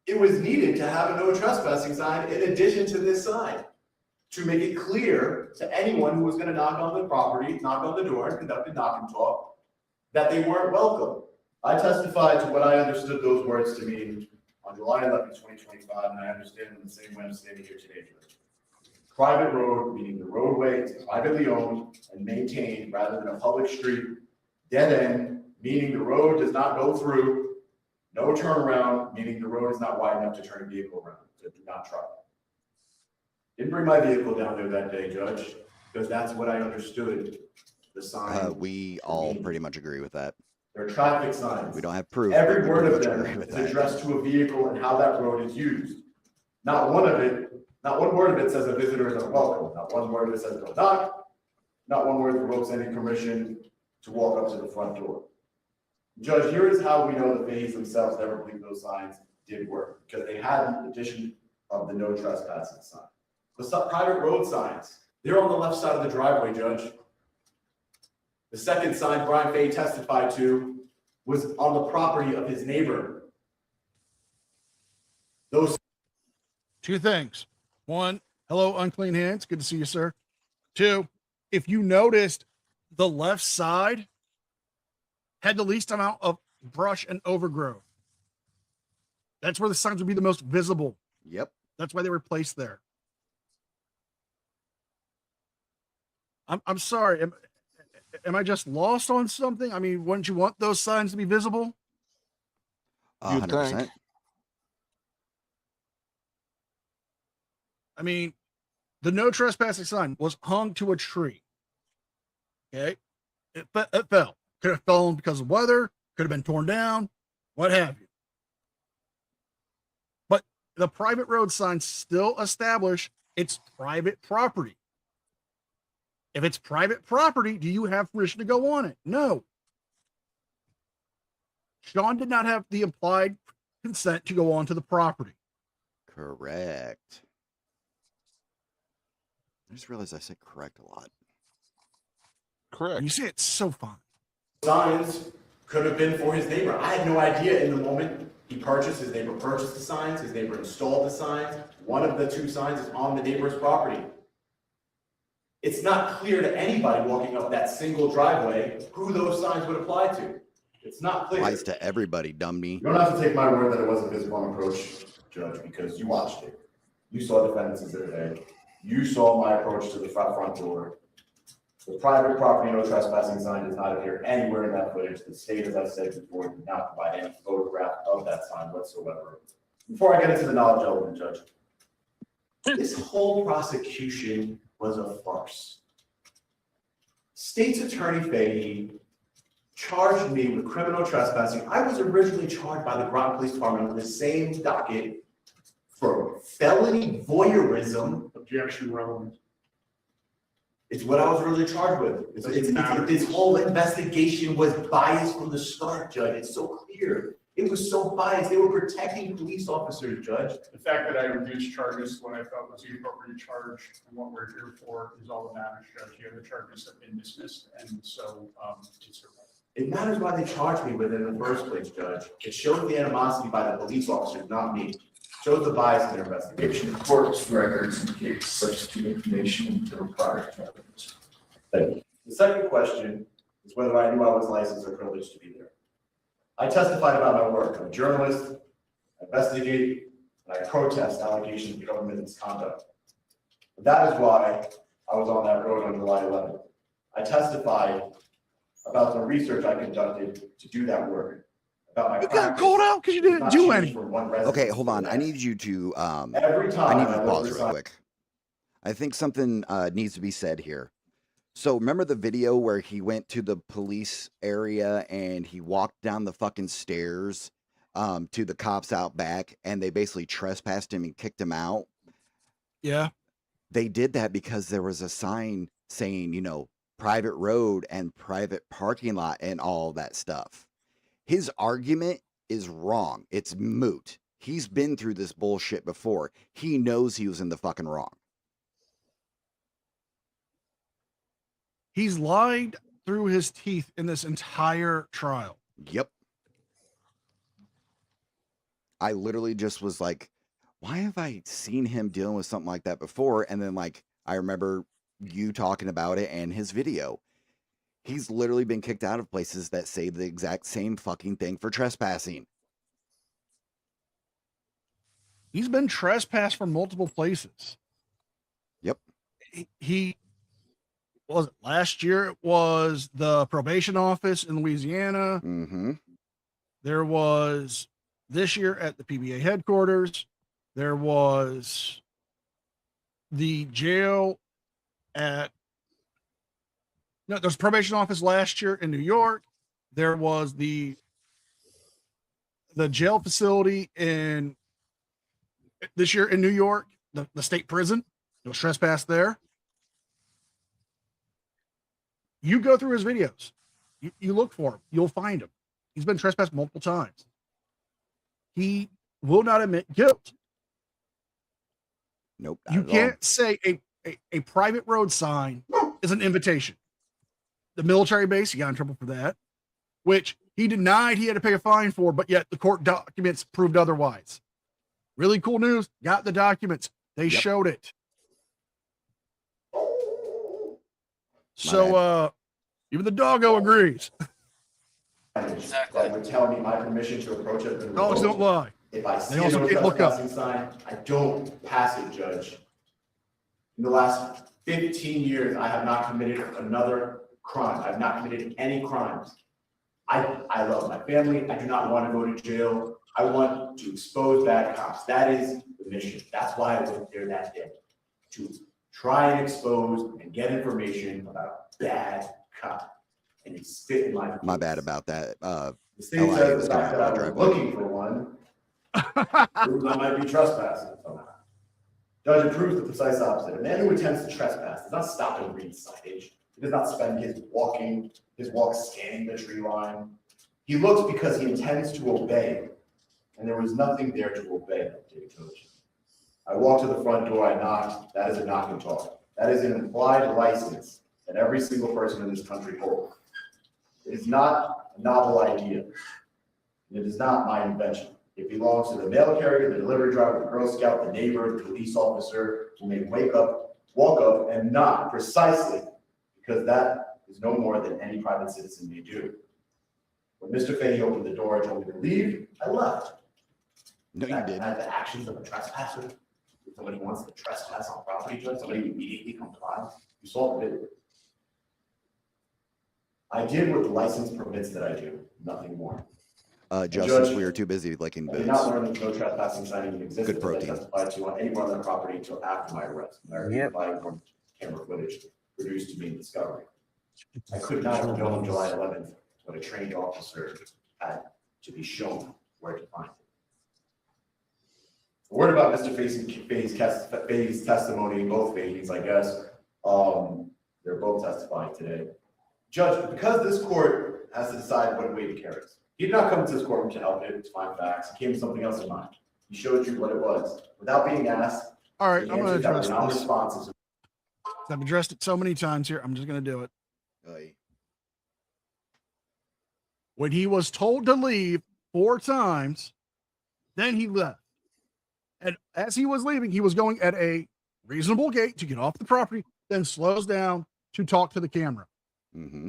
[SPEAKER 1] it was needed to have a no trespassing sign in addition to this sign to make it clear to anyone who was going to knock on the property, knock on the door and conduct a knock and talk, that they weren't welcome. I testified to what I understood those words to mean on July 11, 2025, and I understand in the same way I'm standing here today, Judge. Private road, meaning the roadway is privately owned and maintained rather than a public street. Dead end, meaning the road does not go through. No turnaround, meaning the road is not wide enough to turn a vehicle around, so do not try. Didn't bring my vehicle down there that day, Judge, because that's what I understood the sign.
[SPEAKER 19] We all pretty much agree with that.
[SPEAKER 1] They're traffic signs.
[SPEAKER 19] We don't have proof.
[SPEAKER 1] Every
[SPEAKER 19] but we
[SPEAKER 1] word
[SPEAKER 19] pretty
[SPEAKER 1] of
[SPEAKER 19] much
[SPEAKER 1] them
[SPEAKER 19] agree with
[SPEAKER 1] is
[SPEAKER 19] that.
[SPEAKER 1] addressed to a vehicle and how that road is used. Not one word of it says a visitor is unwelcome. Not one word of it says no knock. Not one word revokes any permission to walk up to the front door. Judge, here is how we know the Fahies themselves never believed those signs did work, because they had the addition of the no trespassing sign. The private road signs, they're on the left side of the driveway, Judge. The second sign Brian Fahey testified to was on the property of his neighbor. Those
[SPEAKER 5] two things. One, hello, unclean hands. Good to see you, sir. Two, if you noticed, the left side had the least amount of brush and overgrowth. That's where the signs would be the most visible.
[SPEAKER 19] Yep.
[SPEAKER 5] That's why they were placed there. I'm sorry. Am I just lost on something? I mean, wouldn't you want those signs to be visible?
[SPEAKER 19] 100%.
[SPEAKER 5] I mean, the no trespassing sign was hung to a tree. Okay. It fell. Could have fallen because of weather, could have been torn down, what have you. But the private road signs still establish it's private property. If it's private property, do you have permission to go on it? No. Sean did not have the implied consent to go onto the property.
[SPEAKER 19] Correct. I just realized I said correct a lot.
[SPEAKER 18] Correct.
[SPEAKER 5] You say it's so fun.
[SPEAKER 1] signs could have been for his neighbor. I had no idea in the moment he purchased, his neighbor purchased the signs, his neighbor installed the signs. One of the two signs is on the neighbor's property. It's not clear to anybody walking up that single driveway who those signs would apply to. It's not clear.
[SPEAKER 19] Applies to everybody, dummy.
[SPEAKER 1] You don't have to take my word that it wasn't visible on approach, Judge, because you watched it. You saw defendants exhibit A. You saw my approach to the front door. The private property no trespassing sign does not appear anywhere in that footage. The state, as I said before, did not provide any photograph of that sign whatsoever. Before I get into the knowledge element, Judge, this whole prosecution was a farce. State's Attorney Fahey charged me with criminal trespassing. I was originally charged by the Groton Police Department on the same docket for felony voyeurism.
[SPEAKER 3] Objection relevant.
[SPEAKER 1] It's what I was really charged with. This whole investigation was biased from the start, Judge. It's so clear. It was so biased. They were protecting police officers, Judge.
[SPEAKER 3] The fact that I reduced charges when I felt was the appropriate charge and what we're here for is all that matters, Judge. The other charges have been dismissed, and so it's
[SPEAKER 1] it matters why they charged me with it in the first place, Judge. It showed the animosity by the police officers, not me. It shows the bias in their investigation.
[SPEAKER 11] Court's records indicate substitute information to required evidence.
[SPEAKER 1] Thank you. The second question is whether I knew I was licensed or privileged to be there. I testified about my work. I'm a journalist, I investigate, and I protest allegations of government misconduct. That is why I was on that road on July 11th. I testified about the research I conducted to do that work. About my
[SPEAKER 5] You got called out because you didn't do anything.
[SPEAKER 19] Okay, hold on. I need you to
[SPEAKER 1] Every time
[SPEAKER 19] I need you to
[SPEAKER 1] I
[SPEAKER 19] pause
[SPEAKER 1] look
[SPEAKER 19] real
[SPEAKER 1] for
[SPEAKER 19] quick. I think something needs to be said here. So remember the video where he went to the police area and he walked down the fucking stairs to the cops out back, and they basically trespassed him and kicked him out?
[SPEAKER 5] Yeah.
[SPEAKER 19] They did that because there was a sign saying, you know, private road and private parking lot and all that stuff. His argument is wrong. It's moot. He's been through this bullshit before. He knows he was in the fucking wrong.
[SPEAKER 5] He's lied through his teeth in this entire trial.
[SPEAKER 19] Yep. I literally just was like, why have I seen him dealing with something like that before? And then, like, I remember you talking about it and his video. He's literally been kicked out of places that say the exact same fucking thing for trespassing.
[SPEAKER 5] He's been trespassed from multiple places.
[SPEAKER 19] Yep.
[SPEAKER 5] He was it last year? It was the probation office in Louisiana.
[SPEAKER 19] Mm-hmm.
[SPEAKER 5] There was this year at the PBA headquarters. There was the jail at there's probation office last year in New York. There was the jail facility in this year in New York, the state prison. There was trespass there. You go through his videos. You look for him. You'll find him. He's been trespassed multiple times. He will not admit guilt.
[SPEAKER 19] Nope.
[SPEAKER 5] You can't say a private road sign is an invitation. The military base, he got in trouble for that, which he denied he had to pay a fine for, but yet the court documents proved otherwise. Really cool news. Got the documents. They showed it. So even the doggo agrees.
[SPEAKER 1] Exactly. That would tell me my permission to approach it.
[SPEAKER 5] Dogs don't lie.
[SPEAKER 1] If I see
[SPEAKER 5] They also
[SPEAKER 1] a
[SPEAKER 5] can't look up.
[SPEAKER 1] trespassing sign, I don't pass it, Judge. In the last 15 years, I have not committed another crime. I've not committed any crimes. I love my family. I do not want to go to jail. I want to expose bad cops. That is the mission. That's why I went there that day, to try and expose and get information about bad cops. And he spit in my
[SPEAKER 19] bad about that.
[SPEAKER 1] The state says the fact that I was looking for one proves I might be trespassing somehow. Judge, it proves the precise opposite. A man who attempts to trespass does not stop and read signage. He does not spend his walk scanning the tree line. He looks because he intends to obey, and there was nothing there to obey, David Coach. I walked to the front door, I knocked. That is a knock and talk. That is an implied license that every single person in this country holds. It is not a novel idea. It is not my invention. It belongs to the mail carrier, the delivery driver, the Girl Scout, the neighbor, the police officer who may walk up and knock precisely because that is no more than any private citizen may do. When Mr. Fahey opened the door and told me to leave, I left.
[SPEAKER 19] No, you didn't.
[SPEAKER 1] At the actions of a trespasser. If somebody wants to trespass on property, Judge, somebody immediately complies. You saw the video. I did what the license permits that I do, nothing more.
[SPEAKER 19] Justice, we were too busy licking
[SPEAKER 1] I
[SPEAKER 19] boots.
[SPEAKER 1] did not learn that no trespassing sign even existed.
[SPEAKER 19] Good protein.
[SPEAKER 1] I testified to on anyone on the property until after my arrest. And I relied on camera footage produced to me in discovery. I could not have known on July 11th what a trained officer had to be shown where to find it. A word about Mr. Fahey's testimony, both Fahey's, I guess. They're both testifying today. Judge, because this court has to decide what weight it carries. He did not come to this courtroom to help it, to find facts. He came with something else in mind. He showed you what it was without being asked.
[SPEAKER 5] All right, I'm going to address this.
[SPEAKER 1] Responses.
[SPEAKER 5] I've addressed it so many times here. I'm just going to do it. When he was told to leave 4 times, then he left. And as he was leaving, he was going at a reasonable gait to get off the property, then slows down to talk to the camera.
[SPEAKER 19] Mm-hmm.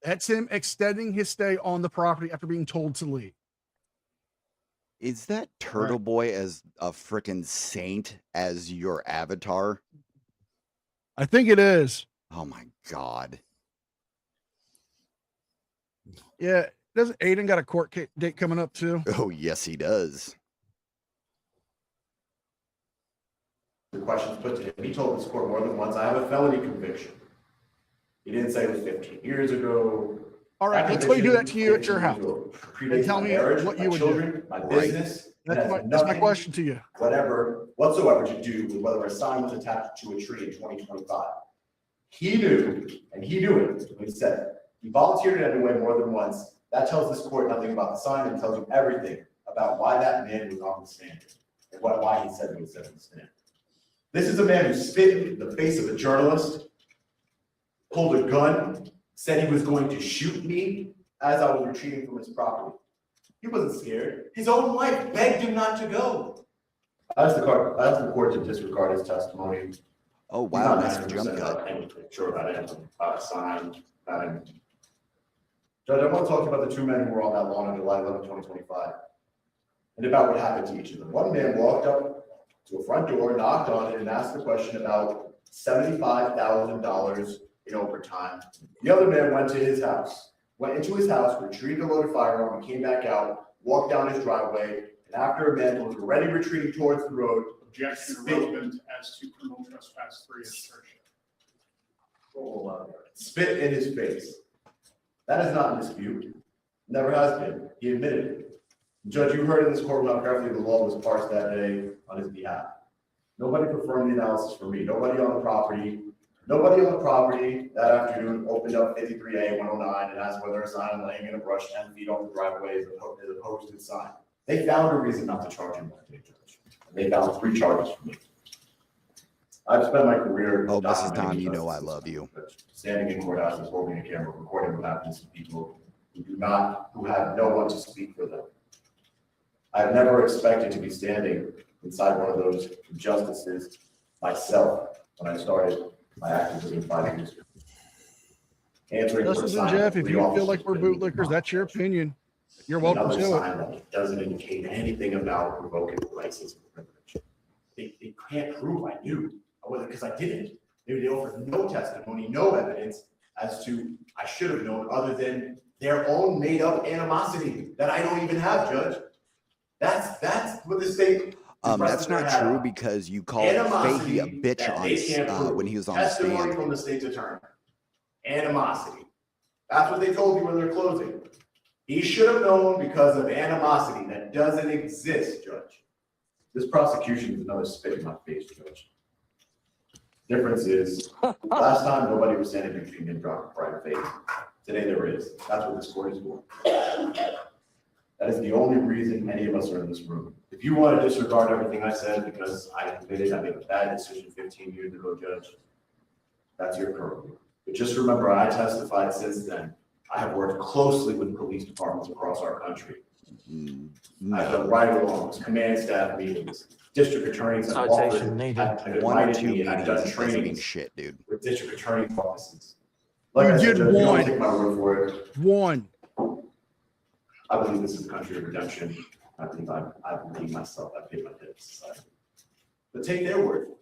[SPEAKER 5] That's him extending his stay on the property after being told to leave.
[SPEAKER 19] Is that Turtle Boy as a freaking saint as your avatar?
[SPEAKER 5] I think it is.
[SPEAKER 19] Oh my God.
[SPEAKER 5] Yeah. Doesn't Aiden got a court date coming up too?
[SPEAKER 19] Oh, yes, he does.
[SPEAKER 1] The questions put to him. He told this court more than once, I have a felony conviction. He didn't say it was 15 years ago.
[SPEAKER 5] All right, let's go do that to you at your house. And tell me what you would do.
[SPEAKER 1] My business.
[SPEAKER 5] That's my question to you.
[SPEAKER 1] Whatever, whatsoever to do with whether a sign was attached to a tree in 2025. He knew, and he knew it when he said it. He volunteered it anyway more than once. That tells this court nothing about the sign and tells you everything about why that man was on the stand and why he said what he said on the stand. This is a man who spit in the face of a journalist, pulled a gun, said he was going to shoot me as I was retreating from his property. He wasn't scared. His own wife begged him not to go. I asked the court to disregard his testimony.
[SPEAKER 19] Oh, wow, nice jump cut.
[SPEAKER 1] Sure about it, sign. Judge, I want to talk to you about the two men who were on that lawn on July 11, 2025, and about what happened to each of them. One man walked up to a front door, knocked on it, and asked a question about $75,000 in overtime. The other man went into his house, retrieved a loaded firearm, and came back out, walked down his driveway, and after a man was already retreating towards the road,
[SPEAKER 3] Objection irrelevant as to criminal trespass 3 assertion.
[SPEAKER 1] Spit in his face. That is not in dispute. Never has been. He admitted it. Judge, you heard in this courtroom how carefully the law was parsed that day on his behalf. Nobody performed the analysis for me. Nobody on the property that afternoon opened up 53A 109 and asked whether a sign laying in a brush 10 feet off the driveway is a posted sign. They found a reason not to charge him that day, Judge. And they found 3 charges for me. I've spent my career.
[SPEAKER 19] Oh, Mrs. Tom, you know I love you.
[SPEAKER 1] Standing in courthouses, holding a camera, recording what happens to people who have no one to speak for them. I've never expected to be standing inside one of those justices myself when I started my activism 5 years ago. Answering
[SPEAKER 5] Justice and Jeff, if you feel like we're bootlickers, that's your opinion. You're welcome to
[SPEAKER 1] sign that doesn't indicate anything about revoking license or privilege. They can't prove I knew. I wasn't because I didn't. They offered no testimony, no evidence as to I should have known other than their own made up animosity that I don't even have, Judge. That's what the state.
[SPEAKER 19] That's not true because you called Fahey a bitch on when he was on the stand.
[SPEAKER 1] Testimony from the state's attorney. Animosity. That's what they told you when they're closing. He should have known because of animosity that doesn't exist, Judge. This prosecution is another spit in my face, Judge. Difference is, last time nobody was standing between him and private faith. Today there is. That's what this court is for. That is the only reason any of us are in this room. If you want to disregard everything I said because I admitted I made a bad decision 15 years ago, Judge, that's your purview. But just remember, I testified since then. I have worked closely with police departments across our country. I've done ride-alongs, command staff meetings, district attorneys have invited me, and I've done training
[SPEAKER 19] shit, dude.
[SPEAKER 1] with district attorney's offices.
[SPEAKER 5] You
[SPEAKER 1] I said,
[SPEAKER 5] did
[SPEAKER 1] Judge, you don't
[SPEAKER 5] one.
[SPEAKER 1] take my word for it.
[SPEAKER 5] One.
[SPEAKER 1] I believe this is a country of redemption. I believe myself. I paid my debt to society. But take their word for it.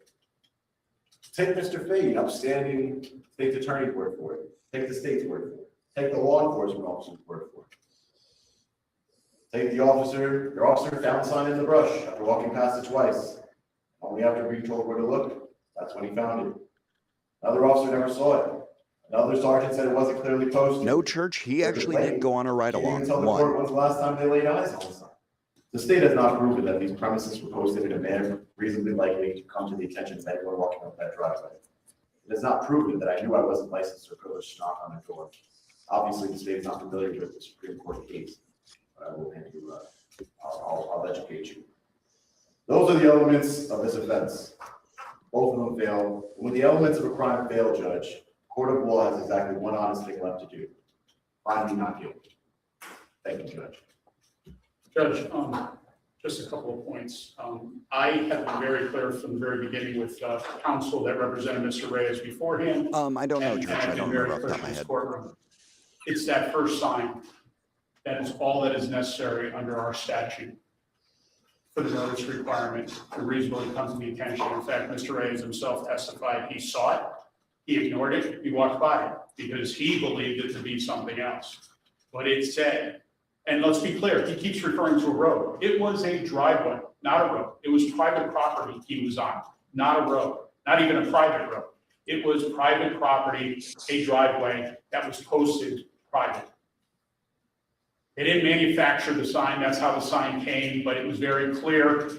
[SPEAKER 1] Take Mr. Fahey, upstanding state attorney's word for it. Take the state's word for it. Take the law enforcement officer's word for it. Take your officer found sign in the brush after walking past it twice. Only after being told where to look, that's when he found it. Another officer never saw it. Another sergeant said it wasn't clearly posted.
[SPEAKER 19] No, Church, he actually did go on a ride-along.
[SPEAKER 1] Tell the court when's the last time they laid eyes on the sign. The state has not proven that these premises were posted in a manner reasonably likely to come to the attention of anyone walking up that driveway. It has not proven that I knew I wasn't licensed or privileged to knock on the door. Obviously, the state is not familiar with the Supreme Court case. I will hand you, I'll educate you. Those are the elements of this offense. Both of them fail. When the elements of a crime fail, Judge, court of law has exactly one honest thing left to do. Find me not guilty. Thank you, Judge.
[SPEAKER 3] Judge, just a couple of points. I have been very clear from the very beginning with counsel that represented Mr. Reyes beforehand.
[SPEAKER 19] I don't know, Judge. I don't remember off the top of my head.
[SPEAKER 3] It's that first sign. That is all that is necessary under our statute for the notice requirement to reasonably come to the attention. In fact, Mr. Reyes himself testified he saw it, he ignored it, he walked by it because he believed it to be something else. But it said, and let's be clear, he keeps referring to a road. It was a driveway, not a road. It was private property he was on, not a road, not even a private road. It was private property, a driveway that was posted private. They didn't manufacture the sign, that's how the sign came, but it was very clear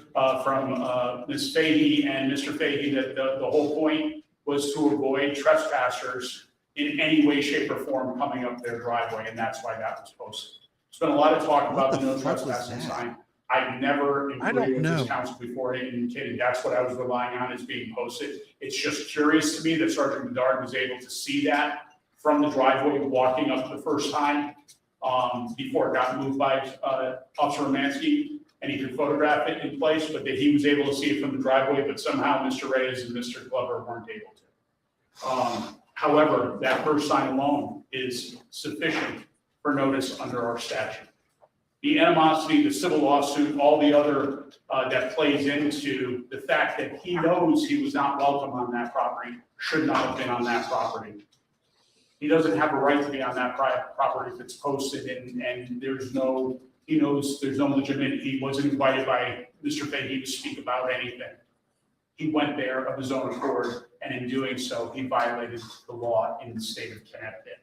[SPEAKER 3] from Ms. Fahey and Mr. Fahey that the whole point was to avoid trespassers in any way, shape, or form coming up their driveway, and that's why that was posted. There's been a lot of talk about the no trespassing sign. I've never agreed with this council before indicating that's what I was relying on as being posted. It's just curious to me that Sergeant Bedard was able to see that from the driveway walking up the first time before it got moved by Officer Romansky, and he could photograph it in place, but that he was able to see it from the driveway, but somehow Mr. Reyes and Mr. Glover weren't able to. However, that first sign alone is sufficient for notice under our statute. The animosity, the civil lawsuit, all the other that plays into the fact that he knows he was not welcome on that property, should not have been on that property. He doesn't have a right to be on that private property if it's posted and there's no, he knows there's no legitimate, he wasn't invited by Mr. Fahey to speak about anything. He went there of his own accord, and in doing so, he violated the law in the state of Connecticut.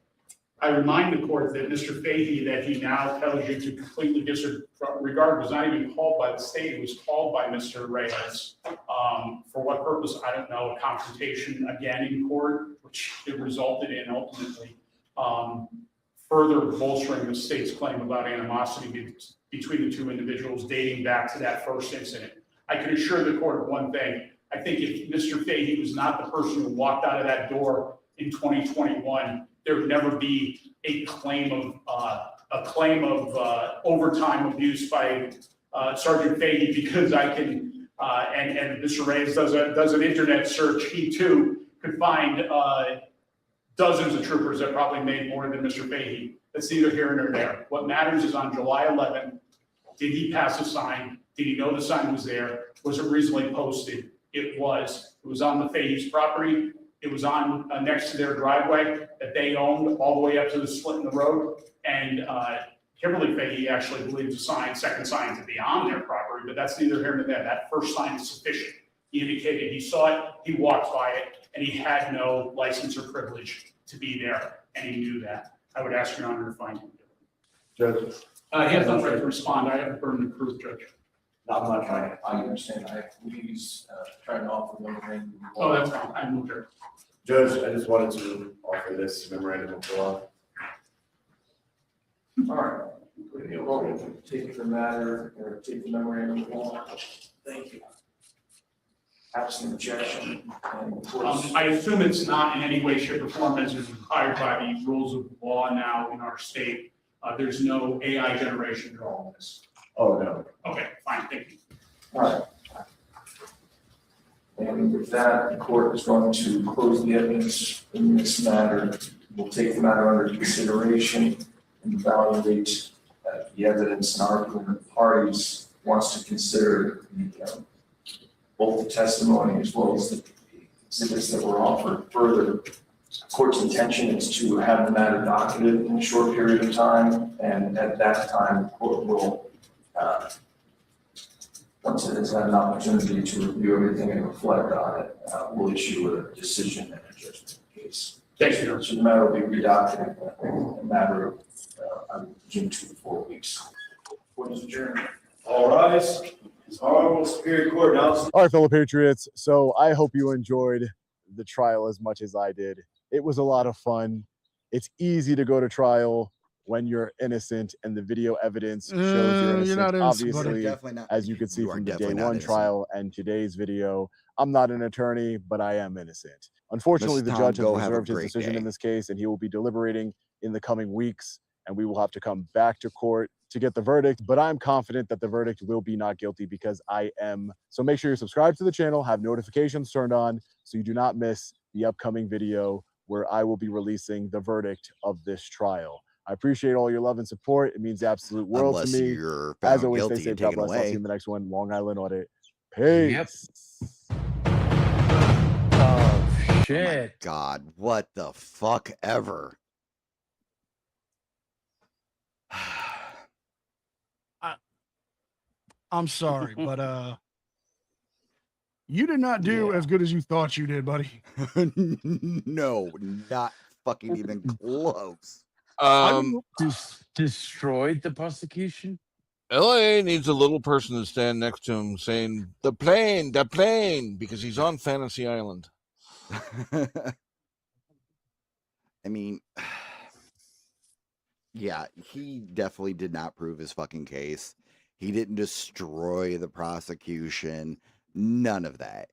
[SPEAKER 3] I remind the court that Mr. Fahey, that he now tells you to completely disregard, was not even called by the state, it was called by Mr. Reyes. For what purpose, I don't know, a confrontation again in court, which it resulted in ultimately further bolstering the state's claim about animosity between the two individuals dating back to that first incident. I can assure the court of one thing. I think if Mr. Fahey was not the person who walked out of that door in 2021, there would never be a claim of overtime abuse by Sergeant Fahey, because I can and Mr. Reyes does an internet search. He too could find dozens of troopers that probably made more than Mr. Fahey. That's neither here nor there. What matters is on July 11th, did he pass a sign? Did he know the sign was there? Was it reasonably posted? It was. It was on the Fahey's property. It was on next to their driveway that they owned all the way up to the split in the road. And Kimberly Fahey actually believes the sign, second sign, to be on their property, but that's neither here nor there. That first sign is sufficient. He indicated he saw it, he walked by it, and he had no license or privilege to be there, and he knew that. I would ask Your Honor to find him.
[SPEAKER 1] Judge.
[SPEAKER 3] He has no right to respond. I have a burden of proof, Judge.
[SPEAKER 11] I'm not trying, I understand, I believe he's trying to offer memorandum.
[SPEAKER 3] Oh, that's fine, I moved her.
[SPEAKER 1] Judge, I just wanted to offer this memorandum of law.
[SPEAKER 11] All right, we'll take the matter, or take the memorandum of law. Thank you. Absent objection, and of course.
[SPEAKER 3] I assume it's not in any way, shape, or form as is required by the rules of law now in our state. There's no AI generation to all of this.
[SPEAKER 1] Oh, no.
[SPEAKER 3] Okay, fine, thank you.
[SPEAKER 11] All right. And with that, the court is going to close the evidence in this matter. We'll take the matter under consideration and evaluate the evidence and argument of the parties wants to consider both the testimony as well as the exhibits that were offered. Further, the court's intention is to have the matter docketed in a short period of time, and at that time, the court will once it has had an opportunity to review everything and reflect on it, we'll issue a decision and a judgment case.
[SPEAKER 3] Thank you.
[SPEAKER 11] So the matter will be redocketed in a matter of, I presume, 2 to 4 weeks. Court is adjourned.
[SPEAKER 1] All rise. Honorable Superior Court now.
[SPEAKER 9] All right, fellow patriots. So I hope you enjoyed the trial as much as I did. It was a lot of fun. It's easy to go to trial when you're innocent, and the video evidence shows you're innocent.
[SPEAKER 5] You're not innocent,
[SPEAKER 9] Obviously, as you can see from the day one trial and today's video, I'm not an attorney, but I am innocent. Unfortunately, the judge has reserved his decision in this case, and he will be deliberating in the coming weeks, and we will have to come back to court to get the verdict. But I'm confident that the verdict will be not guilty, because I am. So make sure you're subscribed to the channel, have notifications turned on, so you do not miss the upcoming video where I will be releasing the verdict of this trial. I appreciate all your love and support. It means the absolute world
[SPEAKER 19] Unless
[SPEAKER 9] to me.
[SPEAKER 19] you're
[SPEAKER 9] As
[SPEAKER 19] found
[SPEAKER 9] always, stay
[SPEAKER 19] guilty
[SPEAKER 9] safe.
[SPEAKER 19] and
[SPEAKER 9] God
[SPEAKER 19] taken
[SPEAKER 9] bless. I'll see
[SPEAKER 19] away.
[SPEAKER 9] you in the next one. Long Island Audit. Peace.
[SPEAKER 6] Oh, shit.
[SPEAKER 19] Oh my God. What the fuck ever?
[SPEAKER 5] I'm sorry, but you did not do as good as you thought you did, buddy.
[SPEAKER 19] No, not fucking even close.
[SPEAKER 6] Destroyed the prosecution.
[SPEAKER 18] LIA needs a little person to stand next to him saying, the plane, because he's on Fantasy Island.
[SPEAKER 19] I mean, yeah, he definitely did not prove his fucking case. He didn't destroy the prosecution. None of that.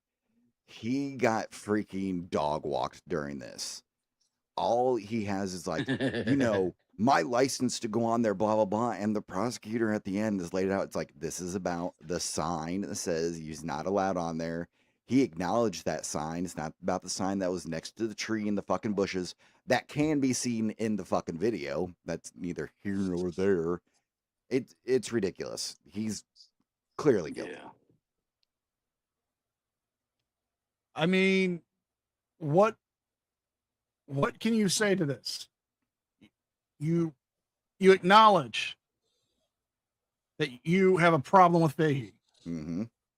[SPEAKER 19] He got freaking dog walked during this. All he has is like, you know, my license to go on there, blah, blah, blah. And the prosecutor at the end is laid out. It's like, this is about the sign that says he's not allowed on there. He acknowledged that sign. It's not about the sign that was next to the tree in the fucking bushes that can be seen in the fucking video. That's neither here nor there. It's ridiculous. He's clearly guilty.
[SPEAKER 5] I mean, what can you say to this? You acknowledge that you have a problem with Fahey,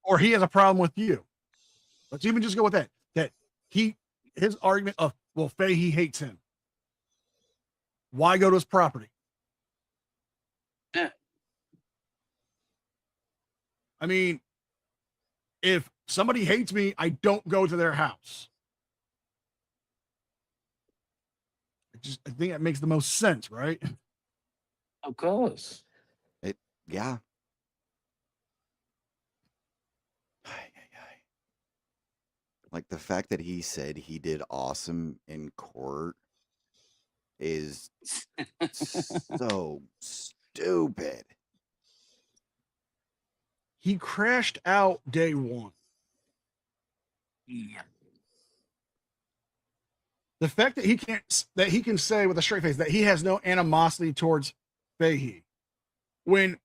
[SPEAKER 5] or he has a problem with you. Let's even just go with that. That his argument of, well, Fahey hates him. Why go to his property? I mean, if somebody hates me, I don't go to their house. I think that makes the most sense, right?
[SPEAKER 6] Of course.
[SPEAKER 19] Yeah. Like the fact that he said he did awesome in court is so stupid.
[SPEAKER 5] He crashed out day one.
[SPEAKER 6] Yeah.
[SPEAKER 5] The fact that he can say with a straight face that he has no animosity towards Fahey, when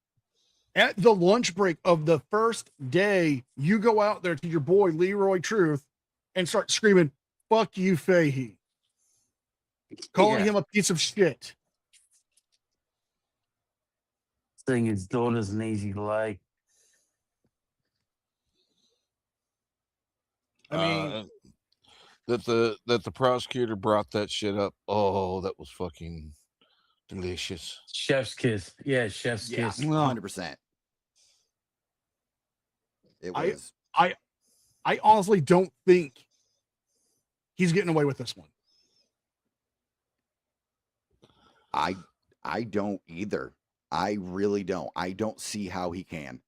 [SPEAKER 5] at the lunch break of the first day, you go out there to your boy Leroy Truth and start screaming, "Fuck you, Fahey," calling him a piece of shit.
[SPEAKER 6] Saying his daughter's an easy lay.
[SPEAKER 5] I mean,
[SPEAKER 18] that the prosecutor brought that shit up. Oh, that was fucking delicious.
[SPEAKER 6] Chef's kiss. Yeah, chef's kiss.
[SPEAKER 19] 100%. It was.
[SPEAKER 5] I honestly don't think he's getting away with this one.
[SPEAKER 19] I don't either. I really don't. I don't see how he can.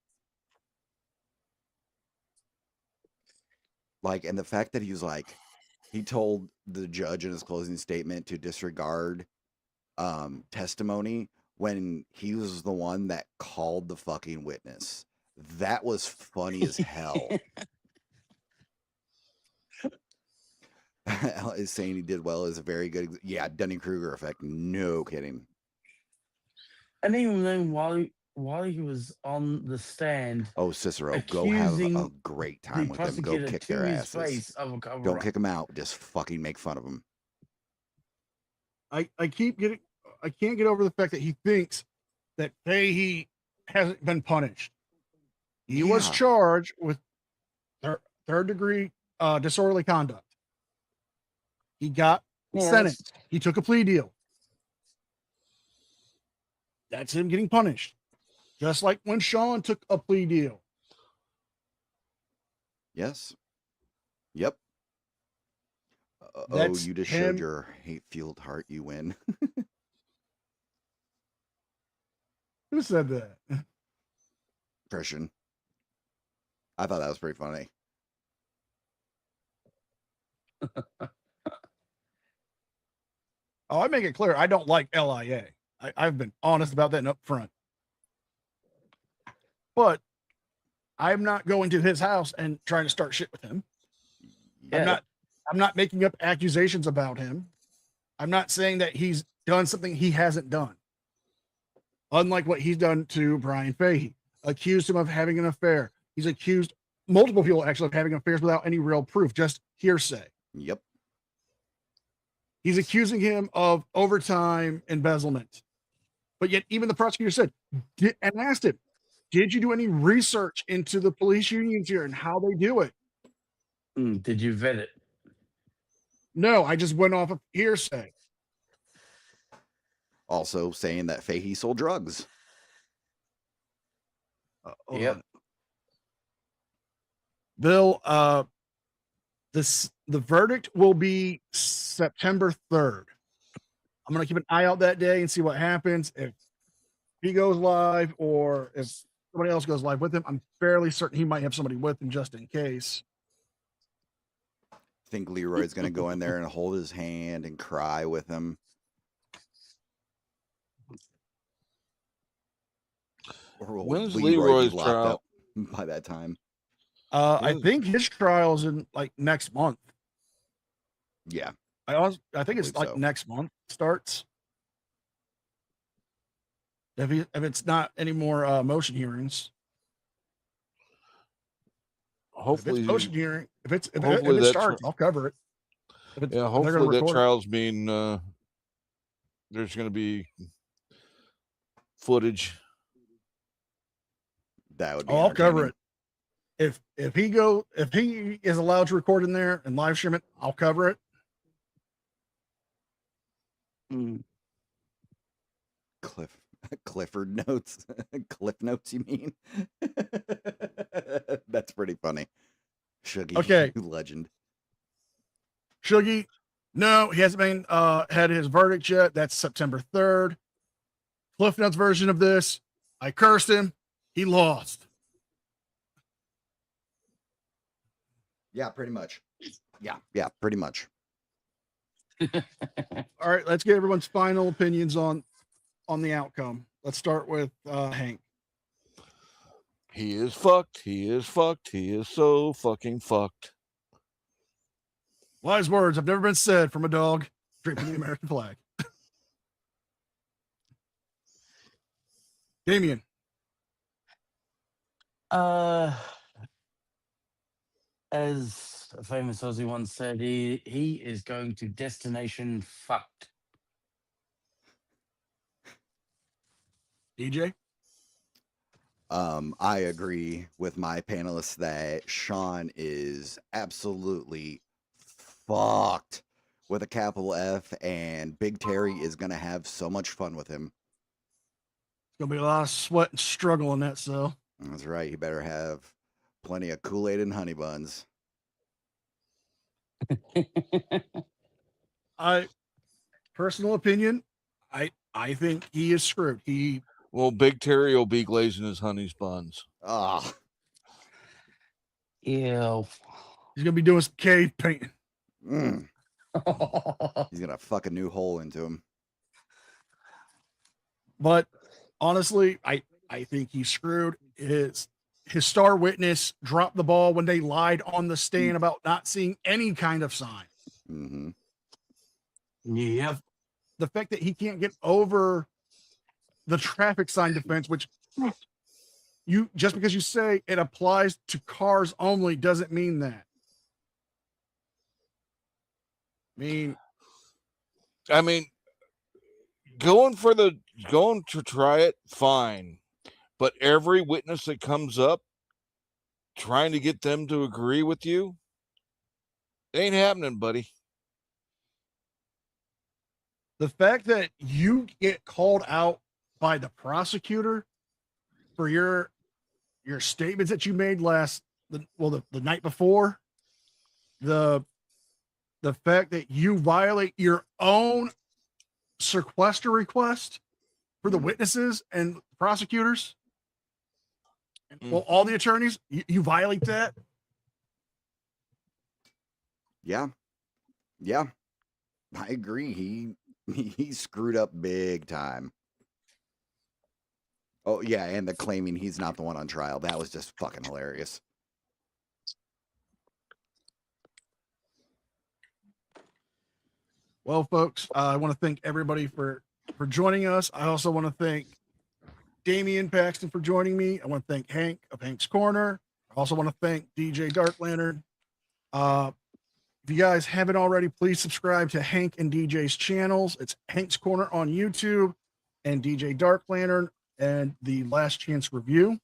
[SPEAKER 19] Like, and the fact that he was like, he told the judge in his closing statement to disregard testimony when he was the one that called the fucking witness. That was funny as hell. Is saying he did well is a very good, Dunning-Kruger effect. No kidding.
[SPEAKER 6] And even then, while he was on the stand,
[SPEAKER 19] oh, Cicero, go have a great time with them. Go kick their asses. Don't kick them out. Just fucking make fun of them.
[SPEAKER 5] I can't get over the fact that he thinks that Fahey hasn't been punished. He was charged with third degree disorderly conduct. He got sentenced. He took a plea deal. That's him getting punished. Just like when Sean took a plea deal.
[SPEAKER 19] Yes. Yep.
[SPEAKER 5] That's
[SPEAKER 19] you just showed your hate-fueled heart. You win.
[SPEAKER 5] Who said that?
[SPEAKER 19] Christian. I thought that was pretty funny.
[SPEAKER 5] Oh, I make it clear. I don't like LIA. I've been honest about that and up front. But I'm not going to his house and trying to start shit with him. I'm not making up accusations about him. I'm not saying that he's done something he hasn't done. Unlike what he's done to Brian Fahey, accused him of having an affair. He's accused multiple people actually of having affairs without any real proof, just hearsay.
[SPEAKER 19] Yep.
[SPEAKER 5] He's accusing him of overtime embezzlement. But yet even the prosecutor said, and asked him, did you do any research into the police unions here and how they do it?
[SPEAKER 6] Did you vet it?
[SPEAKER 5] No, I just went off of hearsay.
[SPEAKER 19] Also saying that Fahey sold drugs.
[SPEAKER 6] Yep.
[SPEAKER 5] Bill, the verdict will be September 3rd. I'm going to keep an eye out that day and see what happens. If he goes live or if somebody else goes live with him, I'm fairly certain he might have somebody with him just in case.
[SPEAKER 19] I think Leroy's going to go in there and hold his hand and cry with him. Or will
[SPEAKER 18] When's
[SPEAKER 19] Leroy be
[SPEAKER 18] Leroy's
[SPEAKER 19] locked
[SPEAKER 18] trial?
[SPEAKER 19] up by that time?
[SPEAKER 5] I think his trial's in like next month.
[SPEAKER 19] Yeah.
[SPEAKER 5] I think it's
[SPEAKER 19] believe
[SPEAKER 5] like
[SPEAKER 19] so.
[SPEAKER 5] next month starts. If it's not any more motion hearings.
[SPEAKER 18] Hopefully,
[SPEAKER 5] if it's motion hearing, if it
[SPEAKER 18] hopefully that
[SPEAKER 5] starts, I'll cover it. If they're gonna
[SPEAKER 18] hopefully that
[SPEAKER 5] record it.
[SPEAKER 18] trial's being there's going to be footage.
[SPEAKER 19] That would be
[SPEAKER 5] I'll cover
[SPEAKER 19] entertaining.
[SPEAKER 5] it. If he is allowed to record in there and live stream it, I'll cover it.
[SPEAKER 19] Clifford notes. Cliff notes, you mean? That's pretty funny. Shuggy,
[SPEAKER 5] Okay.
[SPEAKER 19] legend.
[SPEAKER 5] Shuggy, no, he hasn't been had his verdict yet. That's September 3rd. Cliff Notes version of this. I cursed him. He lost.
[SPEAKER 19] Yeah, pretty much. Yeah, pretty much.
[SPEAKER 5] All right, let's get everyone's final opinions on the outcome. Let's start with Hank.
[SPEAKER 18] He is fucked. He is fucked. He is so fucking fucked.
[SPEAKER 5] Wise words have never been said from a dog draped in the American flag. Damien.
[SPEAKER 6] As a famous Aussie once said, he is going to destination fucked.
[SPEAKER 5] DJ?
[SPEAKER 19] I agree with my panelists that Sean is absolutely fucked with a capital F, and Big Terry is going to have so much fun with him.
[SPEAKER 5] It's going to be a lot of sweat and struggle in that cell.
[SPEAKER 19] That's right. He better have plenty of Kool-Aid and honey buns.
[SPEAKER 5] Personal opinion, I think he is screwed.
[SPEAKER 18] Well, Big Terry will be glazing his honey's buns.
[SPEAKER 19] Ah.
[SPEAKER 6] Ew.
[SPEAKER 5] He's gonna be doing some cave painting.
[SPEAKER 19] He's gonna fuck a new hole into him.
[SPEAKER 5] But honestly, I think he's screwed. His star witness dropped the ball when they lied on the stand about not seeing any kind of sign.
[SPEAKER 19] Mm-hmm.
[SPEAKER 6] Yeah.
[SPEAKER 5] The fact that he can't get over the traffic sign defense, which you just because you say it applies to cars only doesn't mean that.
[SPEAKER 18] I mean, going to try it, fine. But every witness that comes up, trying to get them to agree with you, it ain't happening, buddy.
[SPEAKER 5] The fact that you get called out by the prosecutor for your statements that you made the night before, the fact that you violate your own sequester request for the witnesses and prosecutors, well, all the attorneys, you violate that.
[SPEAKER 19] Yeah, I agree. He screwed up big time. Oh yeah, and the claiming he's not the one on trial, that was just fucking hilarious.
[SPEAKER 5] Well, folks, I want to thank everybody for joining us. I also want to thank Damian Paxton for joining me. I want to thank Hank of Hank's Corner. I also want to thank DJ Dark Lantern. If you guys haven't already, please subscribe to Hank and DJ's channels. It's Hank's Corner on YouTube and DJ Dark Lantern and the Last Chance Review.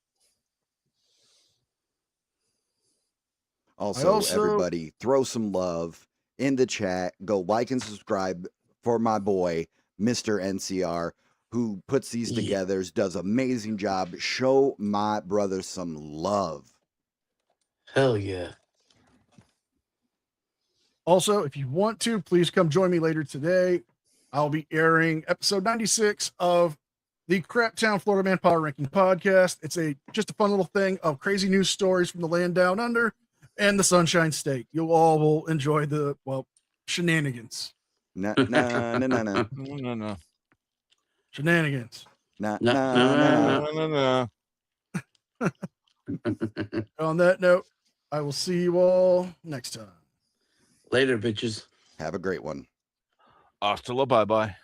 [SPEAKER 19] Also, everybody, throw some love in the chat. Go like and subscribe for my boy, Mr. NCR, who puts these together, does amazing job. Show my brother some love.
[SPEAKER 6] Hell yeah.
[SPEAKER 5] Also, if you want to, please come join me later today. I'll be airing episode 96 of the Crap Town Florida Man Power Ranking Podcast. It's just a fun little thing of crazy news stories from the land down under and the Sunshine State. You all will enjoy the, shenanigans.
[SPEAKER 19] No.
[SPEAKER 5] Shenanigans.
[SPEAKER 19] No.
[SPEAKER 5] On that note, I will see you all next time.
[SPEAKER 6] Later, bitches.
[SPEAKER 19] Have a great one.
[SPEAKER 18] Hasta la bye-bye.